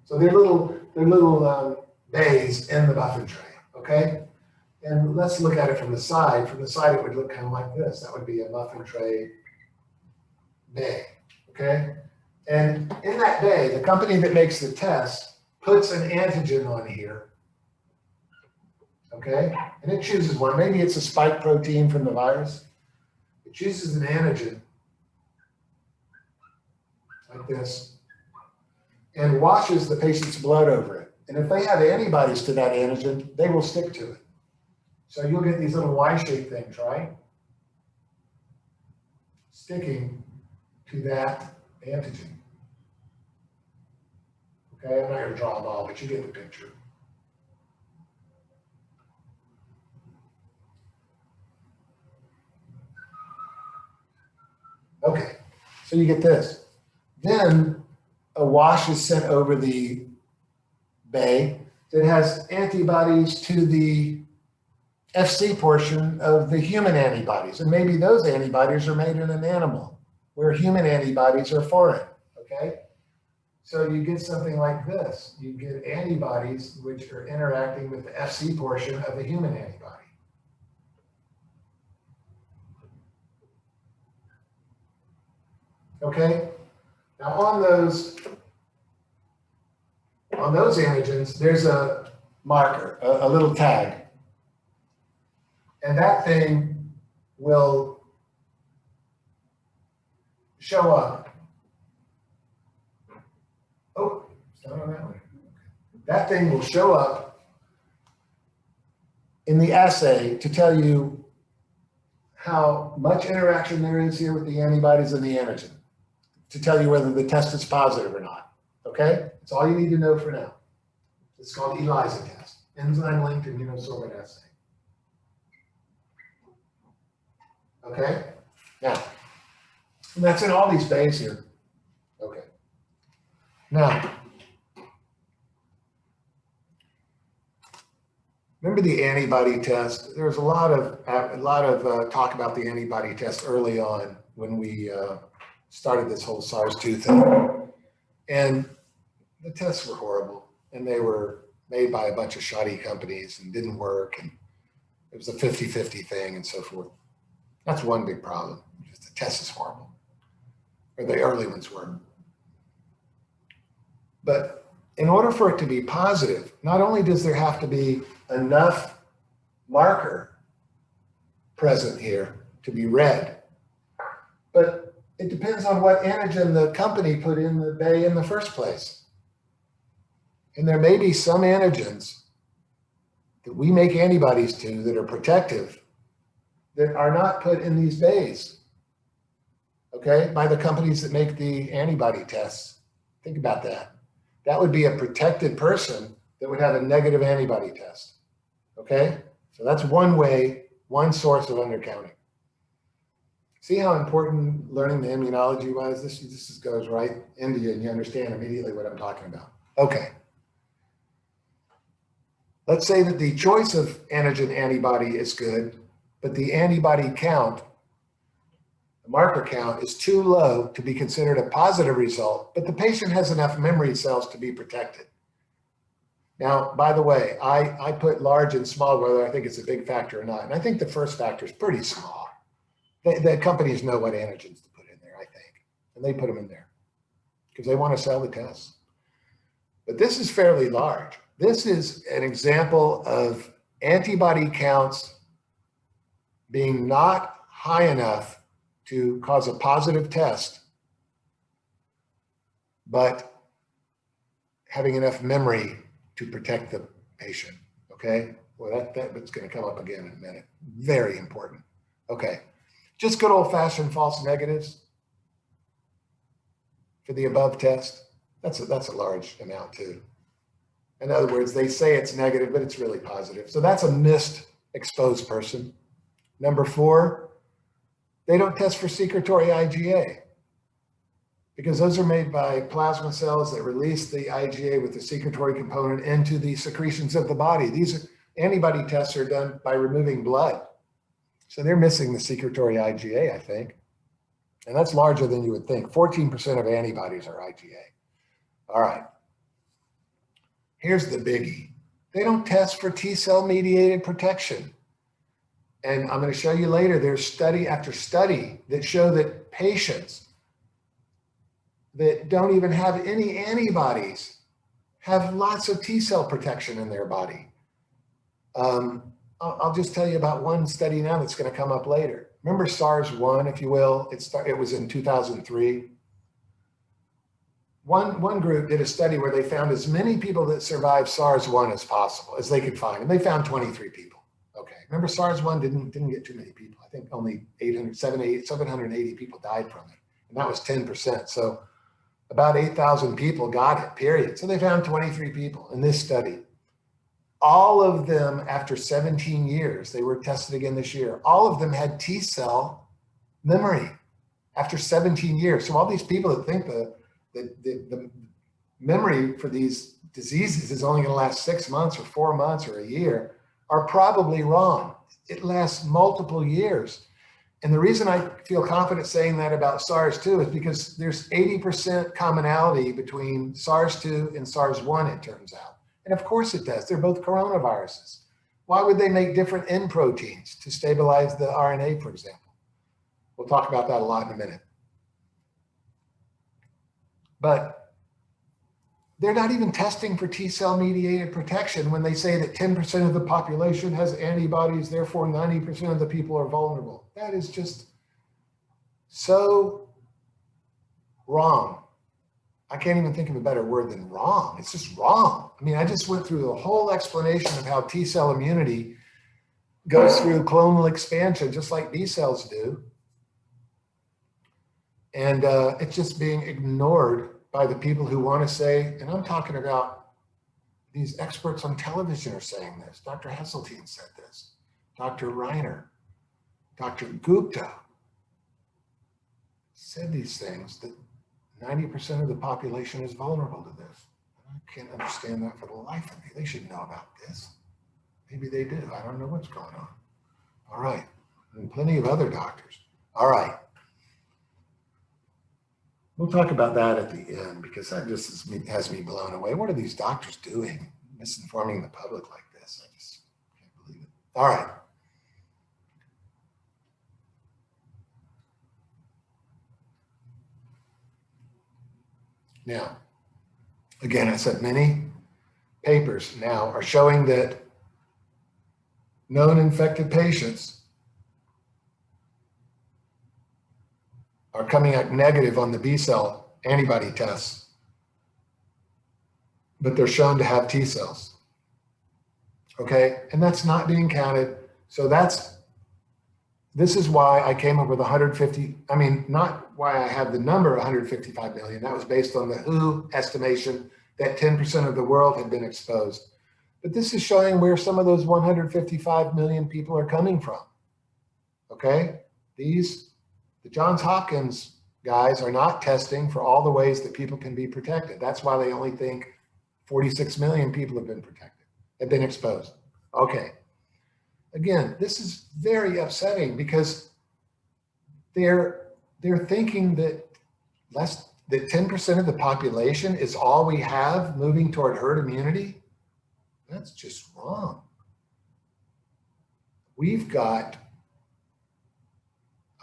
So they're little bays in the muffin tray, okay? And let's look at it from the side. From the side, it would look kind of like this. That would be a muffin tray bay, okay? And in that bay, the company that makes the test puts an antigen on here, okay? And it chooses one. Maybe it's a spike protein from the virus. It chooses an antigen like this and washes the patient's blood over it. And if they have antibodies to that antigen, they will stick to it. So you'll get these little Y-shaped things, right? Sticking to that antigen. Okay, I'm not going to draw them all, but you get the picture. Okay, so you get this. Then a wash is sent over the bay that has antibodies to the FC portion of the human antibodies. And maybe those antibodies are made in an animal where human antibodies are foreign, okay? So you get something like this. You get antibodies which are interacting with the FC portion of the human antibody. Okay? Now on those antigens, there's a marker, a little tag. And that thing will show up. Oh, it's not on that one. That thing will show up in the assay to tell you how much interaction there is here with the antibodies and the antigen, to tell you whether the test is positive or not. Okay? That's all you need to know for now. It's called ELISA test, enzyme-linked immunosorbent assay. Okay, now, and that's in all these bays here. Okay, now, remember the antibody test? There was a lot of talk about the antibody test early on when we started this whole SARS-2 thing, and the tests were horrible, and they were made by a bunch of shoddy companies and didn't work, and it was a 50-50 thing and so forth. That's one big problem. Just the test is horrible, or the early ones were. But in order for it to be positive, not only does there have to be enough marker present here to be read, but it depends on what antigen the company put in the bay in the first place. And there may be some antigens that we make antibodies to that are protective that are not put in these bays, okay, by the companies that make the antibody tests. Think about that. That would be a protected person that would have a negative antibody test. Okay? So that's one way, one source of undercounting. See how important learning the immunology was? This just goes right into you and you understand immediately what I'm talking about. Okay. Let's say that the choice of antigen antibody is good, but the antibody count, the marker count, is too low to be considered a positive result, but the patient has enough memory cells to be protected. Now, by the way, I put large and small, whether I think it's a big factor or not. And I think the first factor is pretty small. The companies know what antigens to put in there, I think, and they put them in there because they want to sell the tests. But this is fairly large. This is an example of antibody counts being not high enough to cause a positive test, but having enough memory to protect the patient, okay? Well, that's going to come up again in a minute. Very important. Okay. Just good old-fashioned false negatives for the above test. That's a large amount too. In other words, they say it's negative, but it's really positive. So that's a missed exposed person. Number 4, they don't test for secretory IgA because those are made by plasma cells that release the IgA with the secretory component into the secretions of the body. These antibody tests are done by removing blood. So they're missing the secretory IgA, I think. And that's larger than you would think. 14% of antibodies are IgA. All right. Here's the biggie. They don't test for T-cell mediated protection. And I'm going to show you later, there's study after study that show that patients that don't even have any antibodies have lots of T-cell protection in their body. I'll just tell you about one study now that's going to come up later. Remember SARS-1, if you will? It was in 2003. One group did a study where they found as many people that survived SARS-1 as possible, as they could find. And they found 23 people. Okay. Remember SARS-1 didn't get too many people. I think only 780 people died from it. And that was 10%. So about 8,000 people got it, period. So they found 23 people in this study. All of them, after 17 years, they were tested again this year, all of them had T-cell memory after 17 years. So all these people that think the memory for these diseases is only going to last 6 months or 4 months or a year are probably wrong. It lasts multiple years. And the reason I feel confident saying that about SARS-2 is because there's 80% commonality between SARS-2 and SARS-1, it turns out. And of course it does. They're both coronaviruses. Why would they make different N proteins to stabilize the RNA, for example? We'll talk about that a lot in a minute. But they're not even testing for T-cell mediated protection when they say that 10% of the population has antibodies, therefore 90% of the people are vulnerable. That is just so wrong. I can't even think of a better word than wrong. It's just wrong. I mean, I just went through the whole explanation of how T-cell immunity goes through clonal expansion, just like B cells do. And it's just being ignored by the people who want to say, and I'm talking about these experts on television are saying this. Dr. Hesseltine said this. Dr. Reiner, Dr. Gupta said these things that 90% of the population is vulnerable to this. I can't understand that for the life of me. They should know about this. Maybe they do. I don't know what's going on. All right. And plenty of other doctors. All right. We'll talk about that at the end because that just has me blown away. What are these doctors doing? Misinforming the public like this. I just can't believe it. All right. Now, again, I said many papers now are showing that known infected patients are coming out negative on the B cell antibody tests, but they're shown to have T cells. Okay, and that's not being counted. So this is why I came up with 150, not why I have the number 155 million. That was based on the WHO estimation that 10% of the world had been exposed. But this is showing where some of those 155 million people are coming from. Okay? The Johns Hopkins guys are not testing for all the ways that people can be protected. That's why they only think 46 million people have been exposed. Okay. Again, this is very upsetting because they're thinking that 10% of the population is all we have moving toward herd immunity. That's just wrong. We've got,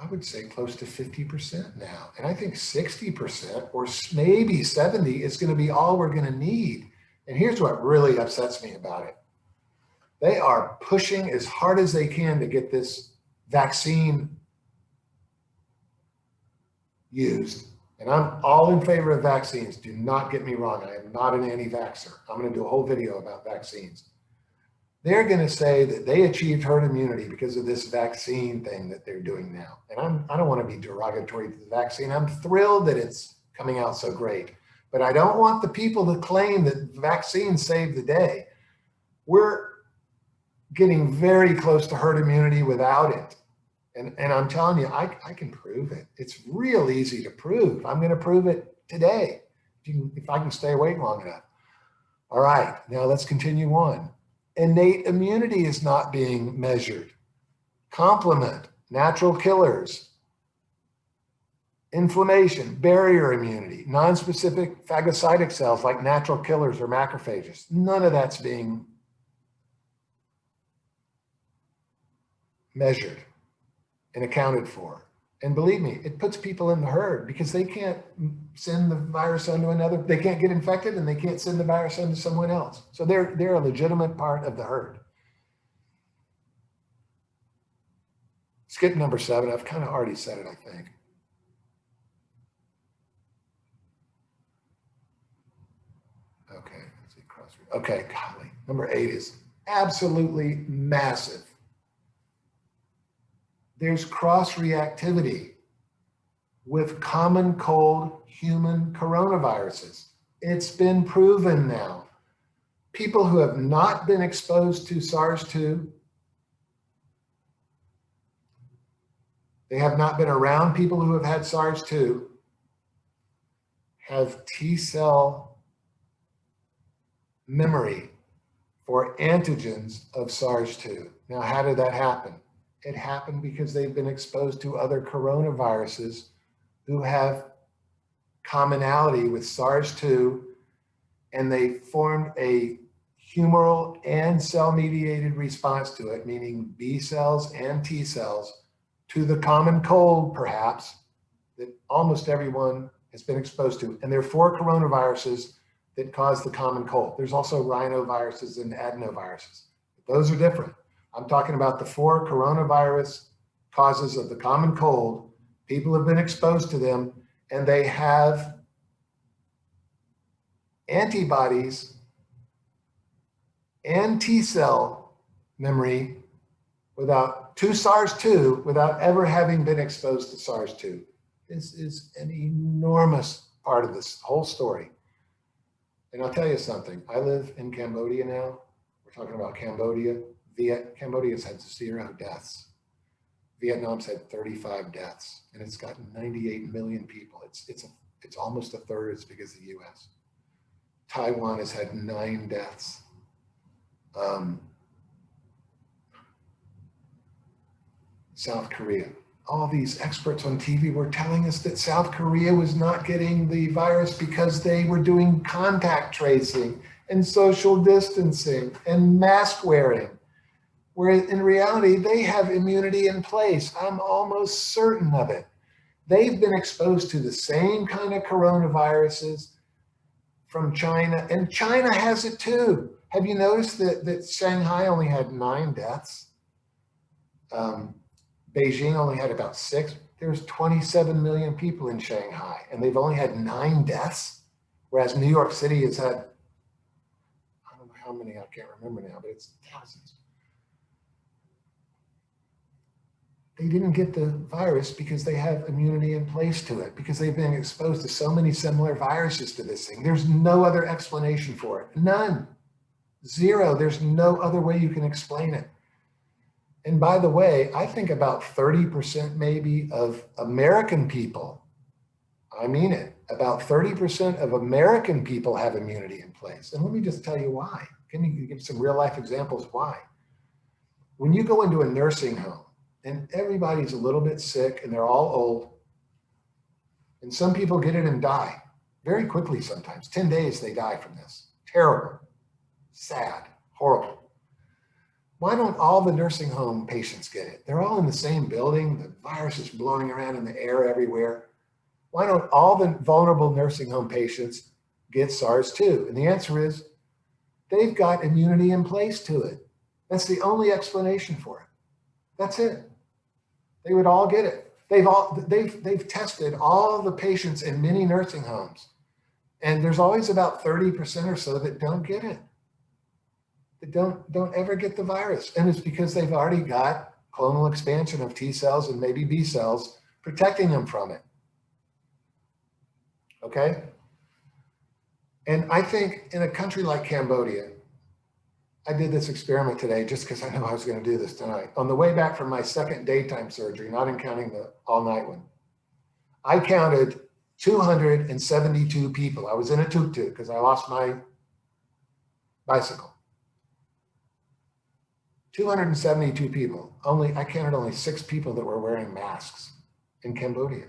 I would say, close to 50% now. And I think 60% or maybe 70 is going to be all we're going to need. And here's what really upsets me about it. They are pushing as hard as they can to get this vaccine used. And I'm all in favor of vaccines. Do not get me wrong. I am not an anti-vaxxer. I'm going to do a whole video about vaccines. They're going to say that they achieved herd immunity because of this vaccine thing that they're doing now. And I don't want to be derogatory to the vaccine. I'm thrilled that it's coming out so great. But I don't want the people to claim that vaccines saved the day. We're getting very close to herd immunity without it. And I'm telling you, I can prove it. It's real easy to prove. I'm going to prove it today if I can stay awake long enough. All right, now let's continue on. Innate immunity is not being measured. Complement, natural killers, inflammation, barrier immunity, non-specific phagocytic cells like natural killers or macrophages. None of that's being measured and accounted for. And believe me, it puts people in the herd because they can't send the virus onto another. They can't get infected and they can't send the virus onto someone else. So they're a legitimate part of the herd. Skip number 7. I've kind of already said it, I think. Okay, let's see, okay, golly. Number 8 is absolutely massive. There's cross-reactivity with common cold human coronaviruses. It's been proven now. People who have not been exposed to SARS-2, they have not been around people who have had SARS-2, have T-cell memory for antigens of SARS-2. Now, how did that happen? It happened because they've been exposed to other coronaviruses who have commonality with SARS-2, and they formed a humoral and cell-mediated response to it, meaning B cells and T cells, to the common cold, perhaps, that almost everyone has been exposed to. And there are 4 coronaviruses that cause the common cold. There's also rhinoviruses and adenoviruses. Those are different. I'm talking about the 4 coronavirus causes of the common cold. People have been exposed to them, and they have antibodies and T-cell memory to SARS-2 without ever having been exposed to SARS-2. This is an enormous part of this whole story. And I'll tell you something. I live in Cambodia now. We're talking about Cambodia. Cambodia's had 0 deaths. Vietnam's had 35 deaths, and it's got 98 million people. It's almost a third as big as the U.S. Taiwan has had 9 deaths. South Korea. All these experts on TV were telling us that South Korea was not getting the virus because they were doing contact tracing and social distancing and mask wearing. Whereas in reality, they have immunity in place. I'm almost certain of it. They've been exposed to the same kind of coronaviruses from China, and China has it too. Have you noticed that Shanghai only had 9 deaths? Beijing only had about 6. There's 27 million people in Shanghai, and they've only had 9 deaths, whereas New York City has had, I don't know how many, I can't remember now, but it's thousands. they didn't get the virus because they have immunity in place to it, because they've been exposed to so many similar viruses to this thing. There's no other explanation for it. None. Zero. There's no other way you can explain it. And by the way, I think about 30% maybe of American people, I mean it, about 30% of American people have immunity in place. And let me just tell you why. Can you give some real life examples why? When you go into a nursing home and everybody's a little bit sick and they're all old, and some people get it and die very quickly sometimes. 10 days they die from this. Terrible, sad, horrible. Why don't all the nursing home patients get it? They're all in the same building. The virus is blowing around in the air everywhere. Why don't all the vulnerable nursing home patients get SARS-2? And the answer is they've got immunity in place to it. That's the only explanation for it. That's it. They would all get it. They've tested all of the patients in many nursing homes, and there's always about 30% or so that don't get it. That don't ever get the virus. And it's because they've already got clonal expansion of T cells and maybe B cells protecting them from it. Okay? And I think in a country like Cambodia, I did this experiment today just because I know I was going to do this tonight. On the way back from my second daytime surgery, not counting the all-night one, I counted 272 people. I was in a tuk-tuk because I lost my bicycle. 272 people. I counted only 6 people that were wearing masks in Cambodia.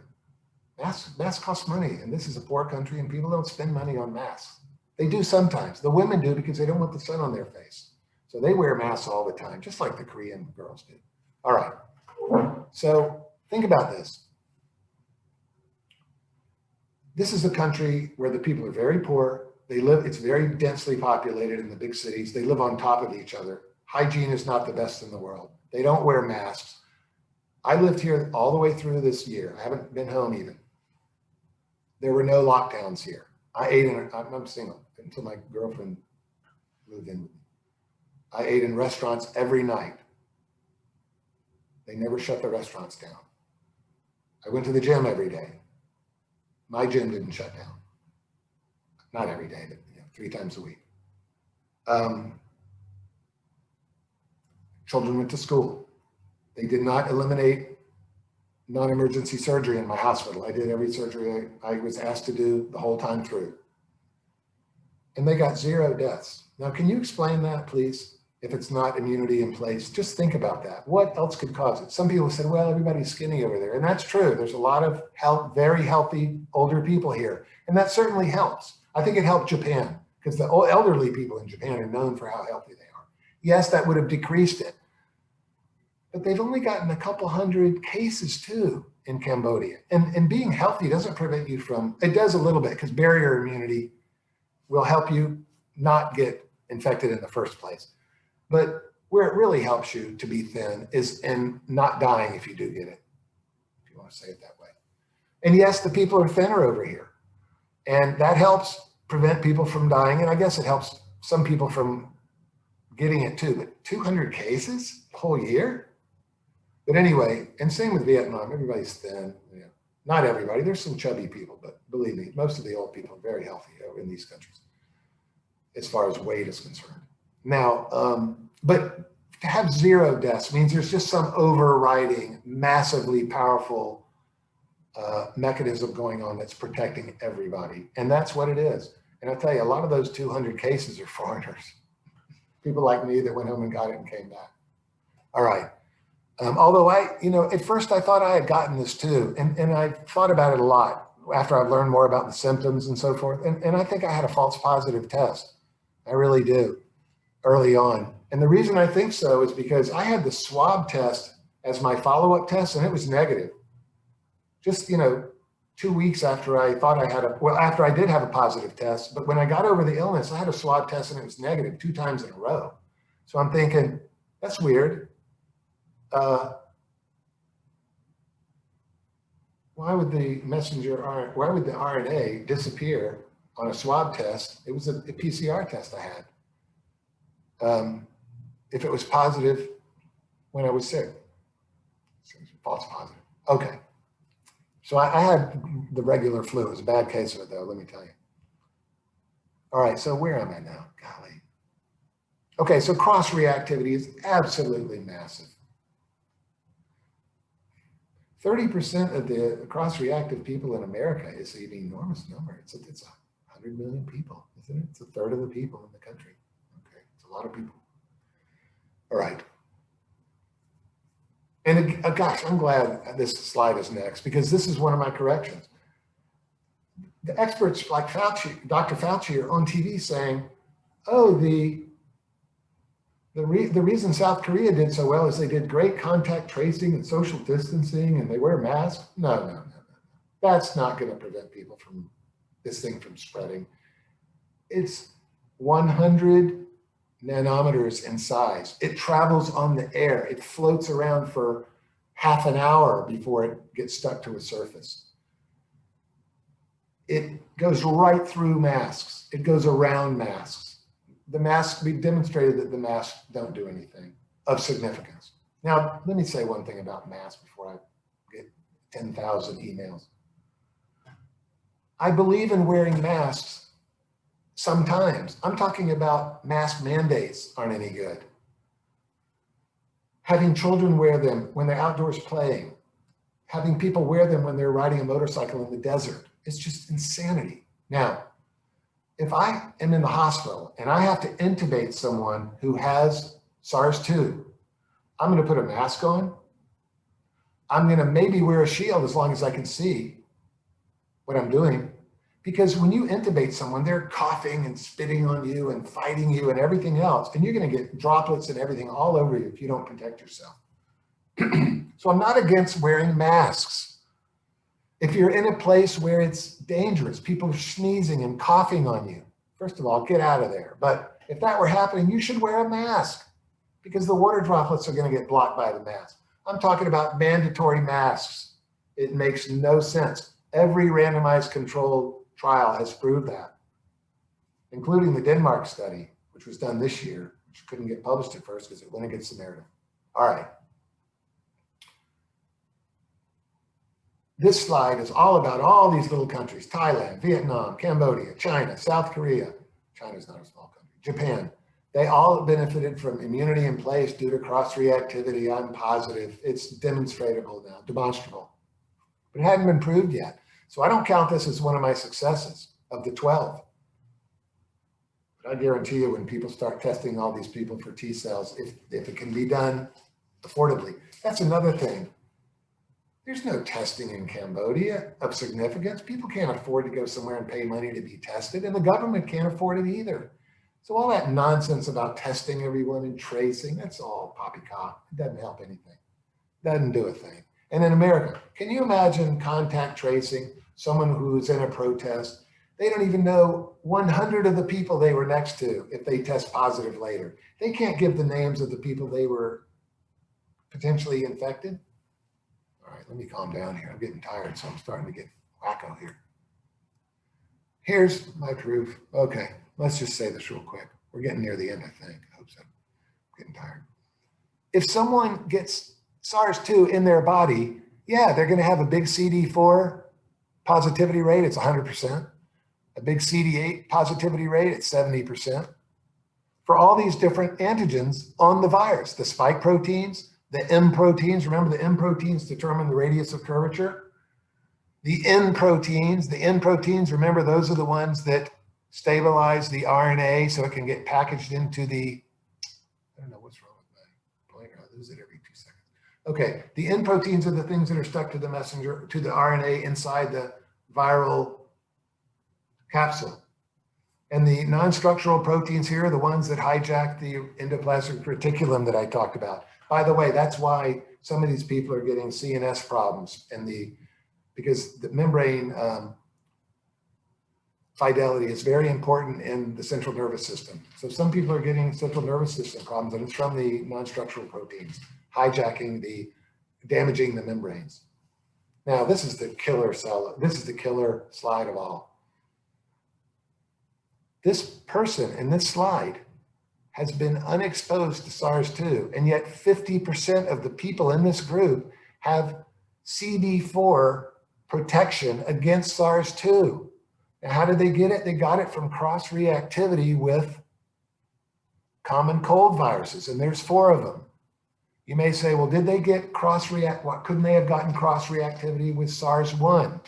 Masks cost money, and this is a poor country, and people don't spend money on masks. They do sometimes. The women do because they don't want the sun on their face. So they wear masks all the time, just like the Korean girls do. All right. So think about this. This is a country where the people are very poor. It's very densely populated in the big cities. They live on top of each other. Hygiene is not the best in the world. They don't wear masks. I lived here all the way through this year. I haven't been home even. There were no lockdowns here. I'm single until my girlfriend moved in with me. I ate in restaurants every night. They never shut the restaurants down. I went to the gym every day. My gym didn't shut down. Not every day, but 3 times a week. Children went to school. They did not eliminate non-emergency surgery in my hospital. I did every surgery I was asked to do the whole time through. And they got 0 deaths. Now, can you explain that, please? If it's not immunity in place, just think about that. What else could cause it? Some people said, well, everybody's skinny over there. And that's true. There's a lot of very healthy older people here. And that certainly helps. I think it helped Japan because the elderly people in Japan are known for how healthy they are. Yes, that would have decreased it. But they've only gotten a couple hundred cases too in Cambodia. And being healthy doesn't prevent you from, it does a little bit because barrier immunity will help you not get infected in the first place. But where it really helps you to be thin is in not dying if you do get it, if you want to say it that way. And yes, the people are thinner over here. And that helps prevent people from dying. And I guess it helps some people from getting it too. But 200 cases the whole year? But anyway, and same with Vietnam, everybody's thin. Not everybody, there's some chubby people, but believe me, most of the old people are very healthy in these countries as far as weight is concerned. Now, but to have 0 deaths means there's just some overriding, massively powerful mechanism going on that's protecting everybody. And that's what it is. And I'll tell you, a lot of those 200 cases are foreigners. People like me that went home and got it and came back. All right. Although at first I thought I had gotten this too. And I thought about it a lot after I've learned more about the symptoms and so forth. And I think I had a false positive test. I really do, early on. And the reason I think so is because I had the swab test as my follow-up test and it was negative. Just, 2 weeks after I thought I had after I did have a positive test, but when I got over the illness, I had a swab test and it was negative 2 times in a row. So I'm thinking, that's weird. Why would the RNA disappear on a swab test? It was a PCR test I had. If it was positive when I was sick. False positive. Okay. So I had the regular flu. It was a bad case of it, though, let me tell you. All right, so where am I now? Golly. Okay, so cross-reactivity is absolutely massive. 30% of the cross-reactive people in America is an enormous number. It's 100 million people, isn't it? It's a third of the people in the country. Okay, it's a lot of people. All right. And gosh, I'm glad this slide is next because this is one of my corrections. The experts like Fauci, Dr. Fauci are on TV saying, oh, the reason South Korea did so well is they did great contact tracing and social distancing and they wear masks. No. That's not going to prevent people from this thing from spreading. It's 100 nanometers in size. It travels on the air. It floats around for half an hour before it gets stuck to a surface. It goes right through masks. It goes around masks. The masks, we've demonstrated that the masks don't do anything of significance. Now, let me say one thing about masks before I get 10,000 emails. I believe in wearing masks sometimes. I'm talking about mask mandates aren't any good. Having children wear them when they're outdoors playing, having people wear them when they're riding a motorcycle in the desert, it's just insanity. Now, if I am in the hospital and I have to intubate someone who has SARS-2, I'm going to put a mask on. I'm going to maybe wear a shield as long as I can see what I'm doing. Because when you intubate someone, they're coughing and spitting on you and fighting you and everything else. And you're going to get droplets and everything all over you if you don't protect yourself. So I'm not against wearing masks. If you're in a place where it's dangerous, people are sneezing and coughing on you, first of all, get out of there. But if that were happening, you should wear a mask because the water droplets are going to get blocked by the mask. I'm talking about mandatory masks. It makes no sense. Every randomized controlled trial has proved that, including the Denmark study, which was done this year, which couldn't get published at first because it went against the narrative. All right. This slide is all about all these little countries: Thailand, Vietnam, Cambodia, China, South Korea. China's not a small country. Japan. They all benefited from immunity in place due to cross-reactivity. I'm positive. It's demonstrable now, demonstrable. But it hadn't been proved yet. So I don't count this as one of my successes of the 12. But I guarantee you when people start testing all these people for T cells, if it can be done affordably, that's another thing. There's no testing in Cambodia of significance. People can't afford to go somewhere and pay money to be tested, and the government can't afford it either. So all that nonsense about testing everyone and tracing, that's all poppycock. It doesn't help anything. Doesn't do a thing. And in America, can you imagine contact tracing someone who's in a protest? They don't even know 100 of the people they were next to if they test positive later. They can't give the names of the people they were potentially infected. All right, let me calm down here. I'm getting tired, so I'm starting to get wacko here. Here's my proof. Okay, let's just say this real quick. We're getting near the end, I think. I hope so. I'm getting tired. If someone gets SARS-2 in their body, yeah, they're going to have a big CD4 positivity rate. It's 100%. A big CD8 positivity rate. It's 70%. For all these different antigens on the virus, the spike proteins, the M proteins, remember the M proteins determine the radius of curvature. The N proteins, remember those are the ones that stabilize the RNA so it can get packaged into the, I don't know what's wrong with my pointer, I lose it every 2 seconds. Okay, the N proteins are the things that are stuck to the messenger, to the RNA inside the viral capsule. And the non-structural proteins here are the ones that hijack the endoplasmic reticulum that I talked about. By the way, that's why some of these people are getting CNS problems because the membrane fidelity is very important in the central nervous system. So some people are getting central nervous system problems, and it's from the non-structural proteins hijacking damaging the membranes. Now, this is the killer cell. This is the killer slide of all. This person in this slide has been unexposed to SARS-2, and yet 50% of the people in this group have CD4 protection against SARS-2. Now, how did they get it? They got it from cross-reactivity with common cold viruses, and there's 4 of them. You may say, well, did they get couldn't they have gotten cross-reactivity with SARS-1?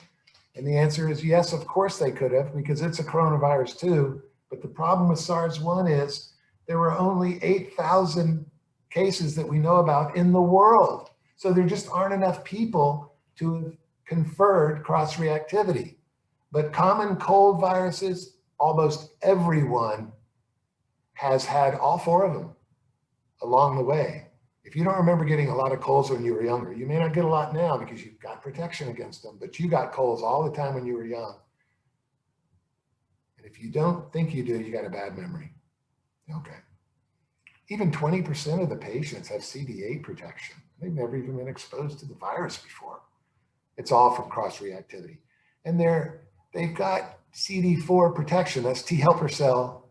And the answer is yes, of course they could have, because it's a coronavirus too. But the problem with SARS-1 is there were only 8,000 cases that we know about in the world. So there just aren't enough people to have conferred cross-reactivity. But common cold viruses, almost everyone has had all 4 of them along the way. If you don't remember getting a lot of colds when you were younger, you may not get a lot now because you've got protection against them, but you got colds all the time when you were young. And if you don't think you do, you got a bad memory. Okay. Even 20% of the patients have CD8 protection. They've never even been exposed to the virus before. It's all from cross-reactivity. And they've got CD4 protection, that's T helper cell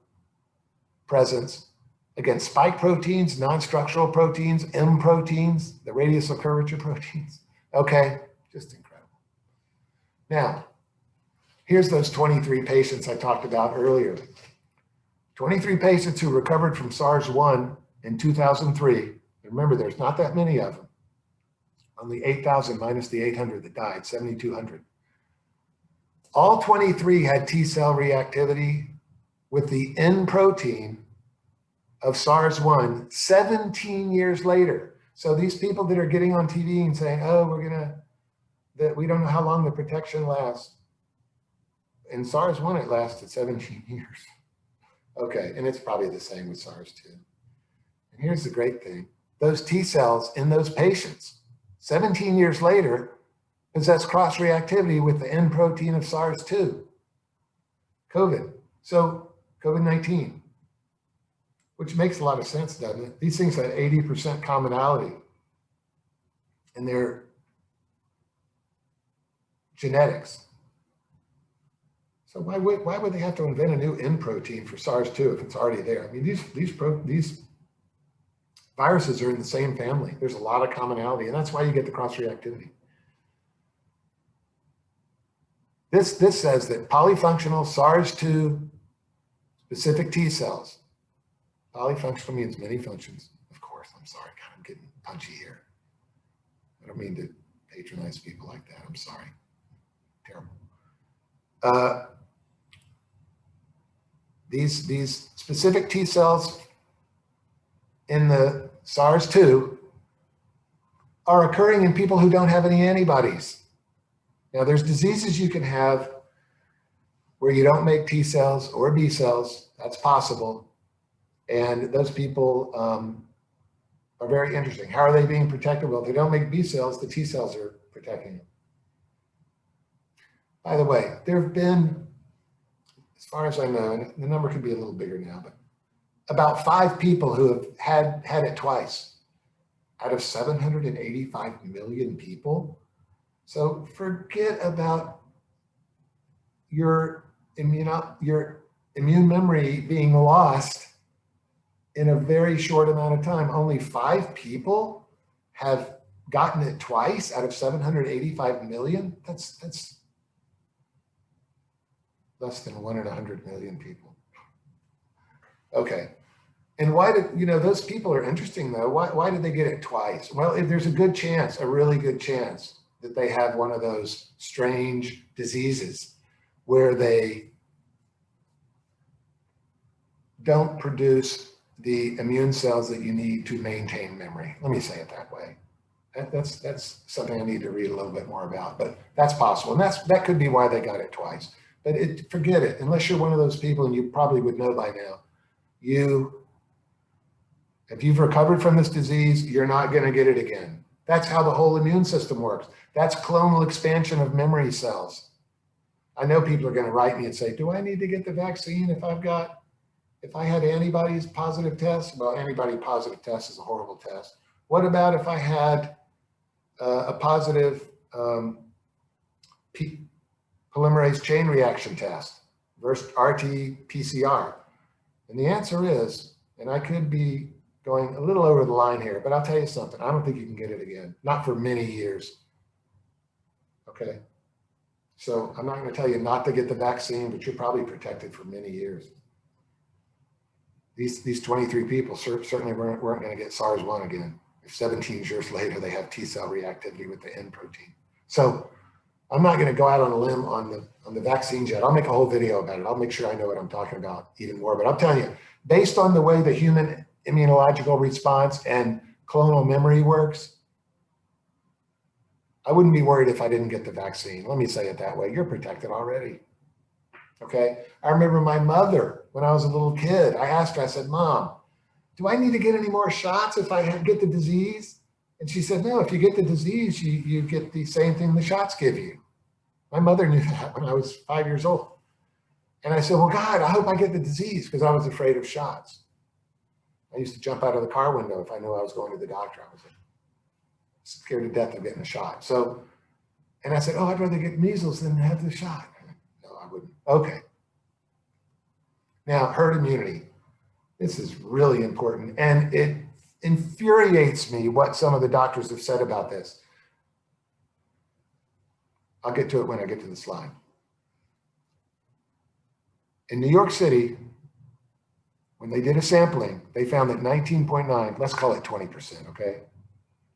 presence, against spike proteins, non-structural proteins, M proteins, the radius of curvature proteins. Okay, just incredible. Now, here's those 23 patients I talked about earlier. 23 patients who recovered from SARS-1 in 2003. Remember, there's not that many of them. Only 8,000 minus the 800 that died, 7,200. All 23 had T-cell reactivity with the N protein of SARS-1 17 years later. So these people that are getting on TV and saying, oh, we don't know how long the protection lasts. In SARS-1, it lasted 17 years. Okay, and it's probably the same with SARS-2. And here's the great thing. Those T cells in those patients, 17 years later, possess cross-reactivity with the N protein of SARS-2, COVID. So COVID-19. Which makes a lot of sense, doesn't it? These things had 80% commonality in their genetics. So why would they have to invent a new N protein for SARS-2 if it's already there? I mean, these viruses are in the same family. There's a lot of commonality, and that's why you get the cross-reactivity. This says that polyfunctional SARS-2 specific T cells. Polyfunctional means many functions. Of course, I'm sorry, God, I'm getting punchy here. I don't mean to patronize people like that. I'm sorry. Terrible. These specific T cells in the SARS-2 are occurring in people who don't have any antibodies. Now, there's diseases you can have where you don't make T cells or B cells. That's possible. And those people are very interesting. How are they being protected? Well, if they don't make B cells, the T cells are protecting them. By the way, there have been, as far as I know, and the number could be a little bigger now, but about 5 people who have had it twice out of 785 million people. So forget about your immune memory being lost in a very short amount of time. Only 5 people have gotten it twice out of 785 million. That's less than 1 in 100 million people. Okay. And why did, those people are interesting though. Why did they get it twice? Well, there's a good chance, a really good chance that they have one of those strange diseases where they don't produce the immune cells that you need to maintain memory. Let me say it that way. That's something I need to read a little bit more about, but that's possible. And that could be why they got it twice. But forget it, unless you're one of those people, and you probably would know by now, if you've recovered from this disease, you're not going to get it again. That's how the whole immune system works. That's clonal expansion of memory cells. I know people are going to write me and say, do I need to get the vaccine if I had antibodies positive tests? Well, antibody positive test is a horrible test. What about if I had a positive polymerase chain reaction test versus RT-PCR? And the answer is, and I could be going a little over the line here, but I'll tell you something. I don't think you can get it again. Not for many years. Okay. So I'm not going to tell you not to get the vaccine, but you're probably protected for many years. These 23 people certainly weren't going to get SARS-1 again. If 17 years later, they have T-cell reactivity with the N protein. So I'm not going to go out on a limb on the vaccines yet. I'll make a whole video about it. I'll make sure I know what I'm talking about even more. But I'm telling you, based on the way the human immunological response and clonal memory works, I wouldn't be worried if I didn't get the vaccine. Let me say it that way. You're protected already. Okay. I remember my mother, when I was a little kid, I asked her, I said, Mom, do I need to get any more shots if I get the disease? And she said, no, if you get the disease, you get the same thing the shots give you. My mother knew that when I was 5 years old. And I said, well, God, I hope I get the disease, because I was afraid of shots. I used to jump out of the car window if I knew I was going to the doctor. I was scared to death of getting a shot. So, and I said, oh, I'd rather get measles than have the shot. No, I wouldn't. Okay. Now, herd immunity. This is really important. And it infuriates me what some of the doctors have said about this. I'll get to it when I get to the slide. In New York City, when they did a sampling, they found that 19.9, let's call it 20%, okay?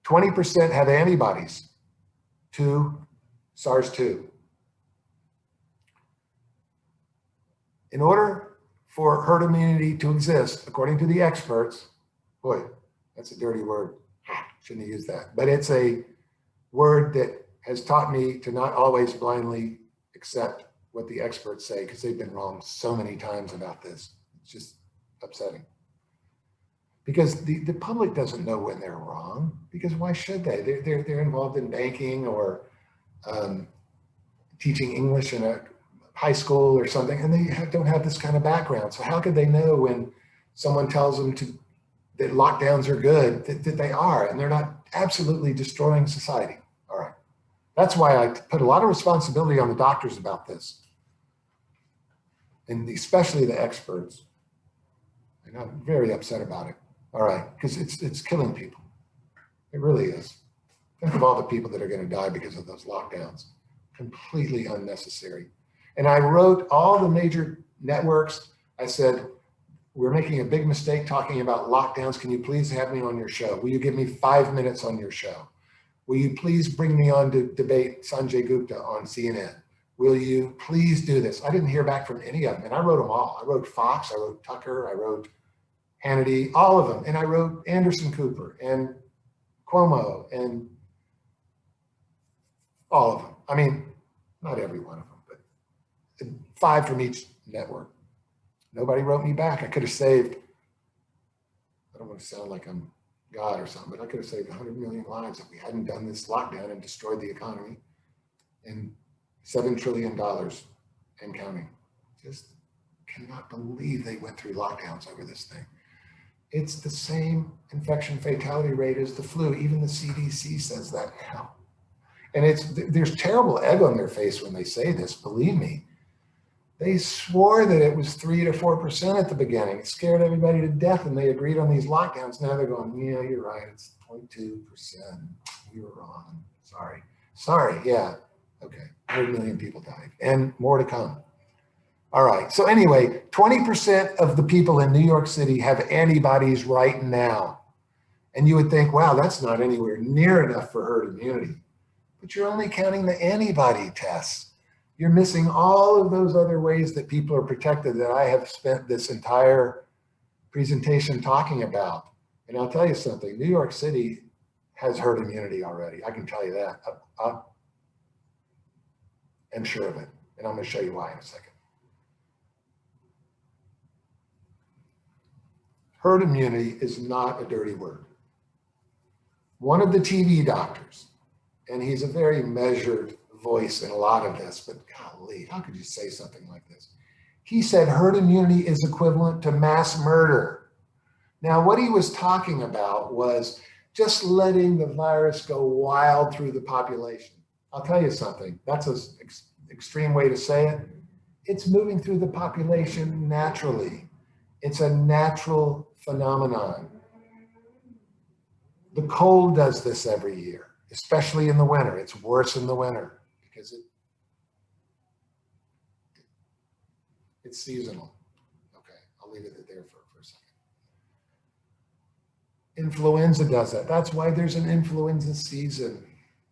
20% have antibodies to SARS-2. In order for herd immunity to exist, according to the experts, boy, that's a dirty word. Shouldn't have used that. But it's a word that has taught me to not always blindly accept what the experts say, because they've been wrong so many times about this. It's just upsetting. Because the public doesn't know when they're wrong, because why should they? They're involved in banking or teaching English in a high school or something, and they don't have this kind of background. So how could they know when someone tells them that lockdowns are good, that they are, and they're not absolutely destroying society? All right. That's why I put a lot of responsibility on the doctors about this, and especially the experts. And I'm very upset about it. All right, because it's killing people. It really is. Think of all the people that are going to die because of those lockdowns. Completely unnecessary. And I wrote all the major networks. I said, we're making a big mistake talking about lockdowns. Can you please have me on your show? Will you give me 5 minutes on your show? Will you please bring me on to debate Sanjay Gupta on CNN? Will you please do this? I didn't hear back from any of them, and I wrote them all. I wrote Fox, I wrote Tucker, I wrote Hannity, all of them. And I wrote Anderson Cooper and Cuomo and all of them. I mean, not every one of them, but 5 from each network. Nobody wrote me back. I could have saved, I don't want to sound like I'm God or something, but I could have saved 100 million lives if we hadn't done this lockdown and destroyed the economy and $7 trillion and counting. Just cannot believe they went through lockdowns over this thing. It's the same infection fatality rate as the flu. Even the CDC says that now. And there's terrible egg on their face when they say this, believe me. They swore that it was 3 to 4% at the beginning. It scared everybody to death, and they agreed on these lockdowns. Now they're going, yeah, you're right, it's 0.2%. We were wrong. Sorry, yeah. Okay, 100 million people died, and more to come. All right, so anyway, 20% of the people in New York City have antibodies right now. And you would think, wow, that's not anywhere near enough for herd immunity. But you're only counting the antibody tests. You're missing all of those other ways that people are protected that I have spent this entire presentation talking about. And I'll tell you something, New York City has herd immunity already. I can tell you that. I'm sure of it. And I'm going to show you why in a second. Herd immunity is not a dirty word. One of the TV doctors, and he's a very measured voice in a lot of this, but golly, how could you say something like this? He said herd immunity is equivalent to mass murder. Now, what he was talking about was just letting the virus go wild through the population. I'll tell you something, that's an extreme way to say it. It's moving through the population naturally. It's a natural phenomenon. The cold does this every year, especially in the winter. It's worse in the winter because it's seasonal. Okay, I'll leave it there for a second. Influenza does that. That's why there's an influenza season.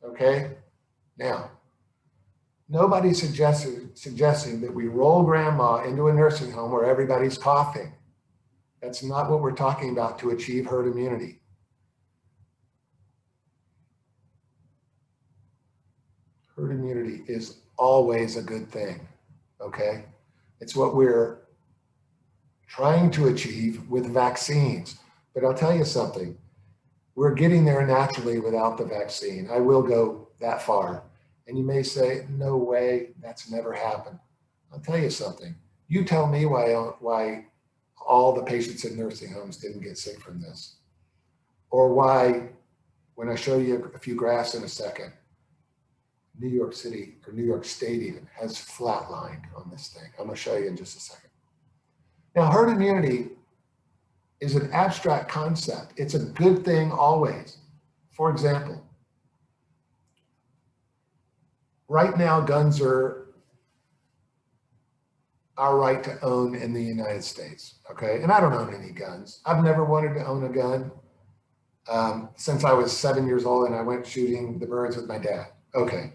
Okay, now, nobody's suggesting that we roll grandma into a nursing home where everybody's coughing. That's not what we're talking about to achieve herd immunity. Herd immunity is always a good thing, okay? It's what we're trying to achieve with vaccines. But I'll tell you something, we're getting there naturally without the vaccine. I will go that far. And you may say, no way, that's never happened. I'll tell you something. You tell me why all the patients in nursing homes didn't get sick from this. Or why, when I show you a few graphs in a second, New York City, or New York State even, has flatlined on this thing. I'm gonna show you in just a second. Now, herd immunity is an abstract concept. It's a good thing always. For example, right now, guns are our right to own in the United States, okay? And I don't own any guns. I've never wanted to own a gun since I was 7 years old and I went shooting the birds with my dad. Okay.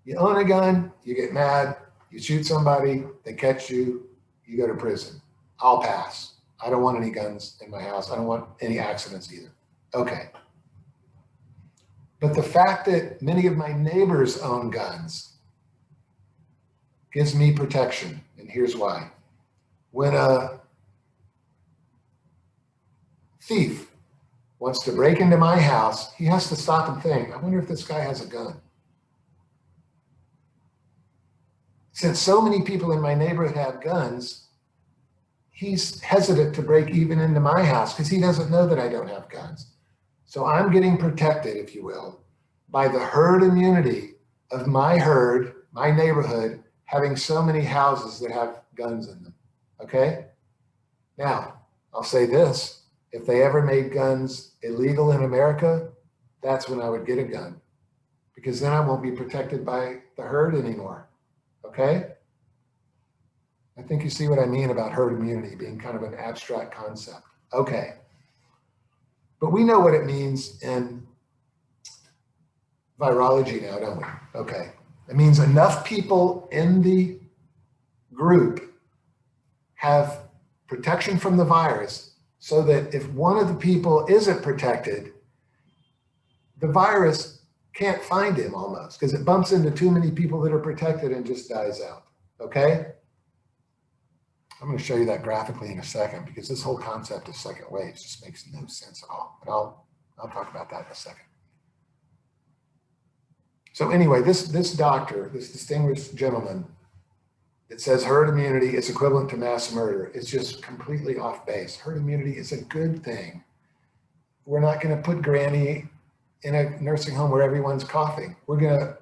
You own a gun, you get mad, you shoot somebody, they catch you, you go to prison. I'll pass. I don't want any guns in my house. I don't want any accidents either. Okay. But the fact that many of my neighbors own guns gives me protection, and here's why. When a thief wants to break into my house, he has to stop and think, I wonder if this guy has a gun. Since so many people in my neighborhood have guns, he's hesitant to break even into my house because he doesn't know that I don't have guns. So I'm getting protected, if you will, by the herd immunity of my herd, my neighborhood, having so many houses that have guns in them, okay? Now, I'll say this, if they ever made guns illegal in America, that's when I would get a gun, because then I won't be protected by the herd anymore, okay? I think you see what I mean about herd immunity being kind of an abstract concept. Okay. But we know what it means in virology now, don't we? Okay. It means enough people in the group have protection from the virus so that if one of the people isn't protected, the virus can't find him almost because it bumps into too many people that are protected and just dies out. Okay? I'm going to show you that graphically in a second because this whole concept of second waves just makes no sense at all. But I'll talk about that in a second. So anyway, this doctor, this distinguished gentleman that says herd immunity is equivalent to mass murder is just completely off base. Herd immunity is a good thing. We're not going to put Granny in a nursing home where everyone's coughing. We're going to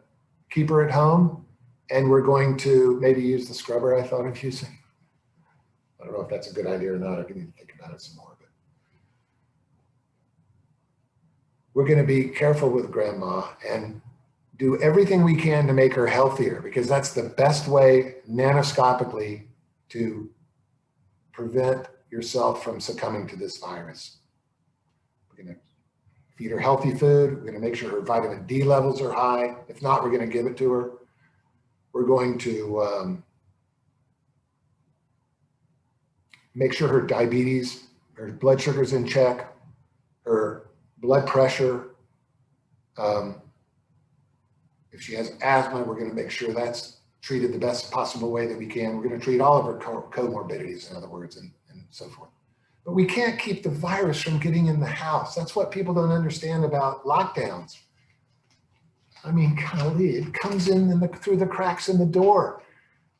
keep her at home and we're going to maybe use the scrubber I thought of using. I don't know if that's a good idea or not. I can need to think about it some more. But we're going to be careful with grandma and do everything we can to make her healthier because that's the best way nanoscopically to prevent yourself from succumbing to this virus. We're going to feed her healthy food. We're going to make sure her vitamin D levels are high. If not, we're going to give it to her. We're going to make sure her diabetes, her blood sugar's in check, her blood pressure. If she has asthma, we're going to make sure that's treated the best possible way that we can. We're going to treat all of her comorbidities, in other words, and so forth. But we can't keep the virus from getting in the house. That's what people don't understand about lockdowns. I mean, golly, it comes in through the cracks in the door.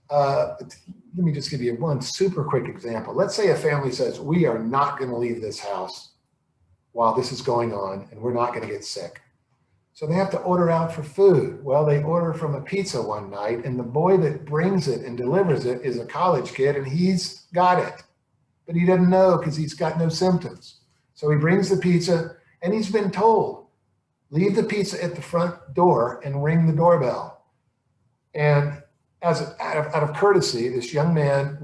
Let me just give you one super quick example. Let's say a family says, we are not going to leave this house while this is going on, and we're not going to get sick. So they have to order out for food. Well, they order from a pizza one night, and the boy that brings it and delivers it is a college kid, and he's got it. But he doesn't know because he's got no symptoms. So he brings the pizza, And he's been told, leave the pizza at the front door and ring the doorbell. And out of courtesy, this young man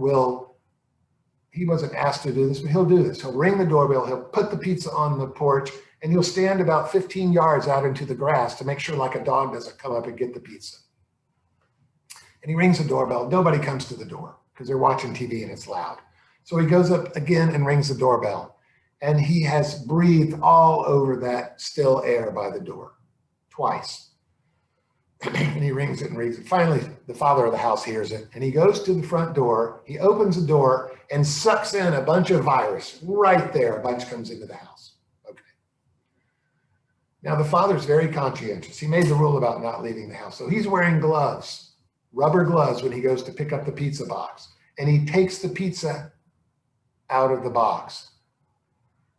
he wasn't asked to do this, but he'll do this. He'll ring the doorbell, he'll put the pizza on the porch, and he'll stand about 15 yards out into the grass to make sure like a dog doesn't come up and get the pizza. And he rings the doorbell. Nobody comes to the door because they're watching TV and it's loud. So he goes up again and rings the doorbell. And he has breathed all over that still air by the door twice. And he rings it and rings it. Finally, the father of the house hears it, and he goes to the front door. He opens the door and sucks in a bunch of virus. Right there, a bunch comes into the house. Okay. Now, the father's very conscientious. He made the rule about not leaving the house. So he's wearing gloves, rubber gloves, when he goes to pick up the pizza box. And he takes the pizza out of the box.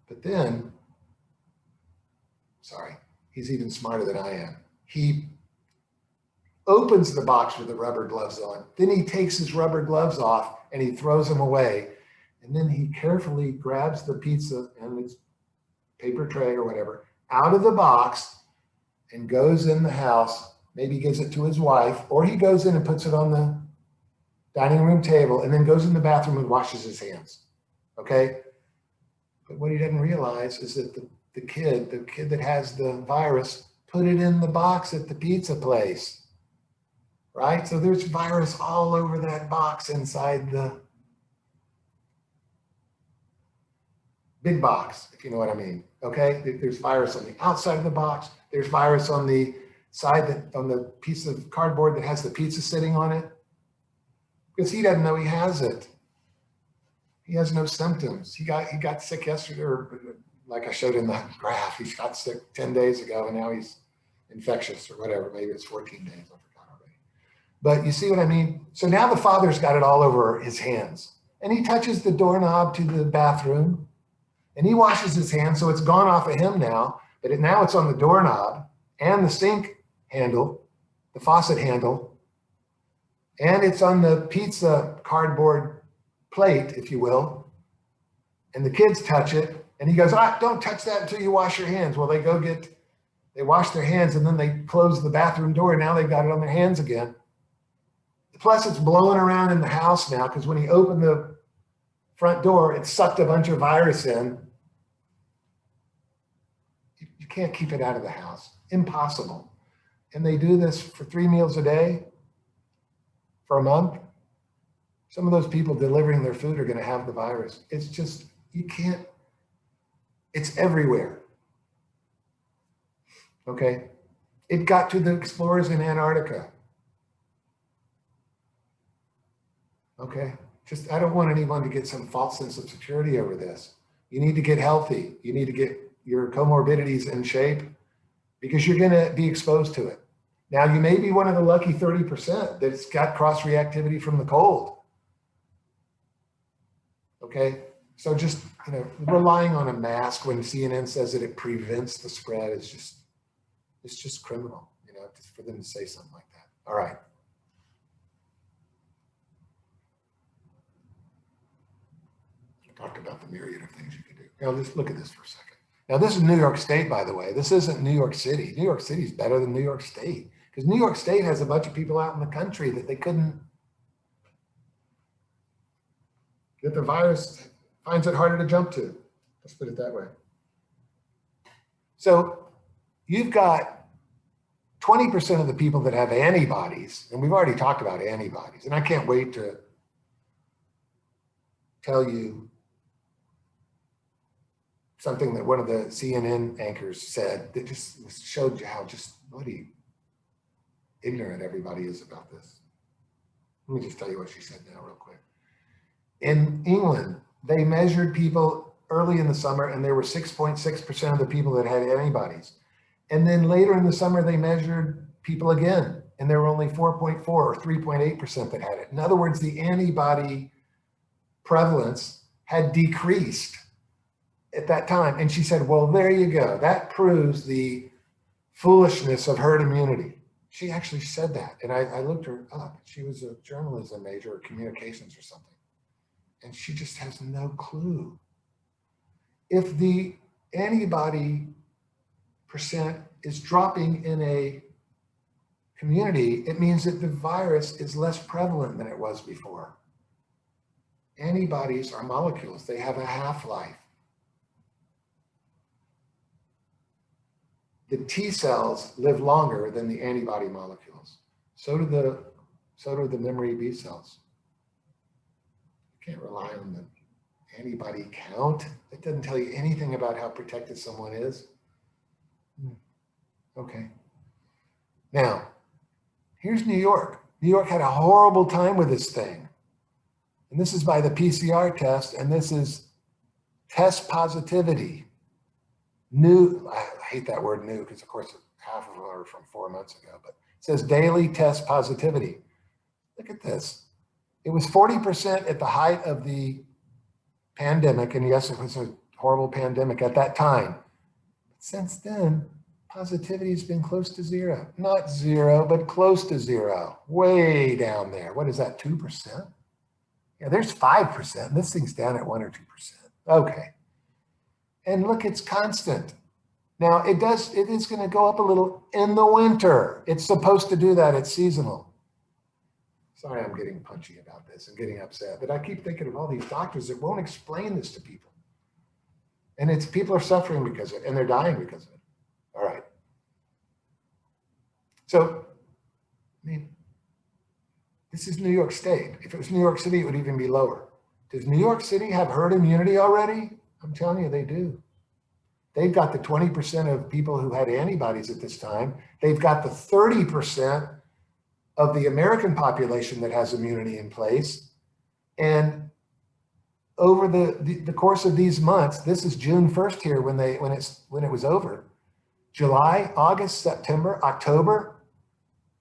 But then, he's even smarter than I am. He opens the box with the rubber gloves on. Then he takes his rubber gloves off and he throws them away. And then he carefully grabs the pizza and its paper tray or whatever out of the box and goes in the house, maybe gives it to his wife, or he goes in and puts it on the dining room table and then goes in the bathroom and washes his hands. Okay? But what he doesn't realize is that the kid that has the virus put it in the box at the pizza place. Right? So there's virus all over that box inside the big box, if you know what I mean. Okay? There's virus on the outside of the box. There's virus on the side on the piece of cardboard that has the pizza sitting on it. Because he doesn't know he has it. He has no symptoms. He got sick yesterday, or like I showed in the graph, he got sick 10 days ago and now he's infectious or whatever. Maybe it's 14 days. But you see what I mean? So now the father's got it all over his hands. And he touches the doorknob to the bathroom. And he washes his hands, so it's gone off of him now. But now it's on the doorknob and the sink handle, the faucet handle. And it's on the pizza cardboard plate, if you will. And the kids touch it. And he goes, don't touch that until you wash your hands. Well, they wash their hands and then they close the bathroom door. And now they've got it on their hands again. Plus, it's blowing around in the house now because when he opened the front door, it sucked a bunch of virus in. You can't keep it out of the house. Impossible. And they do this for 3 meals a day for a month. Some of those people delivering their food are going to have the virus. It's just, you can't, it's everywhere. Okay? It got to the explorers in Antarctica. Okay, I don't want anyone to get some false sense of security over this. You need to get healthy. You need to get your comorbidities in shape because you're going to be exposed to it. Now, you may be one of the lucky 30% that's got cross-reactivity from the cold. Okay, so just, relying on a mask when CNN says that it prevents the spread is just criminal, just for them to say something like that. All right. Talked about the myriad of things you could do. Now, let's look at this for a second. Now, this is New York State, by the way. This isn't New York City. New York City is better than New York State because New York State has a bunch of people out in the country that they couldn't, that the virus finds it harder to jump to. Let's put it that way. So you've got 20% of the people that have antibodies, and we've already talked about antibodies, and I can't wait to tell you something that one of the CNN anchors said that just showed you how just bloody ignorant everybody is about this. Let me just tell you what she said now real quick. In England, they measured people early in the summer and there were 6.6% of the people that had antibodies. And then later in the summer, they measured people again and there were only 4.4 or 3.8% that had it. In other words, the antibody prevalence had decreased at that time. And she said, well, there you go. That proves the foolishness of herd immunity. She actually said that. And I looked her up. She was a journalism major or communications or something. And she just has no clue. If the antibody is dropping in a community, it means that the virus is less prevalent than it was before. Antibodies are molecules. They have a half-life. The T cells live longer than the antibody molecules. So do the memory B cells. You can't rely on the antibody count. It doesn't tell you anything about how protected someone is. Okay. Now, here's New York. New York had a horrible time with this thing. And this is by the PCR test, and this is test positivity. New, I hate that word new, because of course half of them are from 4 months ago, but it says daily test positivity. Look at this. It was 40% at the height of the pandemic, and yes, it was a horrible pandemic at that time. But since then, positivity has been close to zero. Not zero, but close to zero. Way down there. What is that, 2%? Yeah, there's 5%. This thing's down at 1 or 2%. Okay. And look, it's constant. Now, it is going to go up a little in the winter. It's supposed to do that. It's seasonal. Sorry, I'm getting punchy about this and getting upset, but I keep thinking of all these doctors that won't explain this to people. And it's people are suffering because of it, and they're dying because of it. All right. So, I mean, this is New York State. If it was New York City, it would even be lower. Does New York City have herd immunity already? I'm telling you, they do. They've got the 20% of people who had antibodies at this time. They've got the 30% of the American population that has immunity in place. And over the course of these months, this is June 1st here when it was over. July, August, September, October,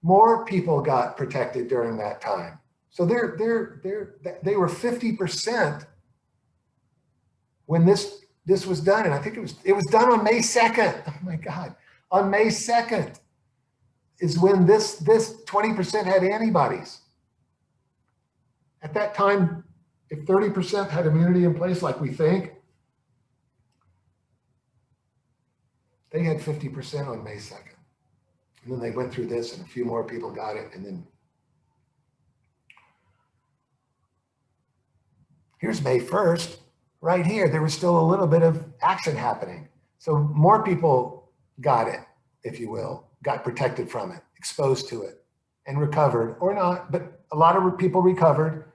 more people got protected during that time. So they were 50% when this was done, and I think it was done on May 2nd. Oh my God, on May 2nd is when this 20% had antibodies. At that time, if 30% had immunity in place, like we think, they had 50% on May 2nd. And then they went through this, and a few more people got it, and then here's May 1st. Right here, there was still a little bit of action happening. So more people got it, if you will, got protected from it, exposed to it, and recovered, or not, but a lot of people recovered.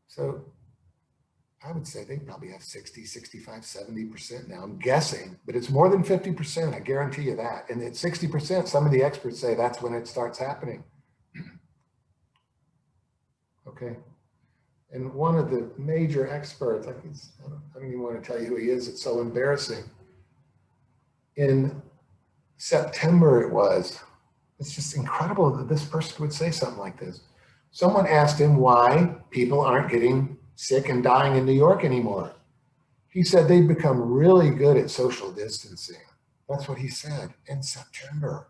So I would say they probably have 60, 65, 70% now, I'm guessing, but it's more than 50%, I guarantee you that. And at 60%, some of the experts say that's when it starts happening. Okay. And one of the major experts, I don't even want to tell you who he is, it's so embarrassing. In September it was, it's just incredible that this person would say something like this. Someone asked him why people aren't getting sick and dying in New York anymore. He said they've become really good at social distancing. That's what he said in September.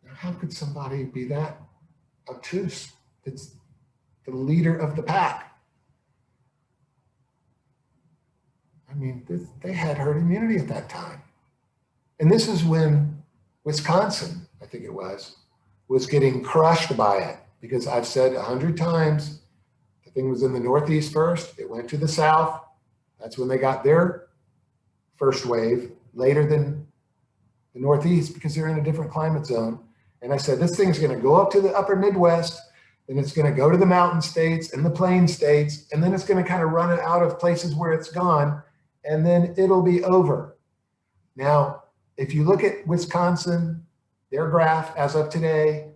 Now, how could somebody be that obtuse? It's the leader of the pack. I mean, they had herd immunity at that time. And this is when Wisconsin, I think it was getting crushed by it, because I've said 100 times, the thing was in the Northeast first, it went to the South. That's when they got their first wave, later than the Northeast, because they're in a different climate zone. And I said, this thing's gonna go up to the upper Midwest, then it's going to go to the mountain states and the plain states, and then it's going to kind of run it out of places where it's gone, and then it'll be over. Now, if you look at Wisconsin, their graph as of today,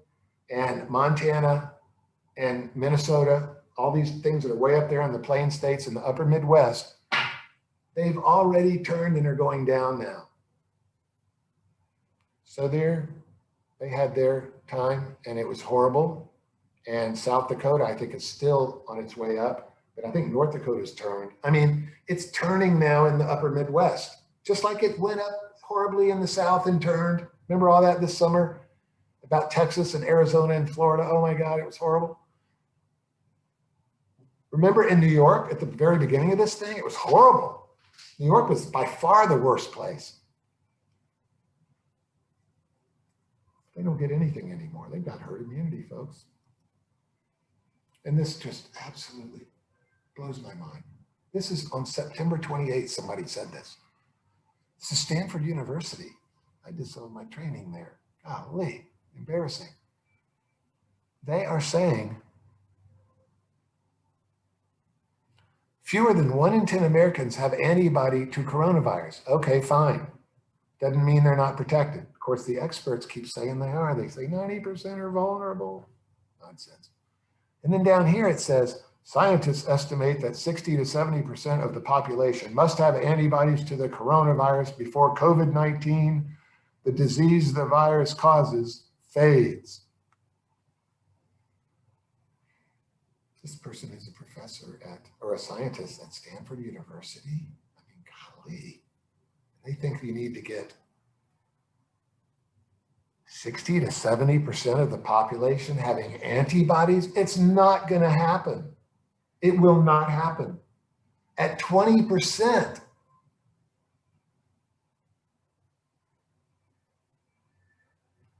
and Montana and Minnesota, all these things that are way up there in the plain states and the upper Midwest, they've already turned and are going down now. So they had their time, and it was horrible. And South Dakota, I think, is still on its way up, but I think North Dakota's turned. I mean, it's turning now in the upper Midwest, just like it went up horribly in the South and turned. Remember all that this summer about Texas and Arizona and Florida? Oh my God, it was horrible. Remember in New York at the very beginning of this thing, it was horrible. New York was by far the worst place. They don't get anything anymore. They've got herd immunity, folks. And this just absolutely blows my mind. This is on September 28th, somebody said this. This is Stanford University. I did some of my training there. Golly, embarrassing. They are saying fewer than 1 in 10 Americans have antibody to coronavirus. Okay, fine. Doesn't mean they're not protected. Of course, the experts keep saying they are. They say 90% are vulnerable. Nonsense. And then down here it says, scientists estimate that 60 to 70% of the population must have antibodies to the coronavirus before COVID-19, the disease the virus causes, fades. This person is a professor at, or a scientist at Stanford University. I mean, golly, they think you need to get 60 to 70% of the population having antibodies. It's not going to happen. It will not happen. At 20%,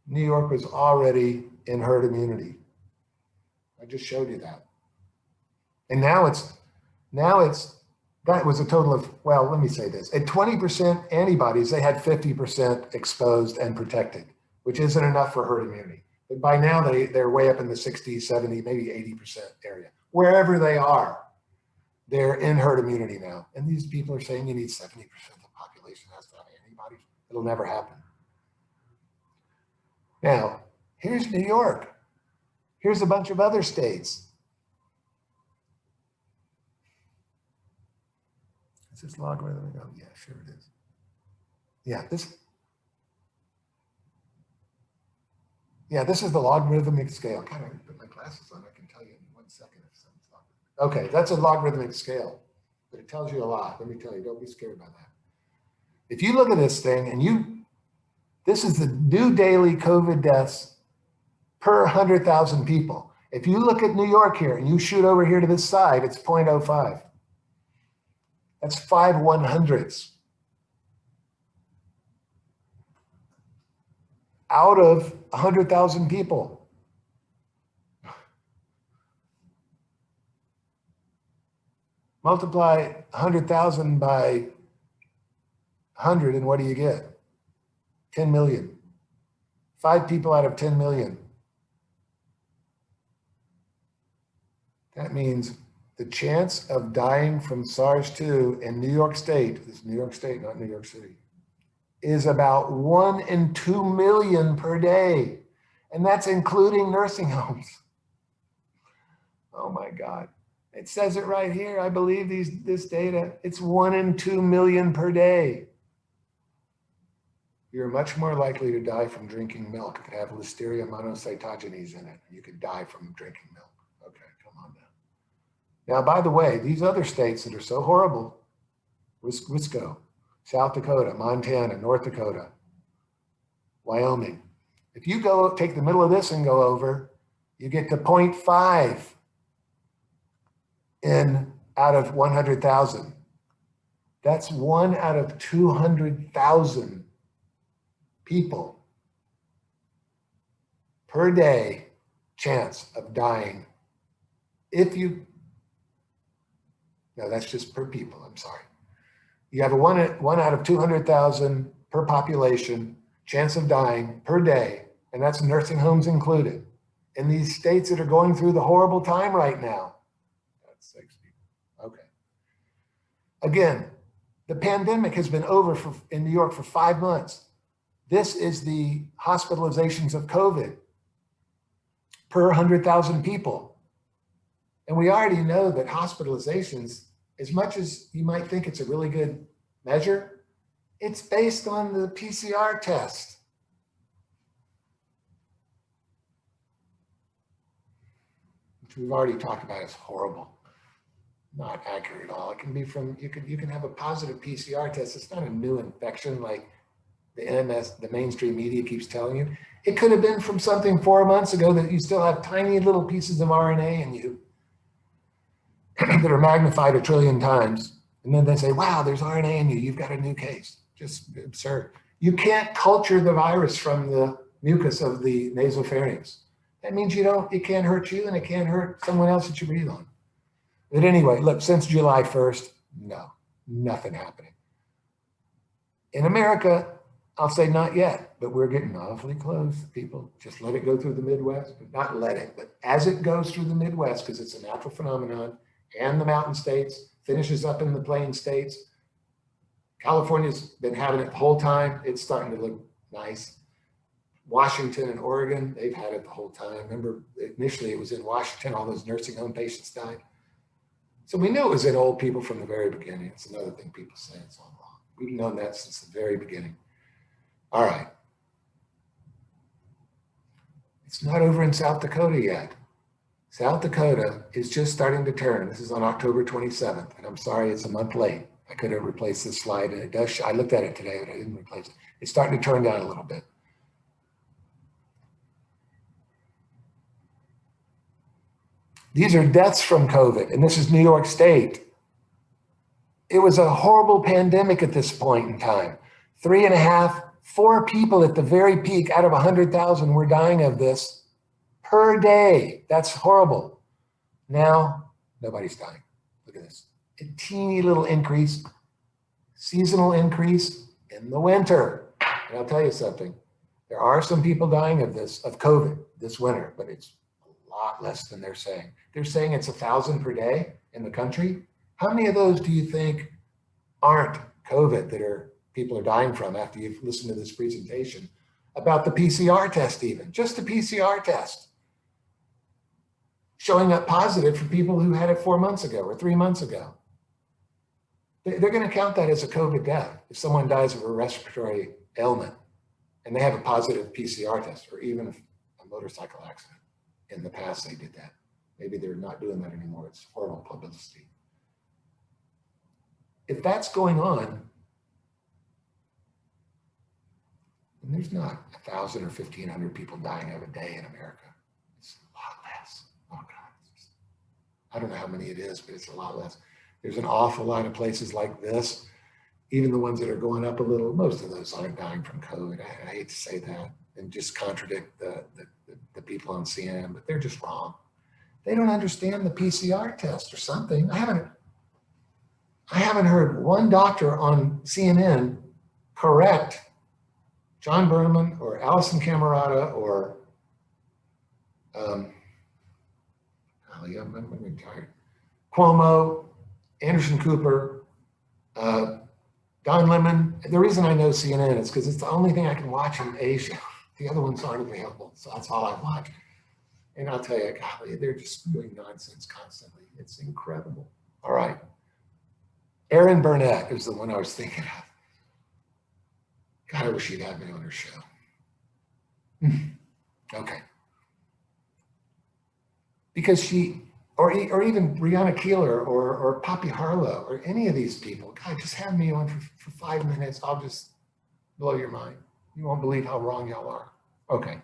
New York was already in herd immunity. I just showed you that. And now it's, that was a total of, well, let me say this. At 20% antibodies, they had 50% exposed and protected, which isn't enough for herd immunity. But by now they're way up in the 60, 70, maybe 80% area. Wherever they are, they're in herd immunity now. And these people are saying you need 70% of the population has to have antibodies. It'll never happen. Now, here's New York. Here's a bunch of other states. Is this logarithmic? Oh, yeah, sure it is. Yeah, this is the logarithmic scale. God, I can put my glasses on. I can tell you in 1 second if something's logarithmic. Okay, that's a logarithmic scale, but it tells you a lot. Let me tell you, don't be scared by that. If you look at this thing and this is the new daily COVID deaths per 100,000 people. If you look at New York here and you shoot over here to this side, it's 0.05. That's 5 100ths. Out of 100,000 people. Multiply 100,000 by 100 and what do you get? 10 million. 5 people out of 10 million. That means the chance of dying from SARS-2 in New York State, this is New York State, not New York City, is about 1 in 2 million per day. And that's including nursing homes. Oh my God. It says it right here. I believe this data. It's 1 in 2 million per day. You're much more likely to die from drinking milk if it have Listeria monocytogenes in it. You could die from drinking milk. Okay, come on now. Now, by the way, these other states that are so horrible, Wisconsin, South Dakota, Montana, North Dakota, Wyoming. If you go take the middle of this and go over, you get to 0.5 out of 100,000. That's 1 out of 200,000 people per day chance of dying. No, that's just per people, I'm sorry. You have a 1 out of 200,000 per population chance of dying per day, and that's nursing homes included. In these states that are going through the horrible time right now. That's 6 people. Okay. Again, the pandemic has been over in New York for 5 months. This is the hospitalizations of COVID per 100,000 people. And we already know that hospitalizations, as much as you might think it's a really good measure, it's based on the PCR test. Which we've already talked about is horrible. Not accurate at all. It can be from, you can have a positive PCR test. It's not a new infection like the mainstream media keeps telling you. It could have been from something 4 months ago that you still have tiny little pieces of RNA in you that are magnified 1 trillion times. And then they say, wow, there's RNA in you. You've got a new case. Just absurd. You can't culture the virus from the mucus of the nasopharynx. That means it can't hurt you and it can't hurt someone else that you breathe on. But anyway, look, since July 1st, no, nothing happening. In America, I'll say not yet, but we're getting awfully close, people. Just let it go through the Midwest. Not let it, but as it goes through the Midwest, because it's a natural phenomenon, and the mountain states, finishes up in the plain states. California's been having it the whole time. It's starting to look nice. Washington and Oregon, they've had it the whole time. Remember, initially it was in Washington, all those nursing home patients died. So we knew it was in old people from the very beginning. It's another thing people say, it's all wrong. We've known that since the very beginning. All right. It's not over in South Dakota yet. South Dakota is just starting to turn. This is on October 27th, and I'm sorry it's a month late. I could have replaced this slide, and it does. I looked at it today, but I didn't replace it. It's starting to turn down a little bit. These are deaths from COVID, and this is New York State. It was a horrible pandemic at this point in time. 3.5, 4 people at the very peak out of 100,000 were dying of this per day. That's horrible. Now, nobody's dying. Look at this. A teeny little increase, seasonal increase in the winter. And I'll tell you something. There are some people dying of this, of COVID this winter, but it's a lot less than they're saying. They're saying it's 1,000 per day in the country. How many of those do you think aren't COVID that people are dying from after you've listened to this presentation about the PCR test even, just the PCR test showing up positive for people who had it 4 months ago or 3 months ago. They're going to count that as a COVID death if someone dies of a respiratory ailment and they have a positive PCR test, or even a motorcycle accident. In the past, they did that. Maybe they're not doing that anymore. It's horrible publicity. If that's going on, then there's not 1,000 or 1,500 people dying of a day in America. It's a lot less. Oh God, I don't know how many it is, but it's a lot less. There's an awful lot of places like this, even the ones that are going up a little. Most of those aren't dying from COVID. I hate to say that and just contradict the people on CNN, but they're just wrong. They don't understand the PCR test or something. I haven't heard one doctor on CNN correct John Berman or Allison Camerata or I'm tired. Cuomo, Anderson Cooper, Don Lemon. The reason I know CNN is because it's the only thing I can watch in Asia. The other ones aren't available, so that's all I watch. And I'll tell you, golly, they're just doing nonsense constantly. It's incredible. All right. Erin Burnett is the one I was thinking of. God, I wish she'd have me on her show. Okay. Because she, or even Breonna Keeler or Poppy Harlow or any of these people, God, just have me on for 5 minutes. I'll just blow your mind. You won't believe how wrong y'all are. Okay.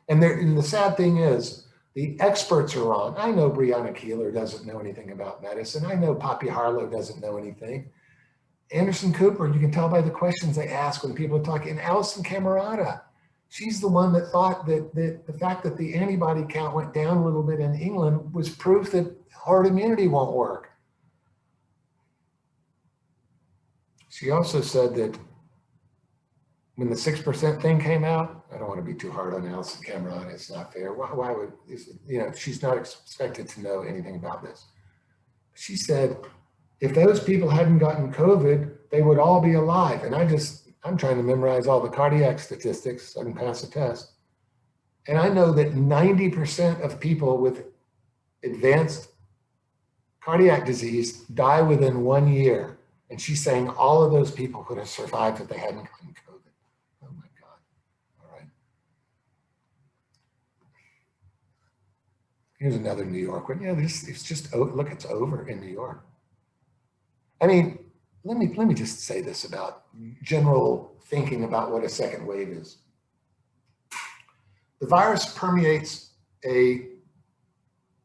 And the sad thing is, the experts are wrong. I know Breonna Keeler doesn't know anything about medicine. I know Poppy Harlow doesn't know anything. Anderson Cooper, you can tell by the questions they ask when people are talking. And Allison Camerata, she's the one that thought that the fact that the antibody count went down a little bit in England was proof that herd immunity won't work. She also said that when the 6% thing came out, I don't want to be too hard on Allison Camerata. It's not fair. Why would, she's not expected to know anything about this. She said, if those people hadn't gotten COVID, they would all be alive. And I'm trying to memorize all the cardiac statistics so I can pass a test. And I know that 90% of people with advanced cardiac disease die within 1 year. And she's saying all of those people could have survived if they hadn't gotten COVID. Oh my God. All right. Here's another New York one. It's just, look, it's over in New York. I mean, let me just say this about general thinking about what a second wave is. The virus permeates a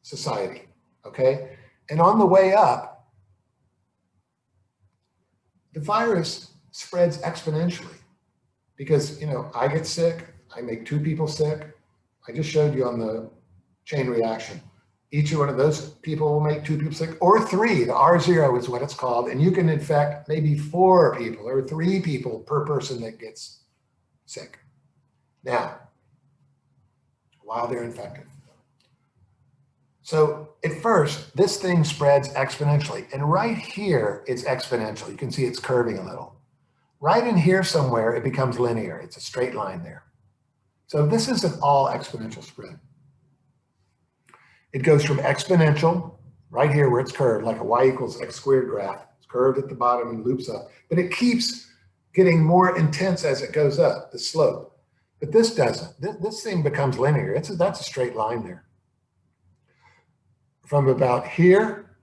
society, okay? And on the way up, the virus spreads exponentially because, I get sick, I make 2 people sick. I just showed you on the chain reaction. Each one of those people will make 2 people sick, or 3. The R0 is what it's called. And you can infect maybe 4 people or 3 people per person that gets sick. Now, while they're infected. So at first, this thing spreads exponentially. And right here, it's exponential. You can see it's curving a little. Right in here somewhere, it becomes linear. It's a straight line there. So this isn't all exponential spread. It goes from exponential, right here where it's curved, like a y equals x squared graph. It's curved at the bottom and loops up. But it keeps getting more intense as it goes up, the slope. But this doesn't. This thing becomes linear. That's a straight line there. From about here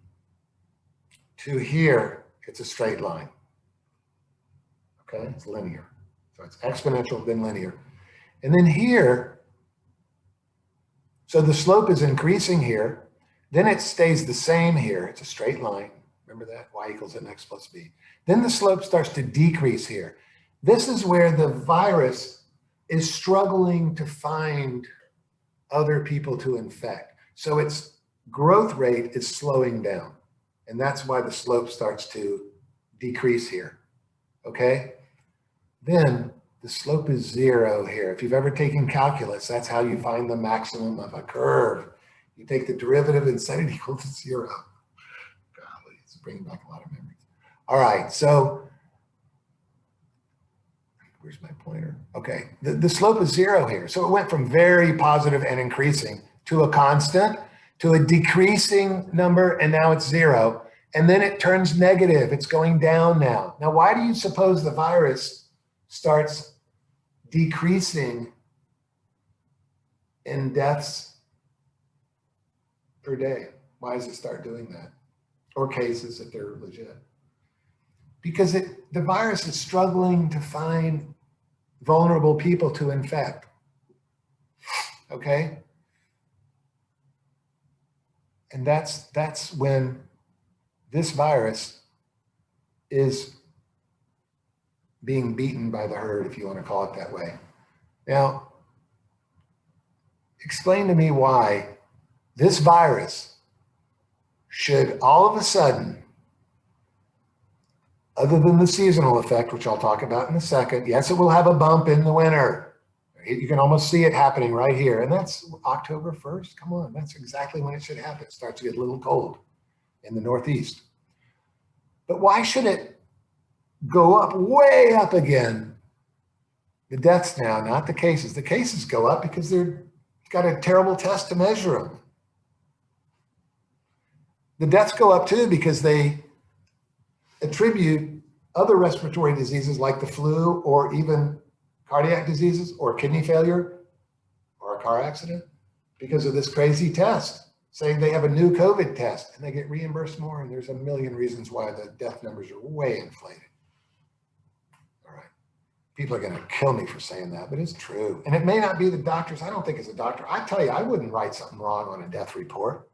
to here, it's a straight line. Okay, it's linear. So it's exponential, then linear. And then here, so the slope is increasing here, then it stays the same here. It's a straight line. Remember that? Y equals mx plus b. Then the slope starts to decrease here. This is where the virus is struggling to find other people to infect. So its growth rate is slowing down. And that's why the slope starts to decrease here. Okay? Then the slope is 0 here. If you've ever taken calculus, that's how you find the maximum of a curve. You take the derivative and set it equal to 0. Golly, it's bringing back a lot of memories. All right, so where's my pointer? Okay, the slope is 0 here. So it went from very positive and increasing to a constant, to a decreasing number, and now it's 0. And then it turns negative. It's going down now. Now, why do you suppose the virus starts decreasing in deaths per day? Why does it start doing that? Or cases if they're legit? Because the virus is struggling to find vulnerable people to infect. Okay? And that's when this virus is being beaten by the herd, if you want to call it that way. Now, explain to me why this virus should all of a sudden, other than the seasonal effect, which I'll talk about in a second, yes, it will have a bump in the winter. You can almost see it happening right here. And that's October 1st. Come on, that's exactly when it should happen. It starts to get a little cold in the Northeast. But why should it go up, way up again? The deaths now, not the cases. The cases go up because they've got a terrible test to measure them. The deaths go up too because they attribute other respiratory diseases like the flu or even cardiac diseases or kidney failure or a car accident because of this crazy test, saying they have a new COVID test and they get reimbursed more. And there's a million reasons why the death numbers are way inflated. All right. People are going to kill me for saying that, but it's true. And it may not be the doctors. I don't think as a doctor, I tell you, I wouldn't write something wrong on a death report.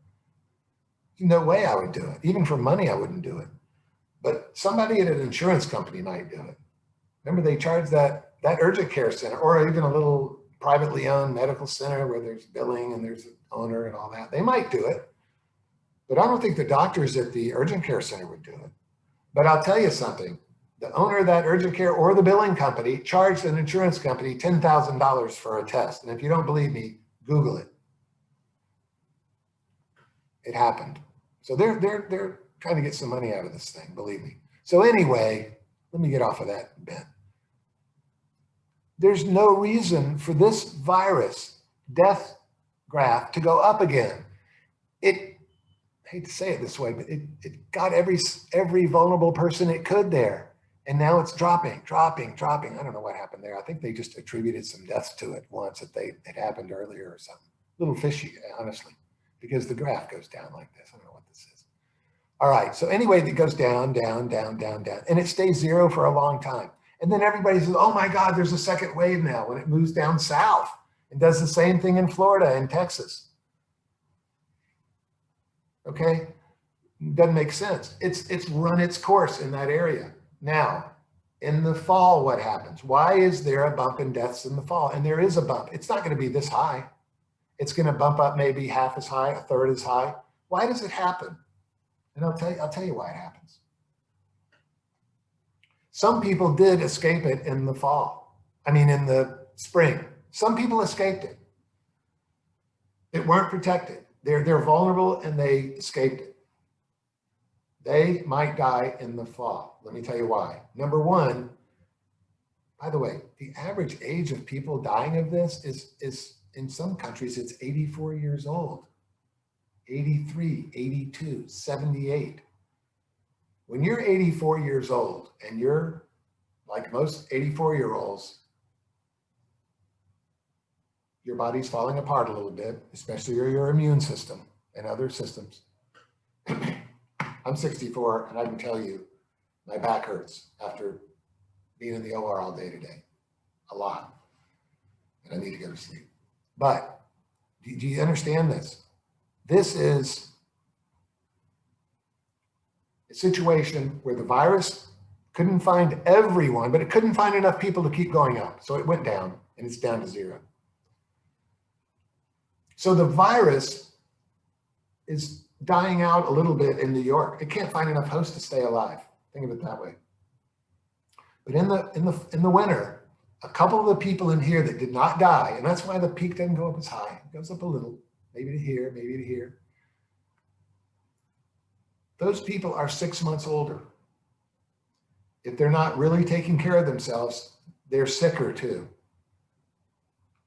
No way I would do it. Even for money, I wouldn't do it. But somebody at an insurance company might do it. Remember, they charge that urgent care center or even a little privately owned medical center where there's billing and there's an owner and all that. They might do it, but I don't think the doctors at the urgent care center would do it. But I'll tell you something. The owner of that urgent care or the billing company charged an insurance company $10,000 for a test. And if you don't believe me, Google it. It happened. So they're trying to get some money out of this thing, believe me. So anyway, let me get off of that bent. There's no reason for this virus death graph to go up again. I hate to say it this way, but it got every vulnerable person it could there. And now it's dropping. I don't know what happened there. I think they just attributed some deaths to it once that it happened earlier or something. A little fishy, honestly, because the graph goes down like this. I don't know what this is. All right, so anyway, it goes down, and it stays 0 for a long time. And then everybody says, oh my God, there's a second wave now when it moves down south and does the same thing in Florida and Texas. Okay, doesn't make sense. It's run its course in that area. Now, in the fall, what happens? Why is there a bump in deaths in the fall? And there is a bump. It's not going to be this high. It's going to bump up maybe half as high, a third as high. Why does it happen? And I'll tell you why it happens. Some people did escape it in the fall. I mean, in the spring. Some people escaped it. They weren't protected. They're vulnerable and they escaped it. They might die in the fall. Let me tell you why. Number one, by the way, the average age of people dying of this is in some countries, it's 84 years old, 83, 82, 78. When you're 84 years old and you're like most 84-year-olds, your body's falling apart a little bit, especially your immune system and other systems. I'm 64 and I can tell you my back hurts after being in the OR all day today, a lot, and I need to go to sleep. But do you understand this? This is a situation where the virus couldn't find everyone, but it couldn't find enough people to keep going up. So it went down and it's down to 0. So the virus is dying out a little bit in New York. It can't find enough hosts to stay alive. Think of it that way. But in the winter, a couple of the people in here that did not die, and that's why the peak doesn't go up as high. It goes up a little, maybe to here, maybe to here. Those people are 6 months older. If they're not really taking care of themselves, they're sicker too.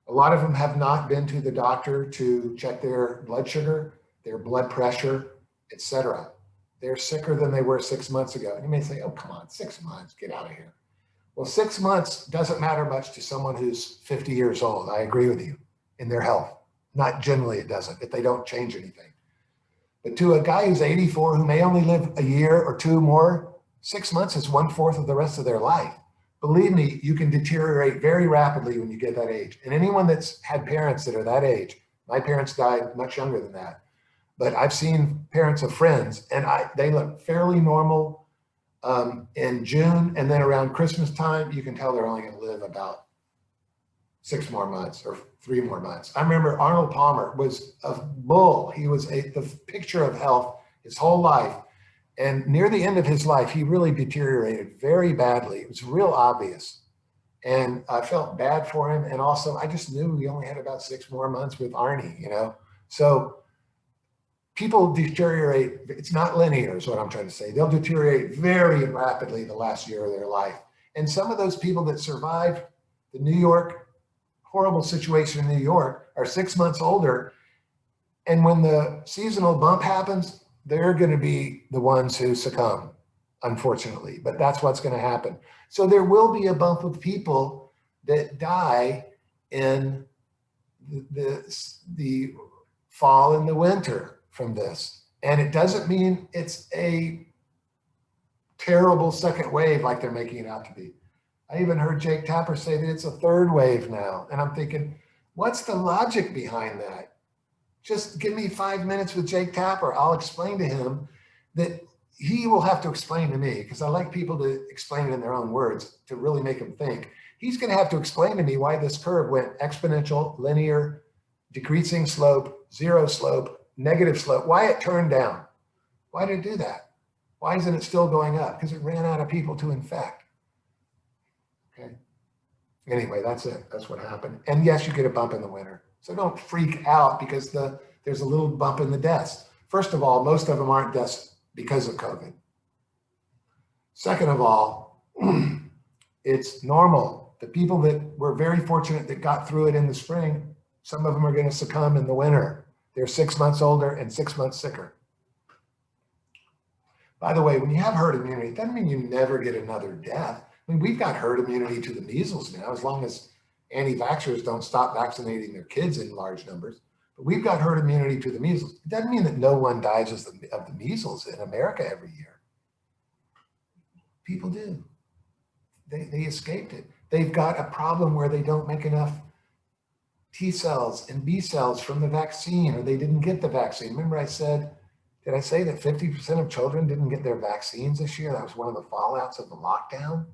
A lot of them have not been to the doctor to check their blood sugar, their blood pressure, etc. They're sicker than they were 6 months ago. And you may say, oh, come on, 6 months, get out of here. Well, 6 months doesn't matter much to someone who's 50 years old. I agree with you in their health. Not generally it doesn't, if they don't change anything. But to a guy who's 84 who may only live a year or two more, 6 months is 1/4 of the rest of their life. Believe me, you can deteriorate very rapidly when you get that age. And anyone that's had parents that are that age, my parents died much younger than that, but I've seen parents of friends and they look fairly normal in June, and then around Christmas time, you can tell they're only going to live about 6 more months or 3 more months. I remember Arnold Palmer was a bull. He was the picture of health his whole life. And near the end of his life, he really deteriorated very badly. It was real obvious. And I felt bad for him. And also, I just knew he only had about 6 more months with Arnie, you know? So people deteriorate. It's not linear is what I'm trying to say. They'll deteriorate very rapidly the last year of their life. And some of those people that survived the New York, horrible situation in New York are 6 months older. And when the seasonal bump happens, they're going to be the ones who succumb, unfortunately, but that's what's going to happen. So there will be a bump of people that die in the fall and the winter from this. And it doesn't mean it's a terrible second wave like they're making it out to be. I even heard Jake Tapper say that it's a 3rd wave now. And I'm thinking, what's the logic behind that? Just give me 5 minutes with Jake Tapper. I'll explain to him that he will have to explain to me, because I like people to explain it in their own words to really make them think. He's going to have to explain to me why this curve went exponential, linear, decreasing slope, 0 slope, negative slope, why it turned down. Why did it do that? Why isn't it still going up? Because it ran out of people to infect. Okay. Anyway, that's it. That's what happened. And yes, you get a bump in the winter. So don't freak out because there's a little bump in the deaths. First of all, most of them aren't deaths because of COVID. Second of all, it's normal. The people that were very fortunate that got through it in the spring, some of them are going to succumb in the winter. They're 6 months older and 6 months sicker. By the way, when you have herd immunity, it doesn't mean you never get another death. I mean, we've got herd immunity to the measles now, as long as anti-vaxxers don't stop vaccinating their kids in large numbers. But we've got herd immunity to the measles. It doesn't mean that no one dies of the measles in America every year. People do. They escaped it. They've got a problem where they don't make enough T cells and B cells from the vaccine, or they didn't get the vaccine. Remember I said Did I say that 50% of children didn't get their vaccines this year? That was one of the fallouts of the lockdown.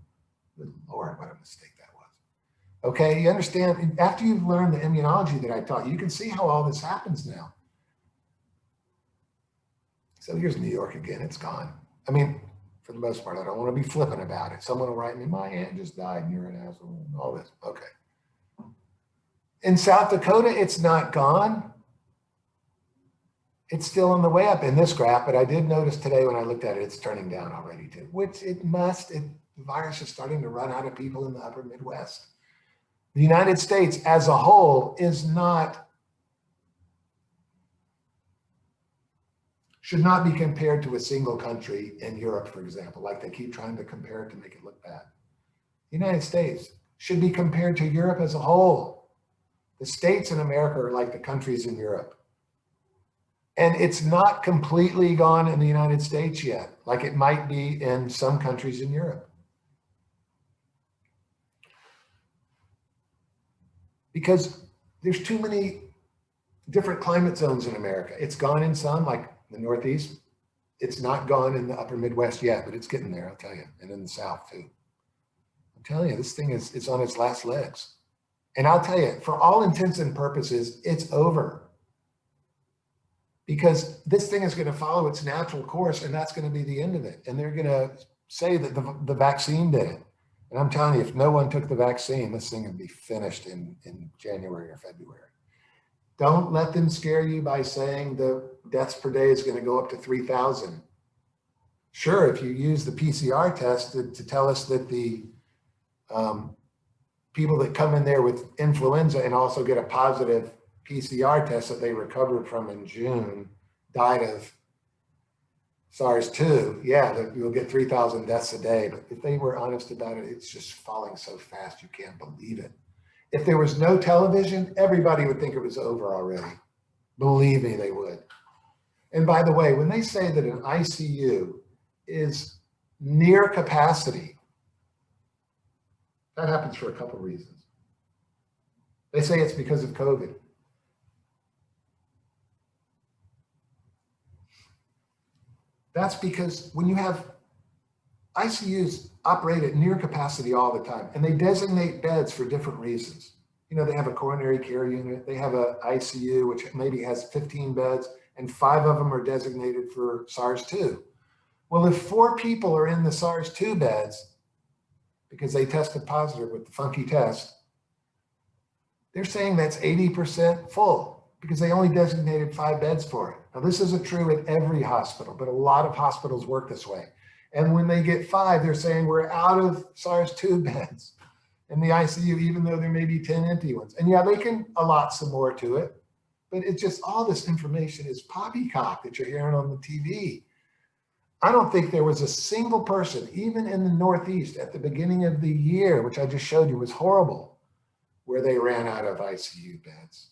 Good Lord, what a mistake that was. Okay, you understand, after you've learned the immunology that I taught you, can see how all this happens now. So here's New York again, it's gone. I mean, for the most part, I don't want to be flippant about it. Someone will write me, my aunt just died and you're an asshole, and all this, okay. In South Dakota, it's not gone. It's still on the way up in this graph, but I did notice today when I looked at it, it's turning down already too, which it must, the virus is starting to run out of people in the upper Midwest. The United States as a whole should not be compared to a single country in Europe, for example, like they keep trying to compare it to make it look bad. The United States should be compared to Europe as a whole. The states in America are like the countries in Europe. And it's not completely gone in the United States yet, like it might be in some countries in Europe. Because there's too many different climate zones in America. It's gone in some, like the Northeast. It's not gone in the upper Midwest yet, but it's getting there, I'll tell you. And in the South too. I'm telling you, this thing is on its last legs. And I'll tell you, for all intents and purposes, it's over. Because this thing is going to follow its natural course, and that's going to be the end of it. And they're going to say that the vaccine did it. And I'm telling you, if no one took the vaccine, this thing would be finished in January or February. Don't let them scare you by saying the deaths per day is going to go up to 3,000. Sure, if you use the PCR test to tell us that the people that come in there with influenza and also get a positive PCR test that they recovered from in June died of SARS-2, yeah, you'll get 3,000 deaths a day. But if they were honest about it, it's just falling so fast, you can't believe it. If there was no television, everybody would think it was over already. Believe me, they would. And by the way, when they say that an ICU is near capacity, that happens for a couple of reasons. They say it's because of COVID. That's because when you have ICUs operate at near capacity all the time, and they designate beds for different reasons. You know, they have a coronary care unit, they have a ICU, which maybe has 15 beds, and 5 of them are designated for SARS-2. Well, if 4 people are in the SARS-2 beds, because they tested positive with the funky test, they're saying that's 80% full, because they only designated 5 beds for it. Now, this isn't true at every hospital, but a lot of hospitals work this way. And when they get 5, they're saying we're out of SARS-2 beds in the ICU, even though there may be 10 empty ones. And yeah, they can allot some more to it, but it's just all this information is poppycock that you're hearing on the TV. I don't think there was a single person, even in the Northeast at the beginning of the year, which I just showed you was horrible, where they ran out of ICU beds.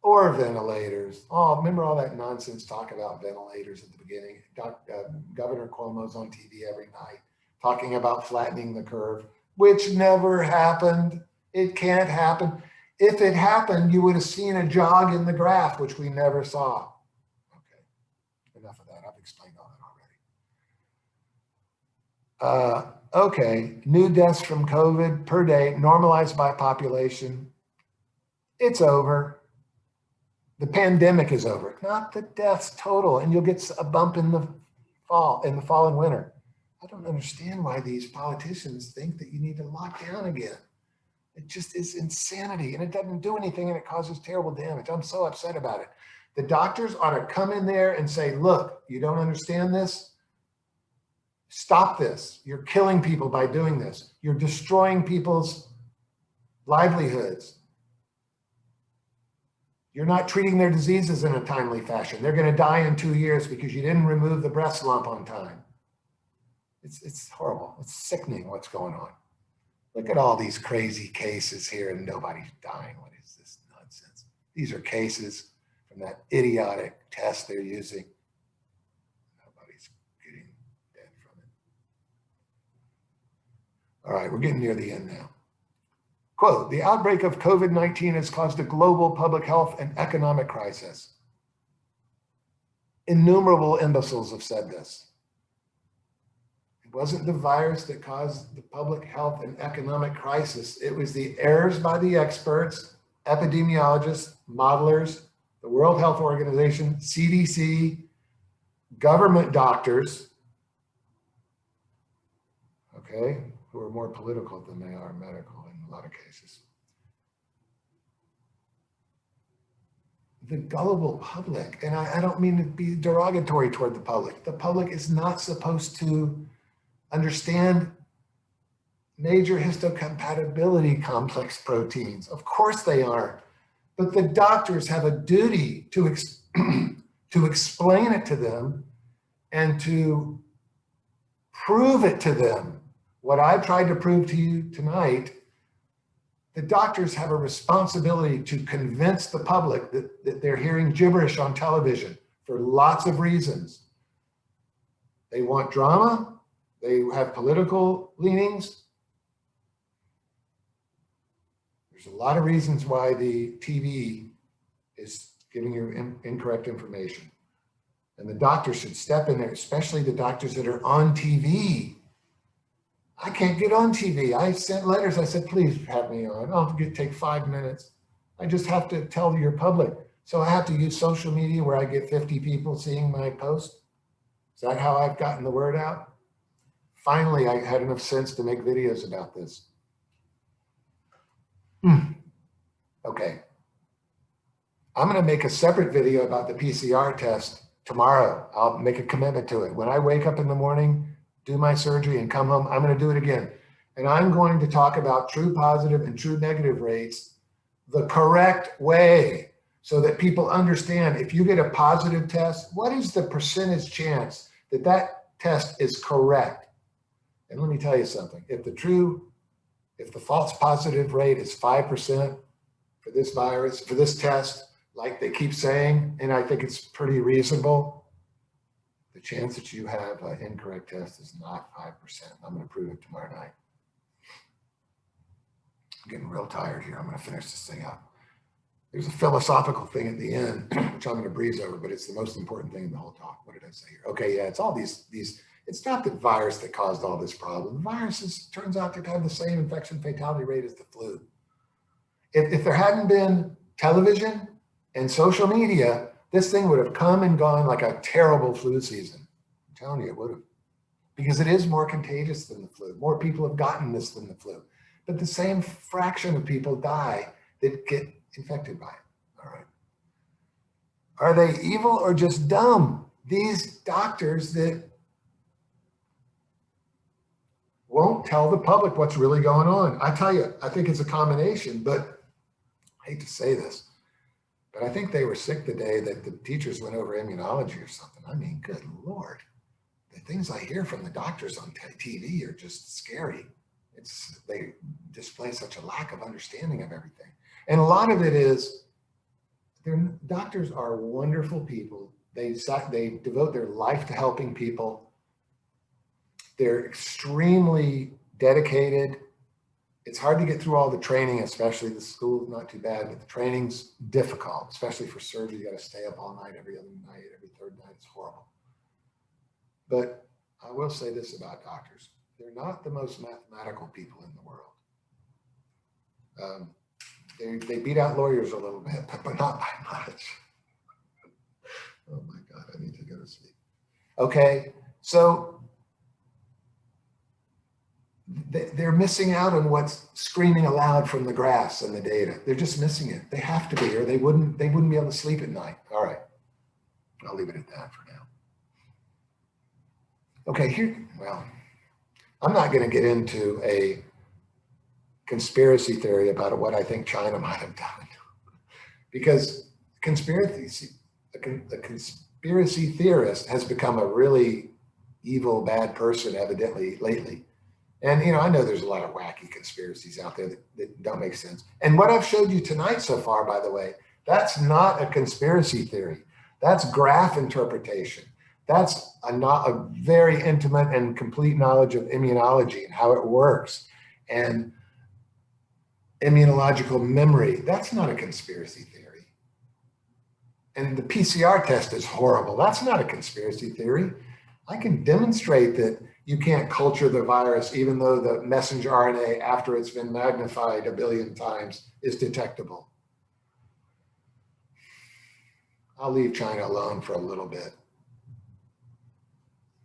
Or ventilators. Oh, remember all that nonsense talk about ventilators at the beginning? Governor Cuomo's on TV every night talking about flattening the curve, which never happened. It can't happen. If it happened, you would have seen a jog in the graph, which we never saw. Okay, enough of that. I've explained all that already. Okay, new deaths from COVID per day, normalized by population. It's over. The pandemic is over, not the deaths total, and you'll get a bump in the fall and winter. I don't understand why these politicians think that you need to lock down again. It just is insanity, and it doesn't do anything, and it causes terrible damage. I'm so upset about it. The doctors ought to come in there and say, look, you don't understand this? Stop this. You're killing people by doing this. You're destroying people's livelihoods. You're not treating their diseases in a timely fashion. They're going to die in 2 years because you didn't remove the breast lump on time. It's horrible. It's sickening what's going on. Look at all these crazy cases here and nobody's dying. What is this nonsense? These are cases from that idiotic test they're using. Nobody's getting dead from it. All right, we're getting near the end now. Quote, the outbreak of COVID-19 has caused a global public health and economic crisis. Innumerable imbeciles have said this. It wasn't the virus that caused the public health and economic crisis. It was the errors by the experts, epidemiologists, modelers, the World Health Organization, CDC, government doctors, okay, who are more political than they are medical in a lot of cases. The gullible public, and I don't mean to be derogatory toward the public. The public is not supposed to understand major histocompatibility complex proteins. Of course they aren't. But the doctors have a duty to, to explain it to them and to prove it to them. What I've tried to prove to you tonight, the doctors have a responsibility to convince the public that they're hearing gibberish on television for lots of reasons. They want drama, they have political leanings. There's a lot of reasons why the TV is giving you incorrect information. And the doctors should step in there, especially the doctors that are on TV. I can't get on TV. I sent letters. I said, please have me on. I'll take 5 minutes. I just have to tell your public. So I have to use social media where I get 50 people seeing my post. Is that how I've gotten the word out? Finally, I had enough sense to make videos about this. Okay. I'm going to make a separate video about the PCR test tomorrow. I'll make a commitment to it. When I wake up in the morning, do my surgery and come home, I'm going to do it again. And I'm going to talk about true positive and true negative rates the correct way so that people understand if you get a positive test, what is the percentage chance that that test is correct? And let me tell you something. If the false positive rate is 5% for this virus, for this test, like they keep saying, and I think it's pretty reasonable, the chance that you have an incorrect test is not 5%. I'm going to prove it tomorrow night. I'm getting real tired here. I'm going to finish this thing up. There's a philosophical thing at the end, which I'm going to breeze over, but it's the most important thing in the whole talk. What did I say here? Okay, yeah, it's all these. It's not the virus that caused all this problem. Viruses turns out to have the same infection fatality rate as the flu. If there hadn't been television and social media, this thing would have come and gone like a terrible flu season. I'm telling you, it would have. Because it is more contagious than the flu. More people have gotten this than the flu. But the same fraction of people die that get infected by it. All right. Are they evil or just dumb? These doctors that won't tell the public what's really going on. I tell you, I think it's a combination, but I hate to say this, but I think they were sick the day that the teachers went over immunology or something. I mean, good Lord. The things I hear from the doctors on TV are just scary. They display such a lack of understanding of everything. And a lot of it is, doctors are wonderful people. They devote their life to helping people. They're extremely dedicated. It's hard to get through all the training, especially the school is not too bad, but the training's difficult, especially for surgery. You got to stay up all night, every other night, every third night. It's horrible. But I will say this about doctors. They're not the most mathematical people in the world. They beat out lawyers a little bit, but not by much. Oh my God, I need to go to sleep. Okay, so they're missing out on what's screaming aloud from the graphs and the data. They're just missing it. They have to be, or they wouldn't be able to sleep at night. All right, I'll leave it at that for now. Okay, well, I'm not going to get into a conspiracy theory about what I think China might have done, because a conspiracy theorist has become a really evil, bad person, evidently, lately. And, I know there's a lot of wacky conspiracies out there that don't make sense. And what I've showed you tonight so far, by the way, that's not a conspiracy theory. That's graph interpretation. That's not a very intimate and complete knowledge of immunology and how it works and immunological memory. That's not a conspiracy theory. And the PCR test is horrible. That's not a conspiracy theory. I can demonstrate that you can't culture the virus even though the messenger RNA, after it's been magnified 1 billion times, is detectable. I'll leave China alone for a little bit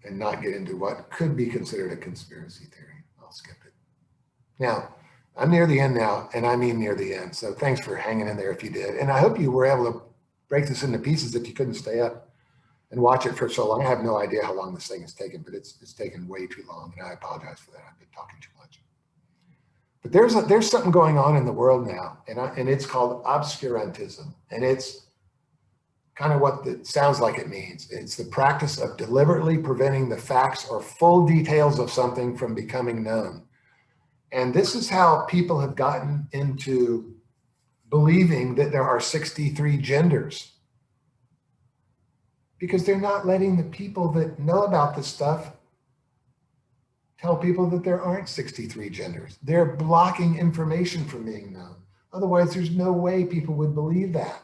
and not get into what could be considered a conspiracy theory. I'll skip it. Now, I'm near the end now, and I mean near the end. So thanks for hanging in there if you did. And I hope you were able to break this into pieces if you couldn't stay up and watch it for so long. I have no idea how long this thing has taken, but it's taken way too long, and I apologize for that. I've been talking too much. But there's something going on in the world now, and it's called obscurantism, and it's kind of what it sounds like it means. It's the practice of deliberately preventing the facts or full details of something from becoming known. And this is how people have gotten into believing that there are 63 genders, because they're not letting the people that know about this stuff tell people that there aren't 63 genders. They're blocking information from being known. Otherwise, there's no way people would believe that.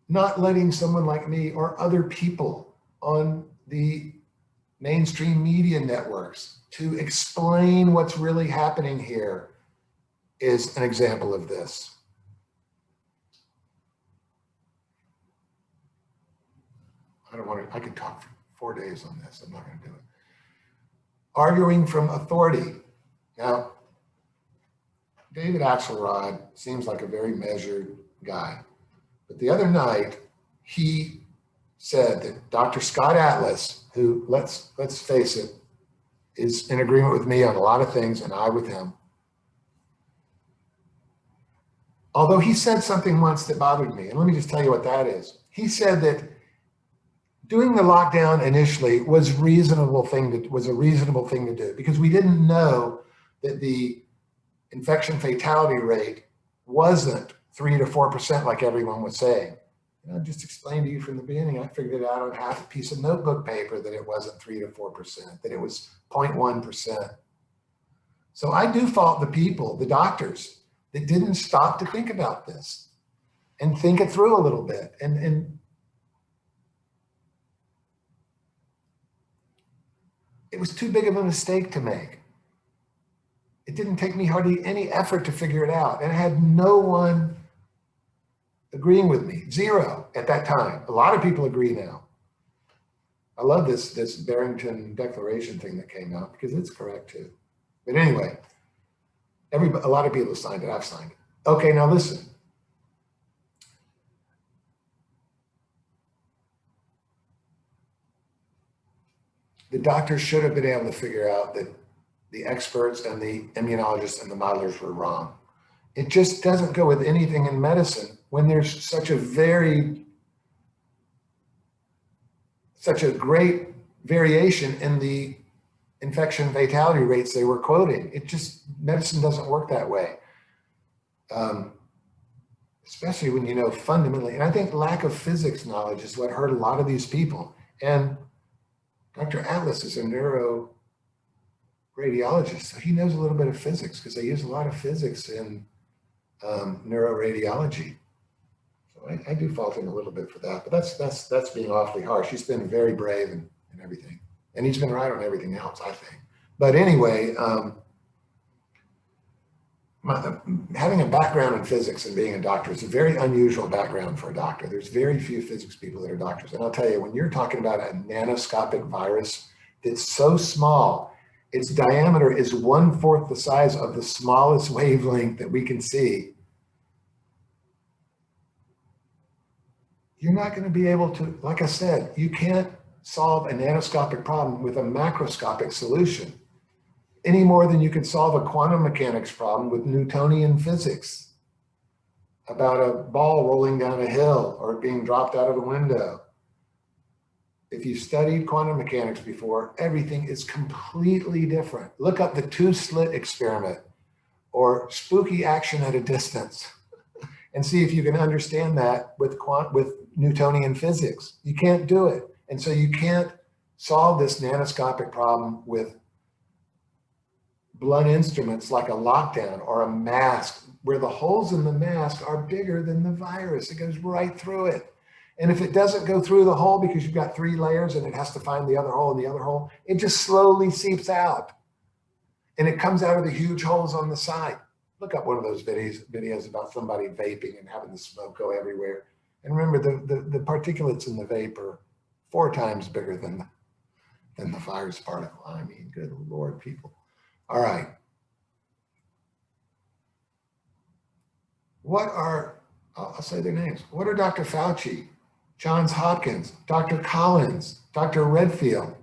Not letting someone like me or other people on the mainstream media networks to explain what's really happening here is an example of this. I could talk for 4 days on this. I'm not going to do it. Arguing from authority. Now, David Axelrod seems like a very measured guy. But the other night, he said that Dr. Scott Atlas, who, let's face it, is in agreement with me on a lot of things, and I with him. Although he said something once that bothered me, and let me just tell you what that is. He said that doing the lockdown initially was a reasonable thing to do, because we didn't know that the infection fatality rate wasn't 3 to 4% like everyone was saying. And I just explained to you from the beginning, I figured it out on half a piece of notebook paper that it wasn't 3 to 4%, that it was 0.1%. So I do fault the people, the doctors, that didn't stop to think about this and think it through a little bit. And it was too big of a mistake to make. It didn't take me hardly any effort to figure it out. And I had no one agreeing with me, zero at that time. A lot of people agree now. I love this Barrington Declaration thing that came out because it's correct too. But anyway, a lot of people have signed it, I've signed it. Okay, now listen. The doctors should have been able to figure out that the experts and the immunologists and the modelers were wrong. It just doesn't go with anything in medicine when there's such a great variation in the infection fatality rates they were quoting. Medicine doesn't work that way. Especially when you know fundamentally, and I think lack of physics knowledge is what hurt a lot of these people. And Dr. Atlas is a neuroradiologist, so he knows a little bit of physics because they use a lot of physics in neuroradiology. So I do fault him a little bit for that, but that's being awfully harsh. He's been very brave and everything, and he's been right on everything else, I think. But anyway, having a background in physics and being a doctor is a very unusual background for a doctor. There's very few physics people that are doctors. And I'll tell you, when you're talking about a nanoscopic virus that's so small, its diameter is 1/4 the size of the smallest wavelength that we can see, you're not going to be able to, like I said, you can't solve a nanoscopic problem with a macroscopic solution any more than you could solve a quantum mechanics problem with Newtonian physics about a ball rolling down a hill or being dropped out of a window. If you've studied quantum mechanics before, everything is completely different. Look up the two-slit experiment or spooky action at a distance and see if you can understand that with Newtonian physics. You can't do it. And so you can't solve this nanoscopic problem with blunt instruments like a lockdown or a mask, where the holes in the mask are bigger than the virus. It goes right through it. And if it doesn't go through the hole because you've got 3 layers and it has to find the other hole and the other hole, it just slowly seeps out. And it comes out of the huge holes on the side. Look up one of those videos about somebody vaping and having the smoke go everywhere. And remember, the particulates in the vape are 4 times bigger than the virus particle. I mean, good Lord, people. All right. What are, I'll say their names. What are Dr. Fauci, Johns Hopkins, Dr. Collins, Dr. Redfield?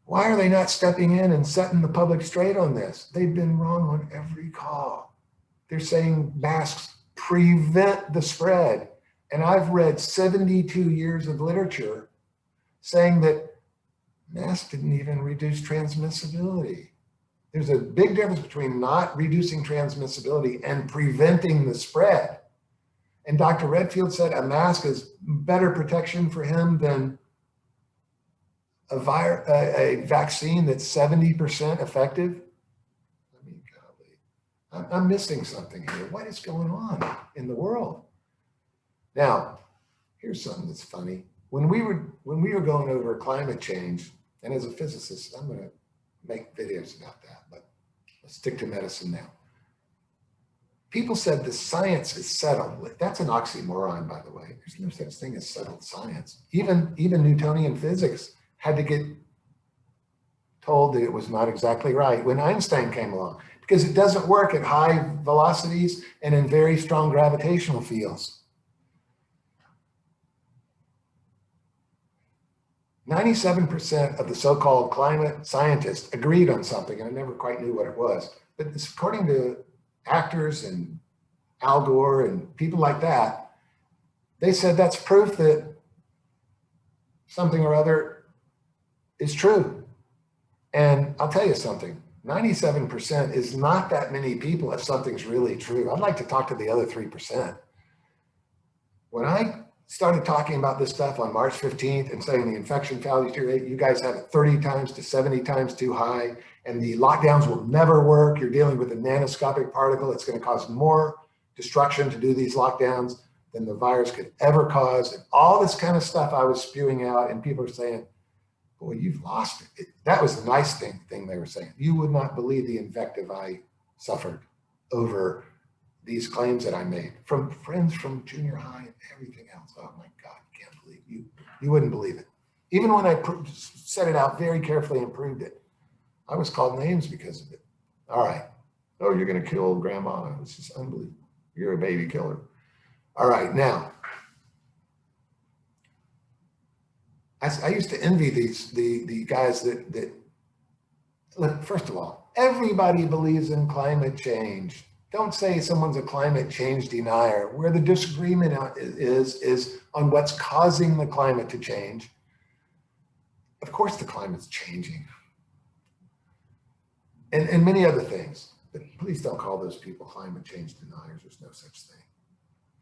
Why are they not stepping in and setting the public straight on this? They've been wrong on every call. They're saying masks prevent the spread. And I've read 72 years of literature saying that masks didn't even reduce transmissibility. There's a big difference between not reducing transmissibility and preventing the spread. And Dr. Redfield said a mask is better protection for him than a vaccine that's 70% effective. I mean, golly, I'm missing something here. What is going on in the world? Now, here's something that's funny. When we were going over climate change, and as a physicist, I'm going to make videos about that, but let's stick to medicine now. People said the science is settled. That's an oxymoron, by the way. There's no such thing as settled science. Even Newtonian physics had to get told that it was not exactly right when Einstein came along, because it doesn't work at high velocities and in very strong gravitational fields. 97% of the so-called climate scientists agreed on something, and I never quite knew what it was. But according to actors and Al Gore and people like that, they said that's proof that something or other is true. And I'll tell you something, 97% is not that many people if something's really true. I'd like to talk to the other 3%. When I started talking about this stuff on March 15th and saying the infection fatality rate, you guys have it 30 times to 70 times too high, and the lockdowns will never work. You're dealing with a nanoscopic particle. It's going to cause more destruction to do these lockdowns than the virus could ever cause. And all this kind of stuff I was spewing out, and people are saying, boy, you've lost it. That was the nice thing they were saying. You would not believe the invective I suffered over these claims that I made from friends from junior high and everything else. Oh my God, can't believe you. You wouldn't believe it. Even when I set it out very carefully and proved it, I was called names because of it. All right. Oh, you're going to kill grandma. It's just unbelievable. You're a baby killer. All right. Now, I used to envy the guys that look, first of all, everybody believes in climate change. Don't say someone's a climate change denier. Where the disagreement is on what's causing the climate to change. Of course, the climate's changing. And many other things. But please don't call those people climate change deniers. There's no such thing.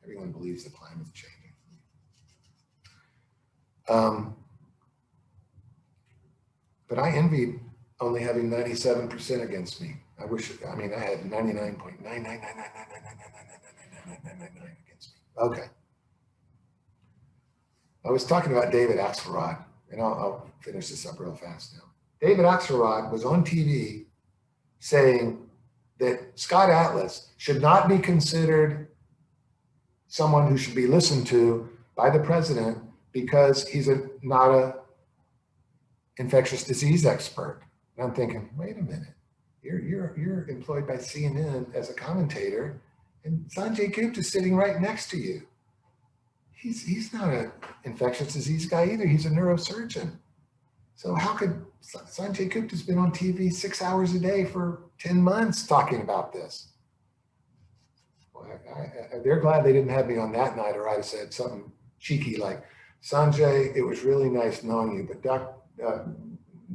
Everyone believes the climate's changing. But I envied only having 97% against me. I wish, I mean, I had 99.9999999999999 against me. Okay. I was talking about David Axelrod, and I'll finish this up real fast now. David Axelrod was on TV saying that Scott Atlas should not be considered someone who should be listened to by the president because he's not a infectious disease expert. And I'm thinking, wait a minute, you're employed by CNN as a commentator, and Sanjay Gupta is sitting right next to you. He's not an infectious disease guy either. He's a neurosurgeon. So how could Sanjay Gupta's been on TV 6 hours a day for 10 months talking about this? Well, they're glad they didn't have me on that night, or I'd have said something cheeky like, Sanjay, it was really nice knowing you, but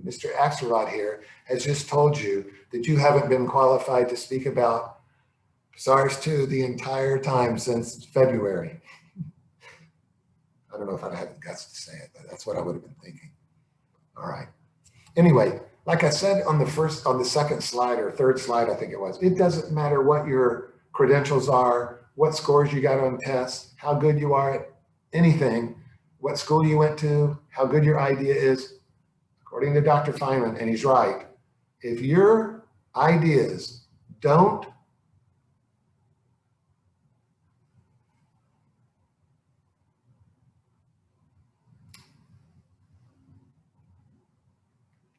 Mr. Axelrod here has just told you that you haven't been qualified to speak about SARS-2 the entire time since February. I don't know if I'd have the guts to say it, but that's what I would have been thinking. All right. Anyway, Like I said on the second slide or third slide, I think it was, it doesn't matter what your credentials are, what scores you got on tests, how good you are at anything, what school you went to, how good your idea is. According to Dr. Feynman, and he's right, if your ideas don't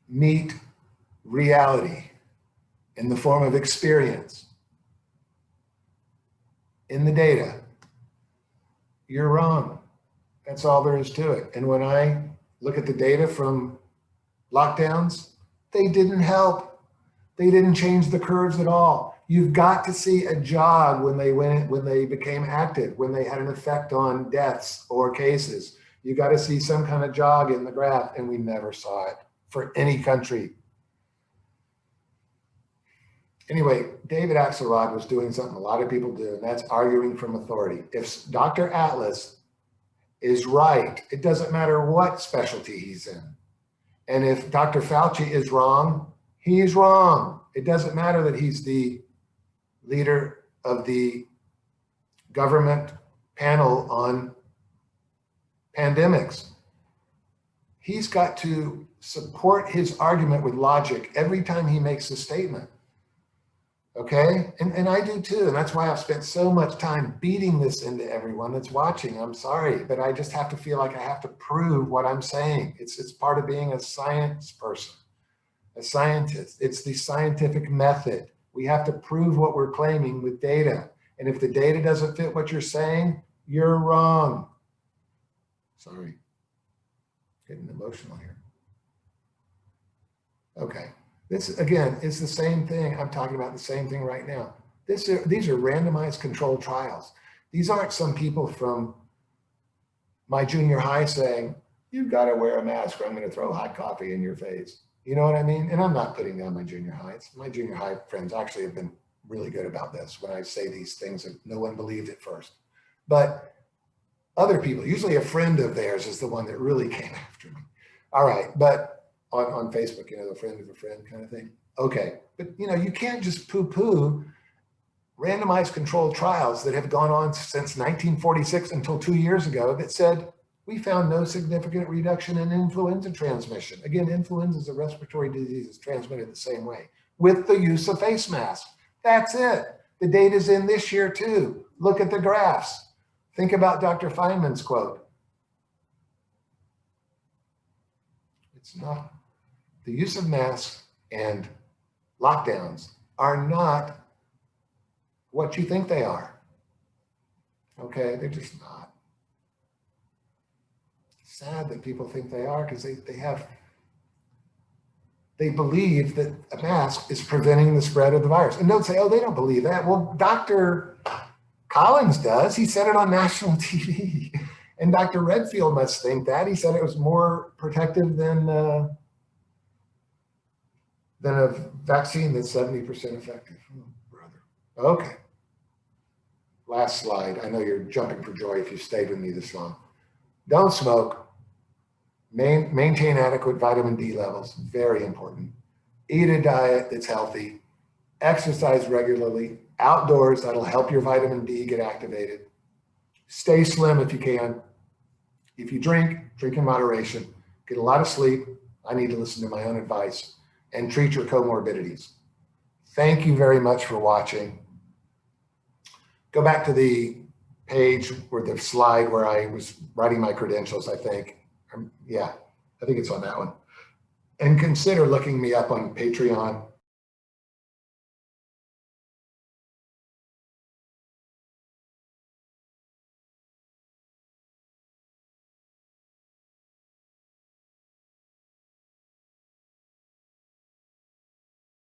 meet reality in the form of experience in the data, you're wrong. That's all there is to it. And when I look at the data from lockdowns, they didn't help. They didn't change the curves at all. You've got to see a jog when they became active, when they had an effect on deaths or cases. You got to see some kind of jog in the graph, and we never saw it for any country. Anyway, David Axelrod was doing something a lot of people do, and that's arguing from authority. If Dr. Atlas is right, it doesn't matter what specialty he's in. And if Dr. Fauci is wrong, he's wrong. It doesn't matter that he's the leader of the government panel on pandemics. He's got to support his argument with logic every time he makes a statement. Okay, and I do too, and that's why I've spent so much time beating this into everyone that's watching. I'm sorry, but I just have to feel like I have to prove what I'm saying. It's part of being a science person, a scientist. It's the scientific method. We have to prove what we're claiming with data. And if the data doesn't fit what you're saying, you're wrong. Sorry, getting emotional here. Okay. This, again, is the same thing. I'm talking about the same thing right now. These are randomized controlled trials. These aren't some people from my junior high saying, you've got to wear a mask or I'm going to throw hot coffee in your face. You know what I mean? And I'm not putting down my junior highs. My junior high friends actually have been really good about this when I say these things that no one believed at first. But other people, usually a friend of theirs is the one that really came after me. All right, but on Facebook, you know, the friend of a friend kind of thing. Okay, but you know, you can't just poo-poo randomized controlled trials that have gone on since 1946 until 2 years ago that said, we found no significant reduction in influenza transmission. Again, influenza is a respiratory disease that's transmitted the same way with the use of face masks. That's it. The data's in this year too. Look at the graphs. Think about Dr. Feynman's quote. It's not, the use of masks and lockdowns are not what you think they are. Okay, they're just not. It's sad that people think they are because they believe that a mask is preventing the spread of the virus. And don't say, oh, they don't believe that. Well, Dr. Collins does. He said it on national TV. And Dr. Redfield must think that. He said it was more protective than a vaccine that's 70% effective. Oh, brother. Okay. Last slide. I know you're jumping for joy if you stayed with me this long. Don't smoke. Maintain adequate vitamin D levels. Very important. Eat a diet that's healthy. Exercise regularly. Outdoors, that'll help your vitamin D get activated. Stay slim if you can. If you drink in moderation. Get a lot of sleep. I need to listen to my own advice. And treat your comorbidities. Thank you very much for watching. Go back to the page or the slide where I was writing my credentials, I think. Yeah, I think it's on that one. And consider looking me up on Patreon.